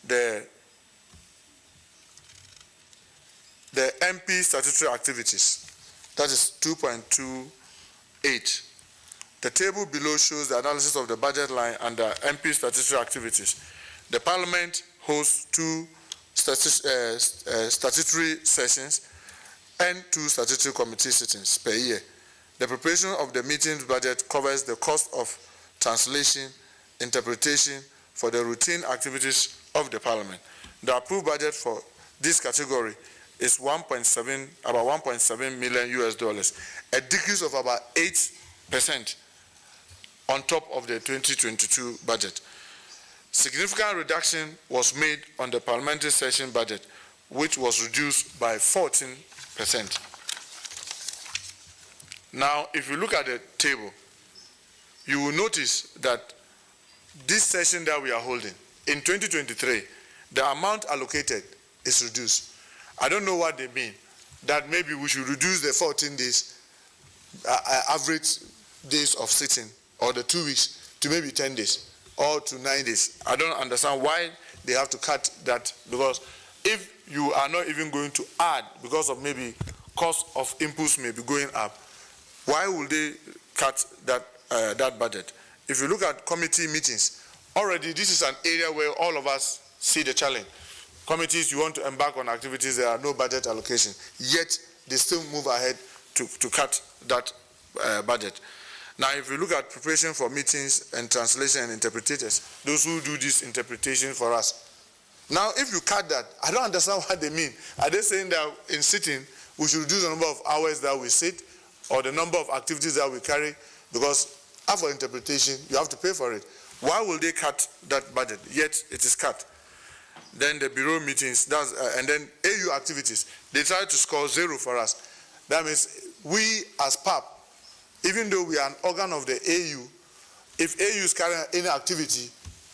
the MP statutory activities, that is 2.28. The table below shows the analysis of the budget line under MP statutory activities. The Parliament hosts 2 statutory sessions and 2 statutory committee sittings per year. The preparation of the meeting's budget covers the cost of translation, interpretation for the routine activities of the Parliament. The approved budget for this category is about $1.7 million, a decrease of about 8% on top of the 2022 budget. Significant reduction was made on the parliamentary session budget, which was reduced by 14%. Now, if you look at the table, you will notice that this session that we are holding, in 2023, the amount allocated is reduced. I don't know what they mean, that maybe we should reduce the 14 days, average days of sitting, or the 2 weeks to maybe 10 days, or to 9 days. I don't understand why they have to cut that, because if you are not even going to add, because of maybe cost of inputs may be going up, why will they cut that budget? If you look at committee meetings, already this is an area where all of us see the challenge. Committees, you want to embark on activities, there are no budget allocation, yet they still move ahead to cut that budget. Now, if you look at preparation for meetings and translation and interpreters, those who do this interpretation for us. Now, if you cut that, I don't understand what they mean. Are they saying that in sitting, we should reduce the number of hours that we sit or the number of activities that we carry? Because after interpretation, you have to pay for it. Why will they cut that budget? Yet it is cut. Then the bureau meetings, and then AU activities, they try to score 0 for us. That means we as PAP, even though we are an organ of the AU, if AU is carrying any activity,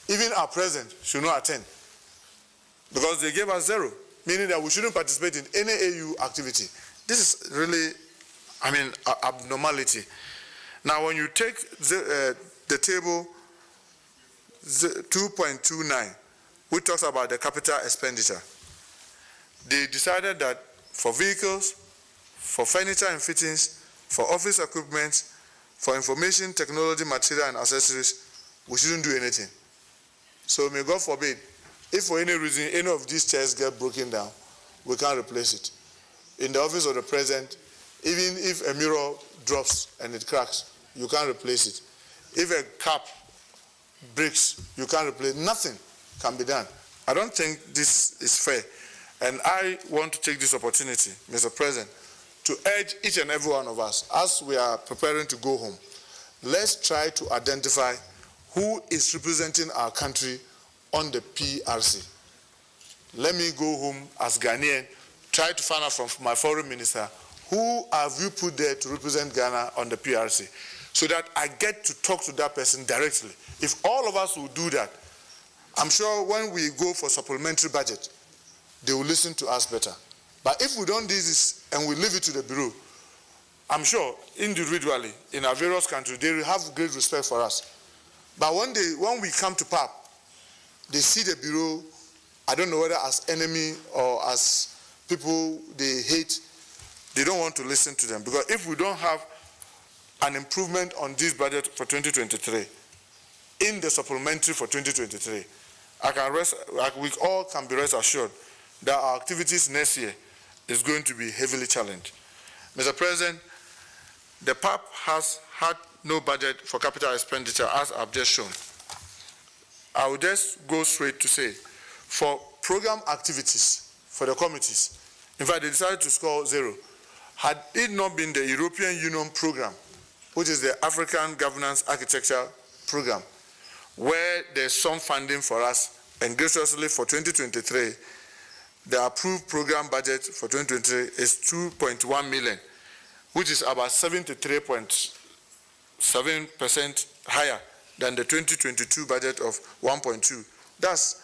even our president should not attend. Because they gave us 0, meaning that we shouldn't participate in any AU activity. This is really, I mean, abnormality. Now, when you take the table 2.29, which talks about the capital expenditure, they decided that for vehicles, for furniture and fittings, for office equipment, for information technology material and accessories, we shouldn't do anything. So may God forbid, if for any reason any of these chairs get broken down, we can't replace it. In the office of the president, even if a mirror drops and it cracks, you can't replace it. If a cap breaks, you can't replace it. Nothing can be done. I don't think this is fair. And I want to take this opportunity, Mr. President, to urge each and every one of us, as we are preparing to go home, let's try to identify who is representing our country on the PRC. Let me go home as Ghanaian, try to find out from my foreign minister, who have you put there to represent Ghana on the PRC, so that I get to talk to that person directly. If all of us will do that, I'm sure when we go for supplementary budget, they will listen to us better. But if we don't do this and we leave it to the Bureau, I'm sure individually in our various countries, they will have great respect for us. But when we come to PAP, they see the Bureau, I don't know whether as enemy or as people they hate, they don't want to listen to them. Because if we don't have an improvement on this budget for 2023, in the supplementary for 2023, we all can be rest assured that our activities next year is going to be heavily challenged. Mr. President, the PAP has had no budget for capital expenditure, as I've just shown. I will just go straight to say, for program activities for the committees, in fact, they decided to score 0. Had it not been the European Union program, which is the African Governance Architecture program, where there's some funding for us, and graciously for 2023, the approved program budget for 2023 is 2.1 million, which is about 73.7% higher than the 2022 budget of 1.2. That's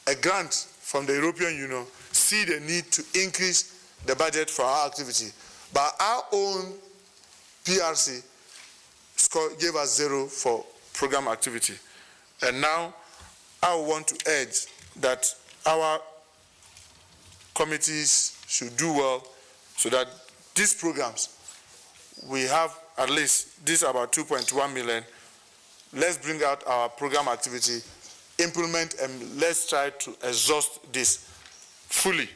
a grant from the European Union, see the need to increase the budget for our activity. But our own PRC gave us 0 for program activity. And now I want to urge that our committees should do well so that these programs, we have at least, this about 2.1 million. Let's bring out our program activity, implement, and let's try to exhaust this fully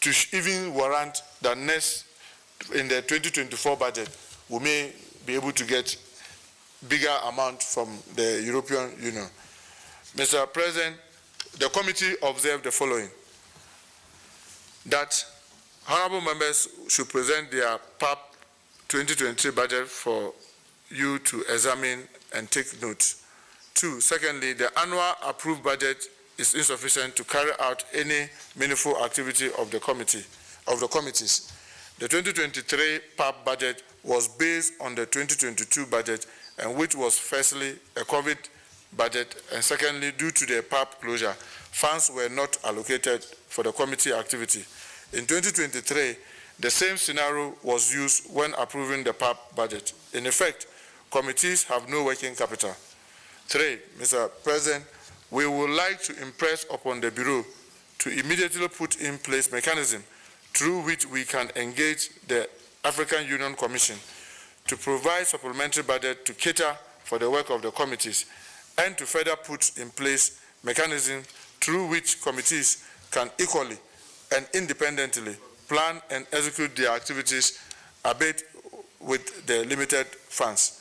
to even warrant that next, in the 2024 budget, we may be able to get bigger amount from the European Union. Mr. President, the committee observed the following: that honorable members should present their PAP 2023 budget for you to examine and take note. 2, secondly, the annual approved budget is insufficient to carry out any meaningful activity of the committees. The 2023 PAP budget was based on the 2022 budget, and which was firstly a COVID budget, and secondly, due to the PAP closure, funds were not allocated for the committee activity. In 2023, the same scenario was used when approving the PAP budget. In effect, committees have no working capital. 3, Mr. President, we would like to impress upon the Bureau to immediately put in place mechanism through which we can engage the African Union Commission to provide supplementary budget to cater for the work of the committees, and to further put in place mechanism through which committees can equally and independently plan and execute their activities albeit with the limited funds.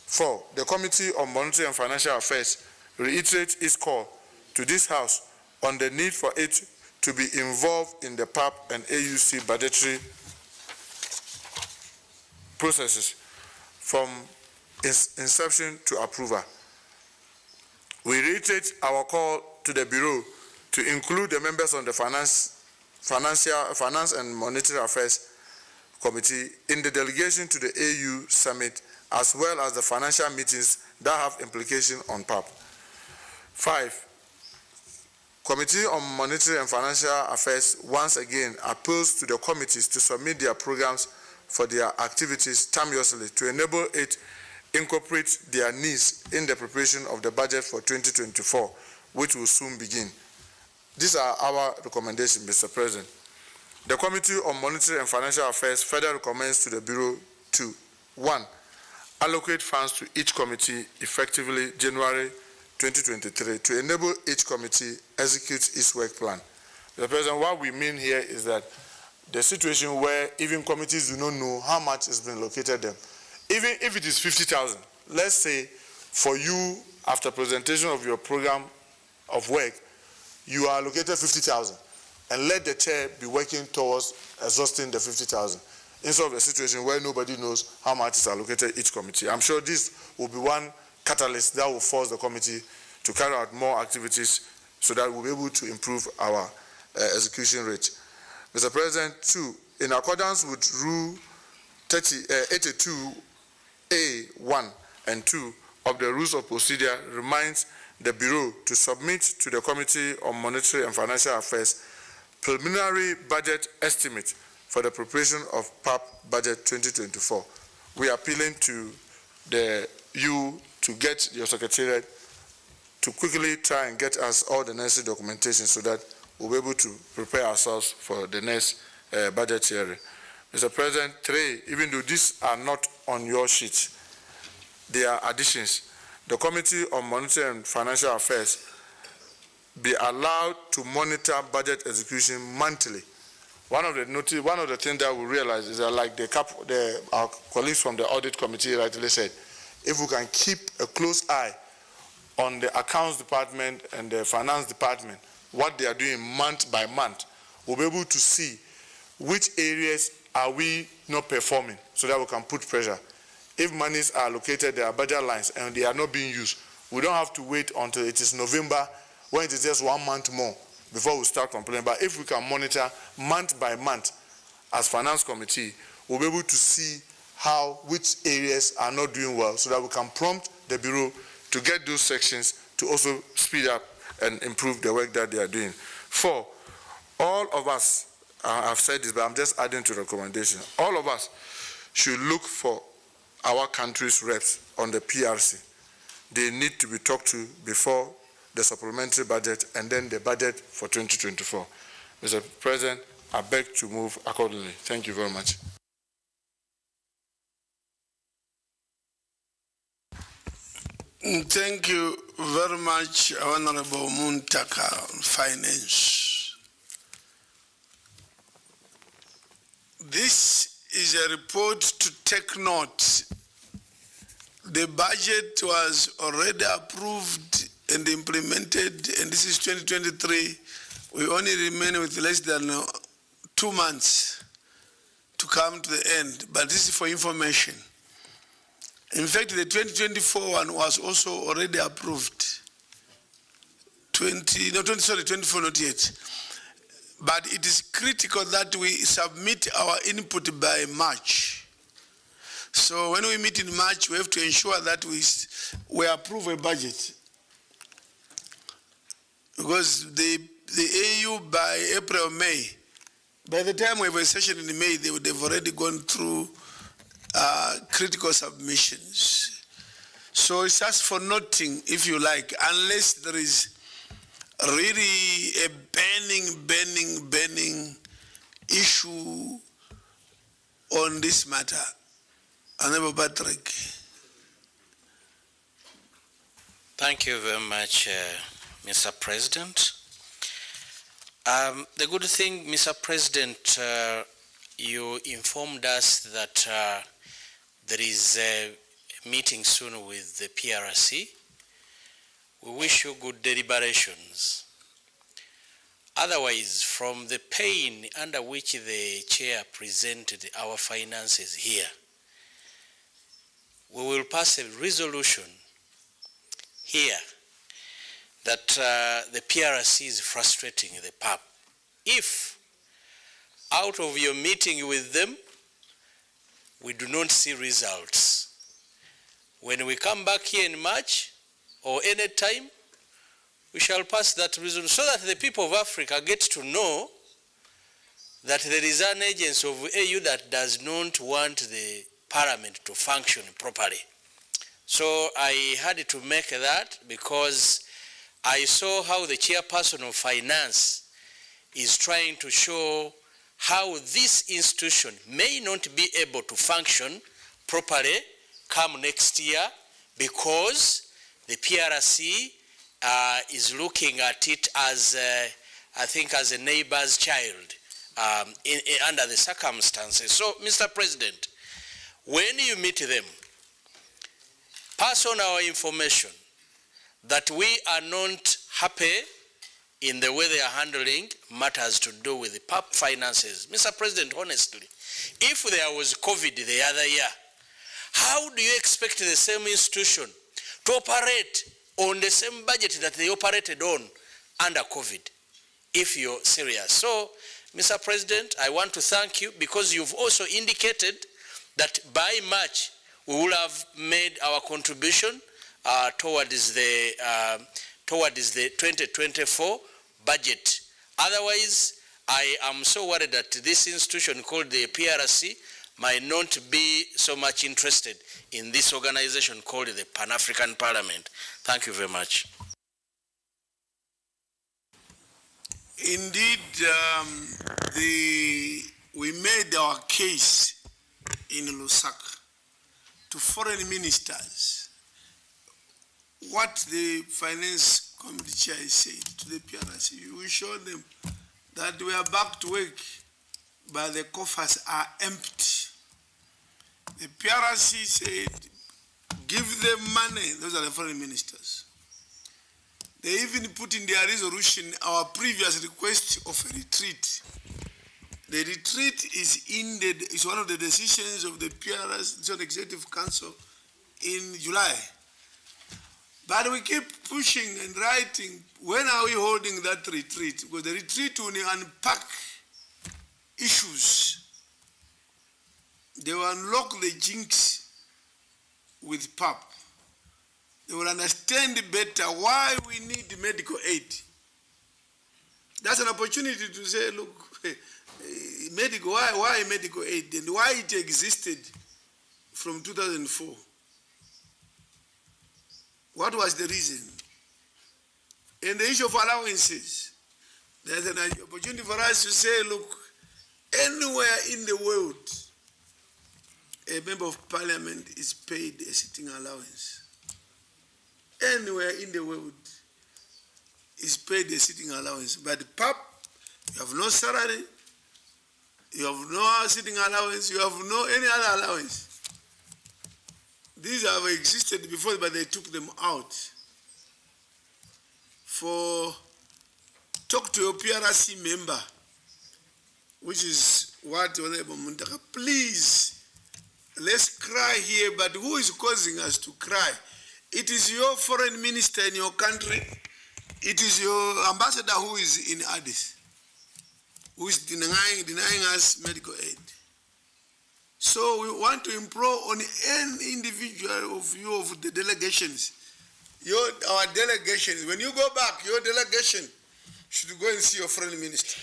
4, the Committee on Monetary and Financial Affairs reiterates its call to this House on the need for it to be involved in the PAP and AUC budgetary processes from inception to approval. We reiterate our call to the Bureau to include the members on the Finance and Monetary Affairs Committee in the delegation to the AU Summit, as well as the financial meetings that have implication on PAP. 5, Committee on Monetary and Financial Affairs once again appeals to the committees to submit their programs for their activities timeously to enable it incorporate their needs in the preparation of the budget for 2024, which will soon begin. These are our recommendations, Mr. President. The Committee on Monetary and Financial Affairs further recommends to the Bureau to 1, allocate funds to each committee effectively January 2023 to enable each committee execute its work plan. Mr. President, what we mean here is that the situation where even committees do not know how much is being allocated them, even if it is 50,000, let's say for you, after presentation of your program of work, you are allocated 50,000, and let the chair be working towards exhausting the 50,000, instead of a situation where nobody knows how much is allocated each committee. I'm sure this will be one catalyst that will force the committee to carry out more activities so that we'll be able to improve our execution rate. Mr. President, 2, in accordance with Rule 82A1 and 2 of the Rules of Procedure, reminds the Bureau to submit to the Committee on Monetary and Financial Affairs preliminary budget estimate for the preparation of PAP Budget 2024. We are appealing to you to get your Secretariat to quickly try and get us all the necessary documentation so that we'll be able to prepare ourselves for the next budget hearing. Mr. President, 3, even though these are not on your sheet, they are additions. The Committee on Monetary and Financial Affairs be allowed to monitor budget execution monthly. One of the things that we realize is that, like our colleagues from the Audit Committee rightly said, if we can keep a close eye on the Accounts Department and the Finance Department, what they are doing month by month, we'll be able to see which areas are we not performing so that we can put pressure. If monies are allocated, there are budget lines, and they are not being used, we don't have to wait until it is November when it is just 1 month more before we start complaining. But if we can monitor month by month as Finance Committee, we'll be able to see which areas are not doing well so that we can prompt the Bureau to get those sections to also speed up and improve the work that they are doing. 4, all of us, I've said this, but I'm just adding to the recommendation, all of us should look for our country's reps on the PRC. They need to be talked to before the supplementary budget and then the budget for 2024. Mr. President, I beg to move accordingly. Thank you very much. Thank you very much, Honorable Muntaka, Finance. This is a report to take note. The budget was already approved and implemented, and this is 2023. We only remain with less than 2 months to come to the end, but this is for information. In fact, the 2024 one was also already approved. 24 not yet. But it is critical that we submit our input by March. So when we meet in March, we have to ensure that we approve a budget. Because the AU by April, May, by the time we have a session in May, they would have already gone through critical submissions. So it's just for noting, if you like, unless there is really a burning issue on this matter. Honorable Patrick. Thank you very much, Mr. President. The good thing, Mr. President, you informed us that there is a meeting soon with the PRC. We wish you good deliberations. Otherwise, from the pain under which the chair presented our finances here, we will pass a resolution here that the PRC is frustrating the PAP. If out of your meeting with them, we do not see results, when we come back here in March or any time, we shall pass that resolution so that the people of Africa get to know that there is an agency of AU that does not want the parliament to function properly. So I had to make that because I saw how the chairperson of finance is trying to show how this institution may not be able to function properly come next year because the PRC is looking at it as, I think, as a neighbor's child under the circumstances. So, Mr. President, when you meet them, pass on our information that we are not happy in the way they are handling matters to do with the PAP finances. Mr. President, honestly, if there was COVID the other year, how do you expect the same institution to operate on the same budget that they operated on under COVID, if you're serious? So, Mr. President, I want to thank you because you've also indicated that by March we will have made our contribution towards the 2024 budget. Otherwise, I am so worried that this institution called the PRC might not be so much interested in this organization called the Pan-African Parliament. Thank you very much. Indeed, we made our case in Lusaka to foreign ministers. What the finance committee chair said to the PRC, we showed them that we are back to work, but the coffers are empty. The PRC said, give them money. Those are the foreign ministers. They even put in their resolution our previous request of a retreat. The retreat is one of the decisions of the PRC, the Executive Council, in July. But we keep pushing and writing, when are we holding that retreat? Because the retreat will unpack issues. They will unlock the jinx with PAP. They will understand better why we need medical aid. That's an opportunity to say, look, why medical aid and why it existed from 2004. What was the reason? And the issue of allowances, there's an opportunity for us to say, look, anywhere in the world, a member of parliament is paid a sitting allowance. Anywhere in the world is paid a sitting allowance. But the PAP, you have no salary, you have no sitting allowance, you have no any other allowance. These have existed before, but they took them out. Talk to your PRC member, which is what Honorable Muntaka, please, let's cry here, but who is causing us to cry? It is your foreign minister in your country, it is your ambassador who is in Addis, who is denying us medical aid. So we want to implore on any individual of you of the delegations, our delegations, when you go back, your delegation should go and see your foreign minister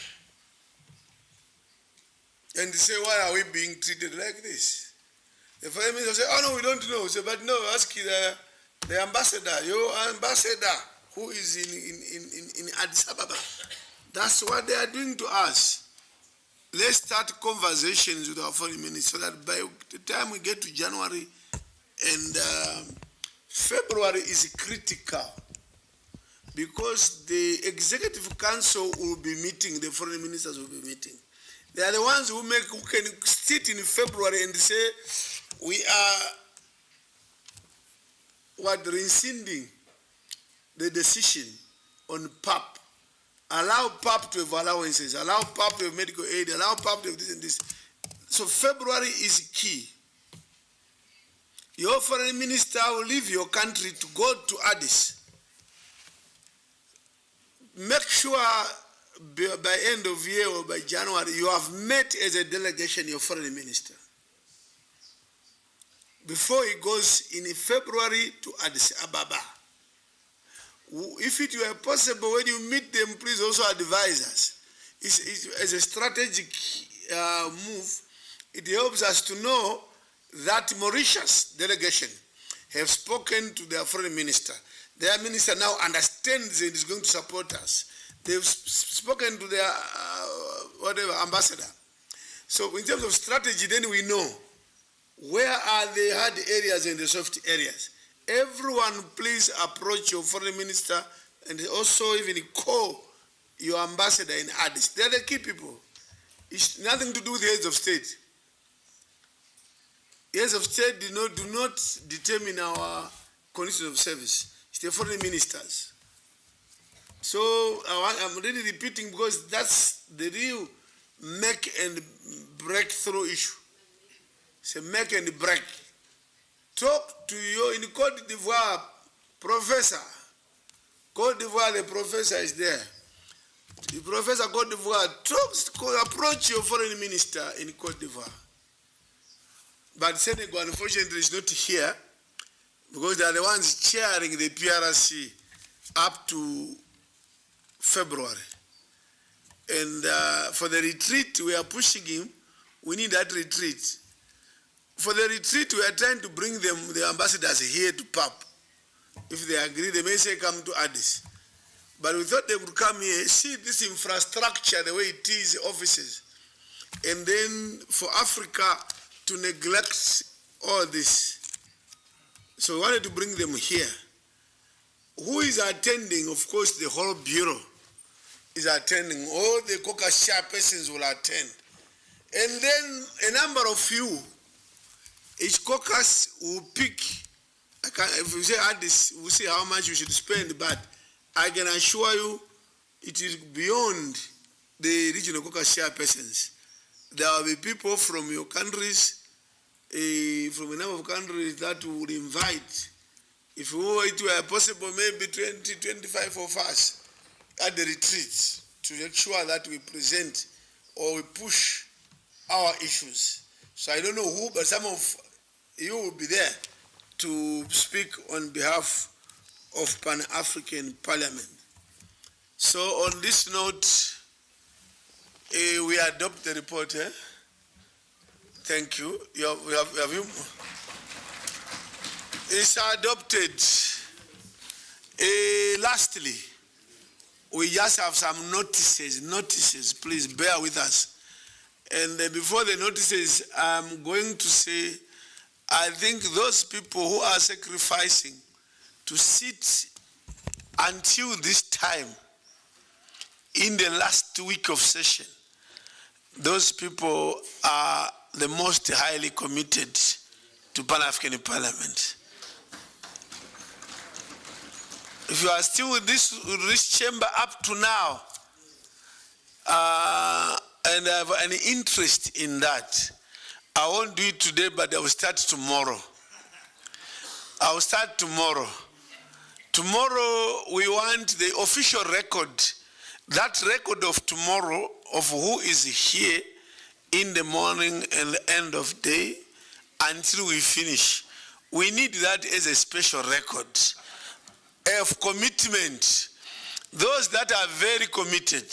and say, why are we being treated like this? The foreign minister say, oh no, we don't know. Say, but no, ask the ambassador, your ambassador who is in Addis Ababa. That's what they are doing to us. Let's start conversations with our foreign minister so that by the time we get to January and February is critical because the Executive Council will be meeting, the foreign ministers will be meeting. They are the ones who can sit in February and say, we are rescinding the decision on PAP. Allow PAP to have allowances, allow PAP to have medical aid, allow PAP to have this and this. So February is key. Your foreign minister will leave your country to go to Addis. Make sure by end of year or by January, you have met as a delegation your foreign minister. Before he goes in February to Addis Ababa. If it were possible, when you meet them, please also advise us. As a strategic move, it helps us to know that Mauritius delegation have spoken to their foreign minister. Their minister now understands and is going to support us. They've spoken to their ambassador. So in terms of strategy, then we know where are the hard areas and the soft areas. Everyone, please approach your foreign minister and also even call your ambassador in Addis. They are the key people. It's nothing to do with the heads of state. Heads of state do not determine our conditions of service. It's the foreign ministers. So I'm really repeating because that's the real make and breakthrough issue. It's a make and break. Talk to you in Côte d'Ivoire, professor. Côte d'Ivoire, the professor is there. The professor Côte d'Ivoire, approach your foreign minister in Côte d'Ivoire. But Senegal, unfortunately, is not here because they are the ones chairing the PRC up to February. And for the retreat, we are pushing him. We need that retreat. For the retreat, we are trying to bring them, the ambassadors here to PAP. If they agree, they may say come to Addis. But we thought they would come here, see this infrastructure, the way it is, offices. And then for Africa to neglect all this. So we wanted to bring them here. Who is attending? Of course, the whole bureau is attending. All the caucus chairpersons will attend. And then a number of you, each caucus will pick, if we say Addis, we'll see how much we should spend, but I can assure you it is beyond the regional caucus chairpersons. There will be people from your countries, from a number of countries that would invite. If it were possible, maybe 20, 25 of us at the retreats to make sure that we present or we push our issues. So I don't know who, but some of you will be there to speak on behalf of Pan-African Parliament. So on this note, we adopt the report. Thank you. Have you? It's adopted. Lastly, we just have some notices. Please bear with us. And before the notices, I'm going to say, I think those people who are sacrificing to sit until this time in the last week of session, those people are the most highly committed to Pan-African Parliament. If you are still with this chamber up to now, and I have an interest in that, I won't do it today, but I will start tomorrow. I will start tomorrow. Tomorrow, we want the official record, that record of tomorrow of who is here in the morning and the end of day until we finish. We need that as a special record of commitment. Those that are very committed.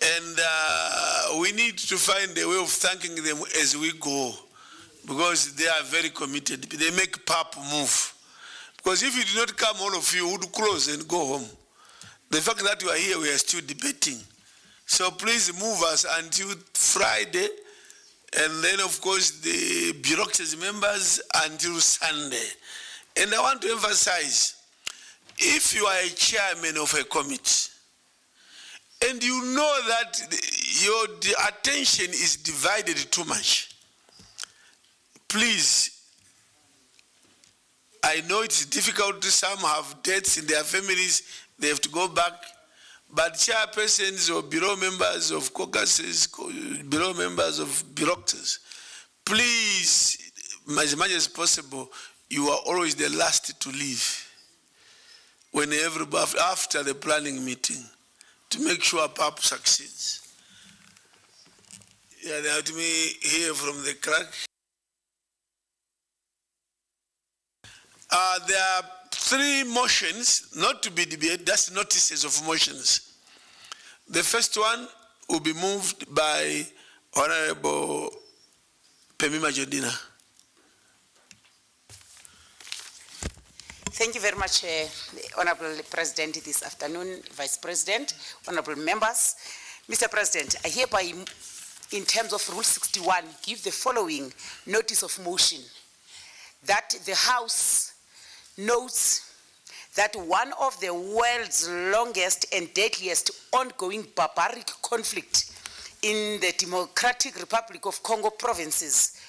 And we need to find a way of thanking them as we go, because they are very committed. They make PAP move. Because if you do not come, all of you would close and go home. The fact that you are here, we are still debating. So please move us until Friday, and then of course the bureaucracy members until Sunday. And I want to emphasize, if you are a chairman of a committee, and you know that your attention is divided too much. Please, I know it's difficult. Some have deaths in their families. They have to go back. But chairpersons or bureau members of caucuses, bureau members of bureaucracies, please, as much as possible, you are always the last to leave. When everybody, after the planning meeting, to make sure PAP succeeds. Yeah, let me hear from the clerk. There are 3 motions, not to be debated, that's notices of motions. The first one will be moved by Honorable Pemima Jodina. Thank you very much, Honorable President, this afternoon, Vice President, honorable members. Mr. President, I hereby, in terms of Rule 61, give the following notice of motion, that the House notes that one of the world's longest and deadliest ongoing barbaric conflict in the Democratic Republic of Congo provinces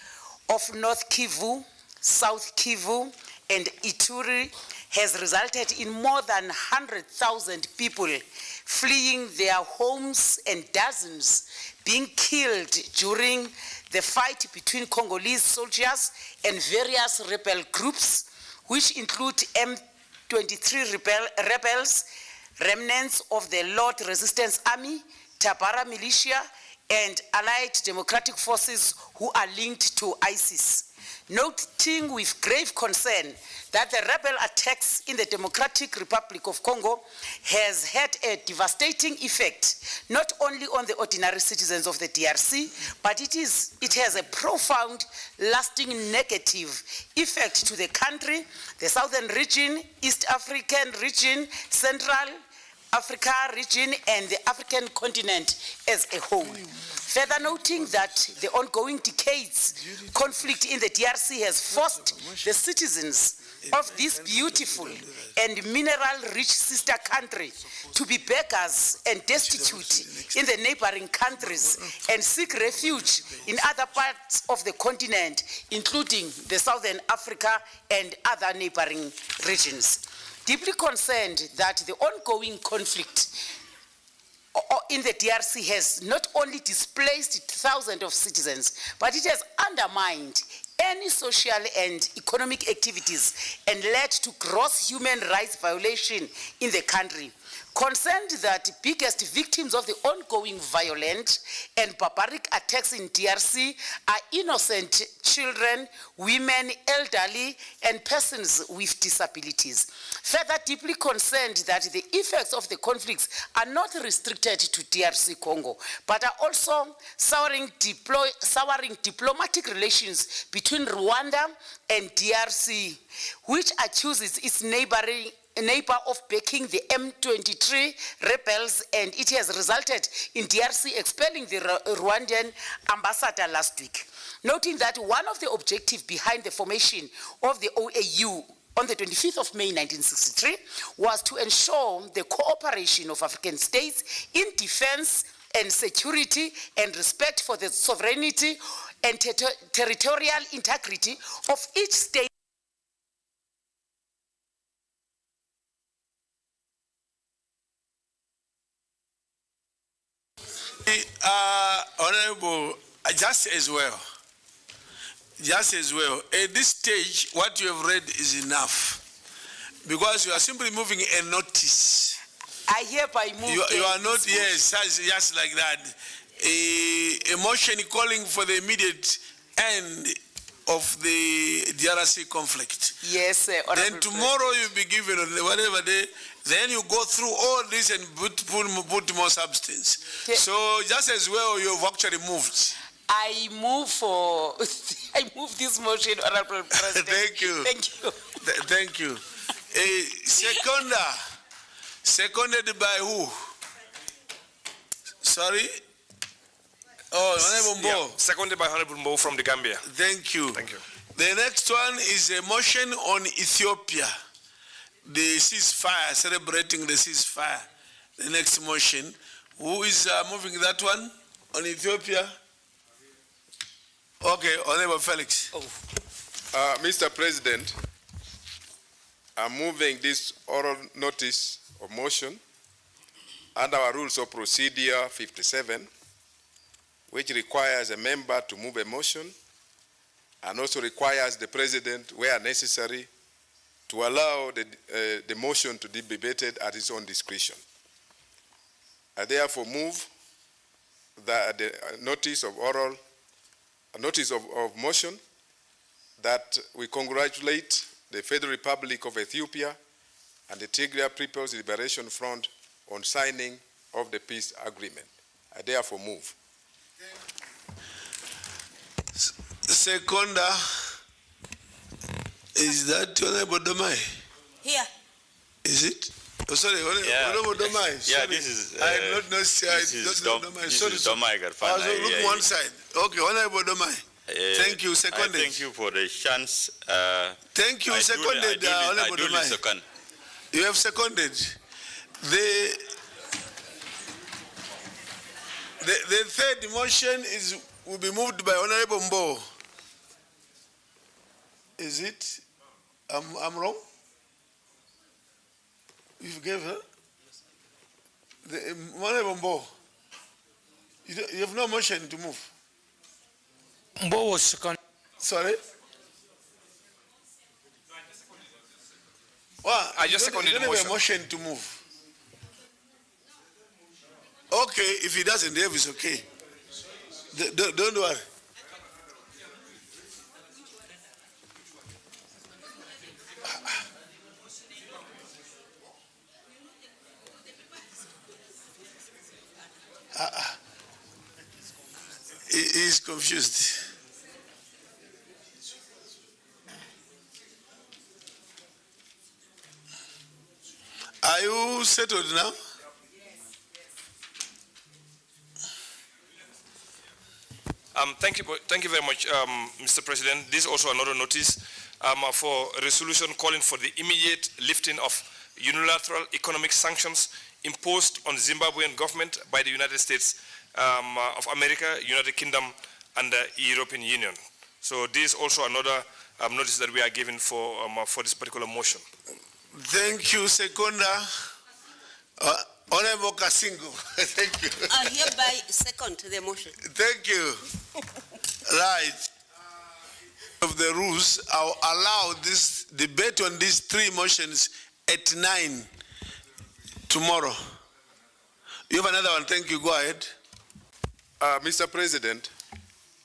of North Kivu, South Kivu, and Ituri has resulted in more than 100,000 people fleeing their homes and dozens being killed during the fight between Congolese soldiers and various rebel groups, which include M23 rebels, remnants of the Lord Resistance Army, Tabara Militia, and allied democratic forces who are linked to ISIS. Noting with grave concern that the rebel attacks in the Democratic Republic of Congo has had a devastating effect, not only on the ordinary citizens of the DRC, but it has a profound, lasting negative effect to the country, the southern region, East African region, Central Africa region, and the African continent as a whole. Further noting that the ongoing decades conflict in the DRC has forced the citizens of this beautiful and mineral-rich sister country to be beggars and destitute in the neighboring countries and seek refuge in other parts of the continent, including the Southern Africa and other neighboring regions. Deeply concerned that the ongoing conflict in the DRC has not only displaced thousands of citizens, but it has undermined any social and economic activities and led to gross human rights violation in the country. Concerned that biggest victims of the ongoing violent and barbaric attacks in DRC are innocent children, women, elderly, and persons with disabilities. Further, deeply concerned that the effects of the conflicts are not restricted to DRC Congo, but are also souring diplomatic relations between Rwanda and DRC, which accuses its neighbor of backing the M23 rebels, and it has resulted in DRC expelling the Rwandan ambassador last week. Noting that one of the objectives behind the formation of the OAU on the 25th of May 1963 was to ensure the cooperation of African states in defense and security and respect for the sovereignty and territorial integrity of each state. Honorable, just as well, at this stage, what you have read is enough, because you are simply moving a notice. I hereby move. You are not, yes, just like that. A motion calling for the immediate end of the DRC conflict. Yes, then tomorrow you'll be given whatever day. Then you go through all this and put more substance. Okay. So just as well, you've actually moved. I move this motion, Honorable President. Thank you. Thank you. Thank you. Seconded by who? Sorry? Oh, Honorable Mbo. Yeah, seconded by Honorable Mbo from the Gambia. Thank you. Thank you. The next one is a motion on Ethiopia. The ceasefire, celebrating the ceasefire. The next motion. Who is moving that one? On Ethiopia? Okay, Honorable Felix. Mr. President, I'm moving this oral notice of motion under our rules of procedure 57, which requires a member to move a motion and also requires the President, where necessary, to allow the motion to be debated at his own discretion. I therefore move that the notice of motion that we congratulate the Federal Republic of Ethiopia and the Tigray People's Liberation Front on signing of the peace agreement. I therefore move. Seconder, is that Honorable Domai? Here. Is it? Oh, sorry, Honorable Domai. Yeah, this is. I did not know. This is Domai Garfana. Look one side. Okay, Honorable Domai. Thank you, seconded. Thank you for the chance. Thank you, seconded, Honorable Domai. Second. You have seconded. The third motion will be moved by Honorable Mbo. Is it? I'm wrong? You gave her? Honorable Mbo. You have no motion to move. Mbo was second. Sorry? Well, I just seconded the motion. You don't have a motion to move. Okay, if he doesn't have, it's okay. Don't worry. He is confused. Are you settled now? Thank you very much, Mr. President. This is also another notice for a resolution calling for the immediate lifting of unilateral economic sanctions imposed on the Zimbabwean government by the United States of America, United Kingdom, and the European Union. So this is also another notice that we are giving for this particular motion. Thank you, Seconder. Honorable Kasingo. Thank you. I hereby second the motion. Thank you. Right. Of the rules, I'll allow this debate on these three motions at 9 tomorrow. You have another one. Thank you. Go ahead. Mr. President,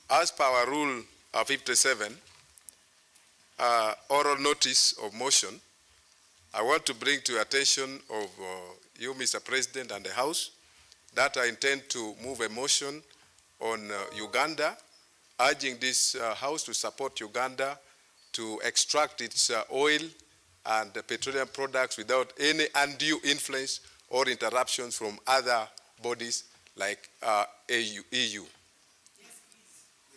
as per our rule 57, oral notice of motion, I want to bring to your attention of you, Mr. President, and the House, that I intend to move a motion on Uganda, urging this House to support Uganda to extract its oil and petroleum products without any undue influence or interruptions from other bodies like EU.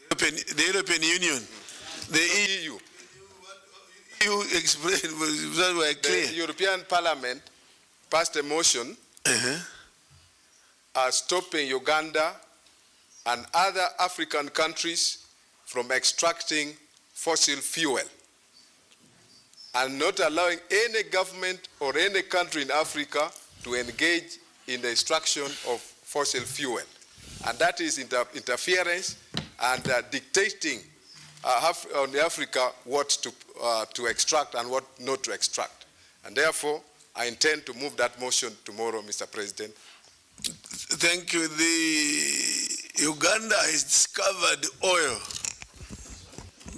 The European Union, the EU. You explained that were clear. The European Parliament passed a motion stopping Uganda and other African countries from extracting fossil fuel and not allowing any government or any country in Africa to engage in the extraction of fossil fuel. And that is interference and dictating on Africa what to extract and what not to extract. And therefore, I intend to move that motion tomorrow, Mr. President. Thank you. The Uganda has discovered oil,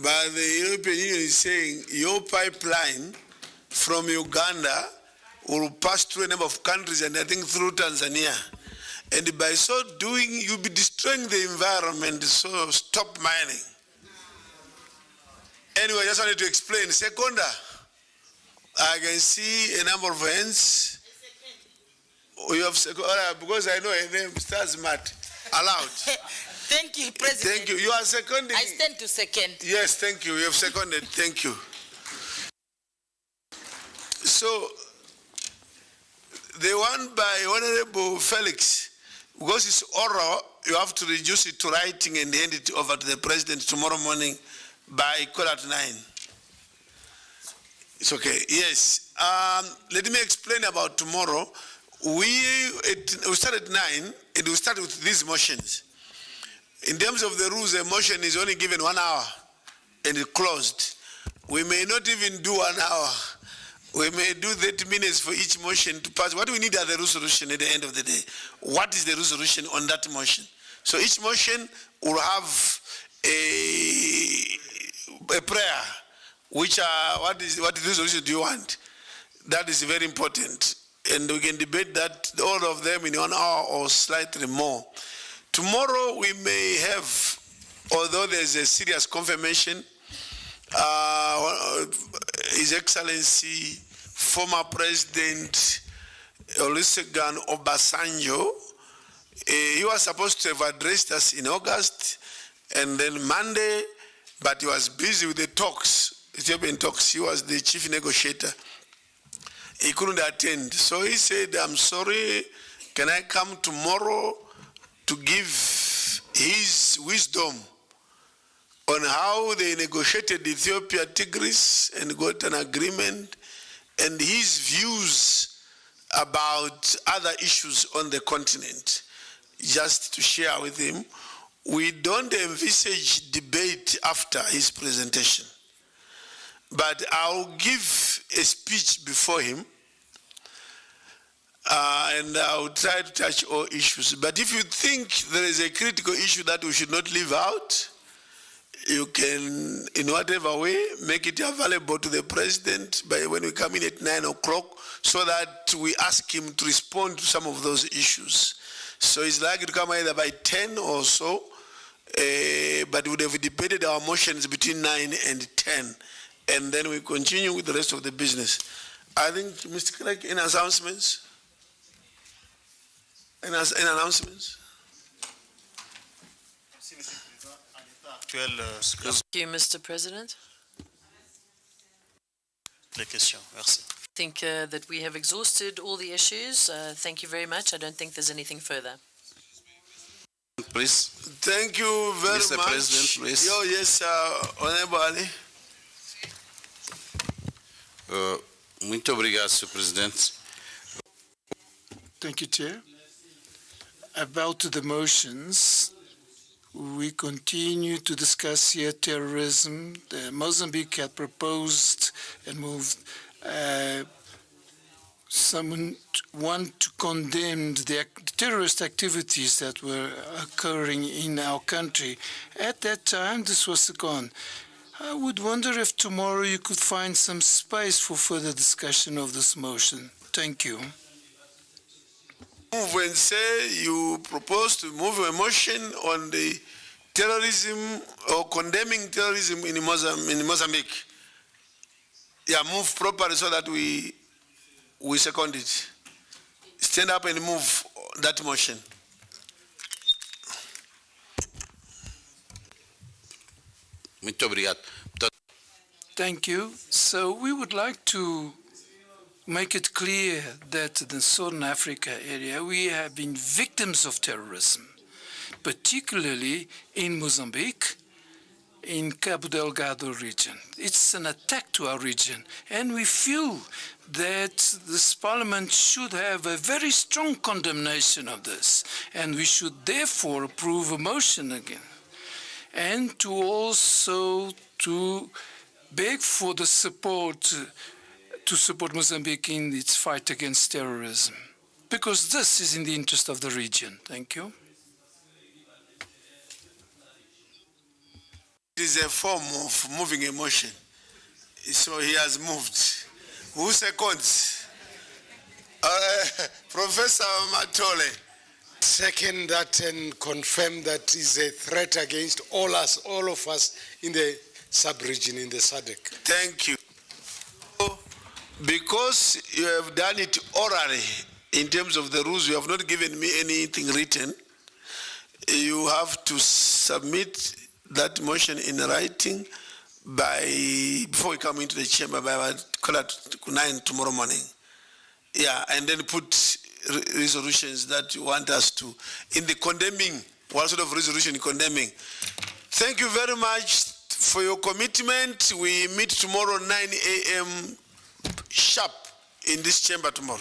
but the European Union is saying your pipeline from Uganda will pass through a number of countries, and I think through Tanzania. And by so doing, you'll be destroying the environment, so stop mining. Anyway, I just wanted to explain. Seconder, I can see a number of hands. You have because I know her name starts Matt. Allowed. Thank you, President. Thank you. You are seconding. I stand to second. Yes, thank you. You have seconded. Thank you. So, the one by Honorable Felix Because it's oral, you have to reduce it to writing and hand it over to the president tomorrow morning by 9:15. It's okay, yes. Let me explain about tomorrow. We start at 9, and we start with these motions. In terms of the rules, a motion is only given 1 hour and it closed. We may not even do 1 hour. We may do 30 minutes for each motion to pass. What we need are the resolution at the end of the day. What is the resolution on that motion? So each motion will have a prayer, which are, what resolution do you want? That is very important. And we can debate that, all of them in 1 hour or slightly more. Tomorrow we may have, although there's a serious confirmation, His Excellency, former President Olusegun Obasanjo, he was supposed to have addressed us in August and then Monday, but he was busy with the talks, Ethiopian talks. He was the chief negotiator. He couldn't attend. So he said, I'm sorry, can I come tomorrow to give his wisdom on how they negotiated Ethiopia Tigris and got an agreement, and his views about other issues on the continent, just to share with him. We don't envisage debate after his presentation, but I'll give a speech before him, and I'll try to touch all issues. But if you think there is a critical issue that we should not leave out, you can, in whatever way, make it available to the president by when we come in at 9 o'clock, so that we ask him to respond to some of those issues. So it's likely to come either by 10 or so, but we would have debated our motions between 9 and 10, and then we continue with the rest of the business. I think, Mr. Clerk, any announcements? Any announcements? Thank you, Mr. President. I think that we have exhausted all the issues. Thank you very much. I don't think there's anything further. Please. Thank you very Mr. much. President, please. Yes, Honorable Ali. Muito obrigado, Sr. Presidente. Thank you, Chair. About the motions, we continue to discuss here terrorism. Mozambique had proposed and moved someone to condemn the terrorist activities that were occurring in our country. At that time, this was gone. I would wonder if tomorrow you could find some space for further discussion of this motion. Thank you. Move and say you propose to move a motion on the terrorism or condemning terrorism in Mozambique. Yeah, move properly so that we second it. Stand up and move that motion. Muito obrigado. Thank you. So we would like to make it clear that in the Southern Africa area, we have been victims of terrorism, particularly in Mozambique, in Cabo Delgado region. It's an attack to our region, and we feel that this parliament should have a very strong condemnation of this, and we should therefore approve a motion again, and to also to beg for the support to support Mozambique in its fight against terrorism, because this is in the interest of the region. Thank you. It is a form of moving a motion. So he has moved. Who seconds? Professor Matole. Second that and confirm that is a threat against all of us in the sub-region, in the SADC. Thank you. Because you have done it orally in terms of the rules, you have not given me anything written. You have to submit that motion in writing before we come into the chamber by 9 tomorrow morning. Yeah, and then put resolutions that you want us to, in the condemning, what sort of resolution condemning. Thank you very much for your commitment. We meet tomorrow 9 a.m. sharp in this chamber tomorrow.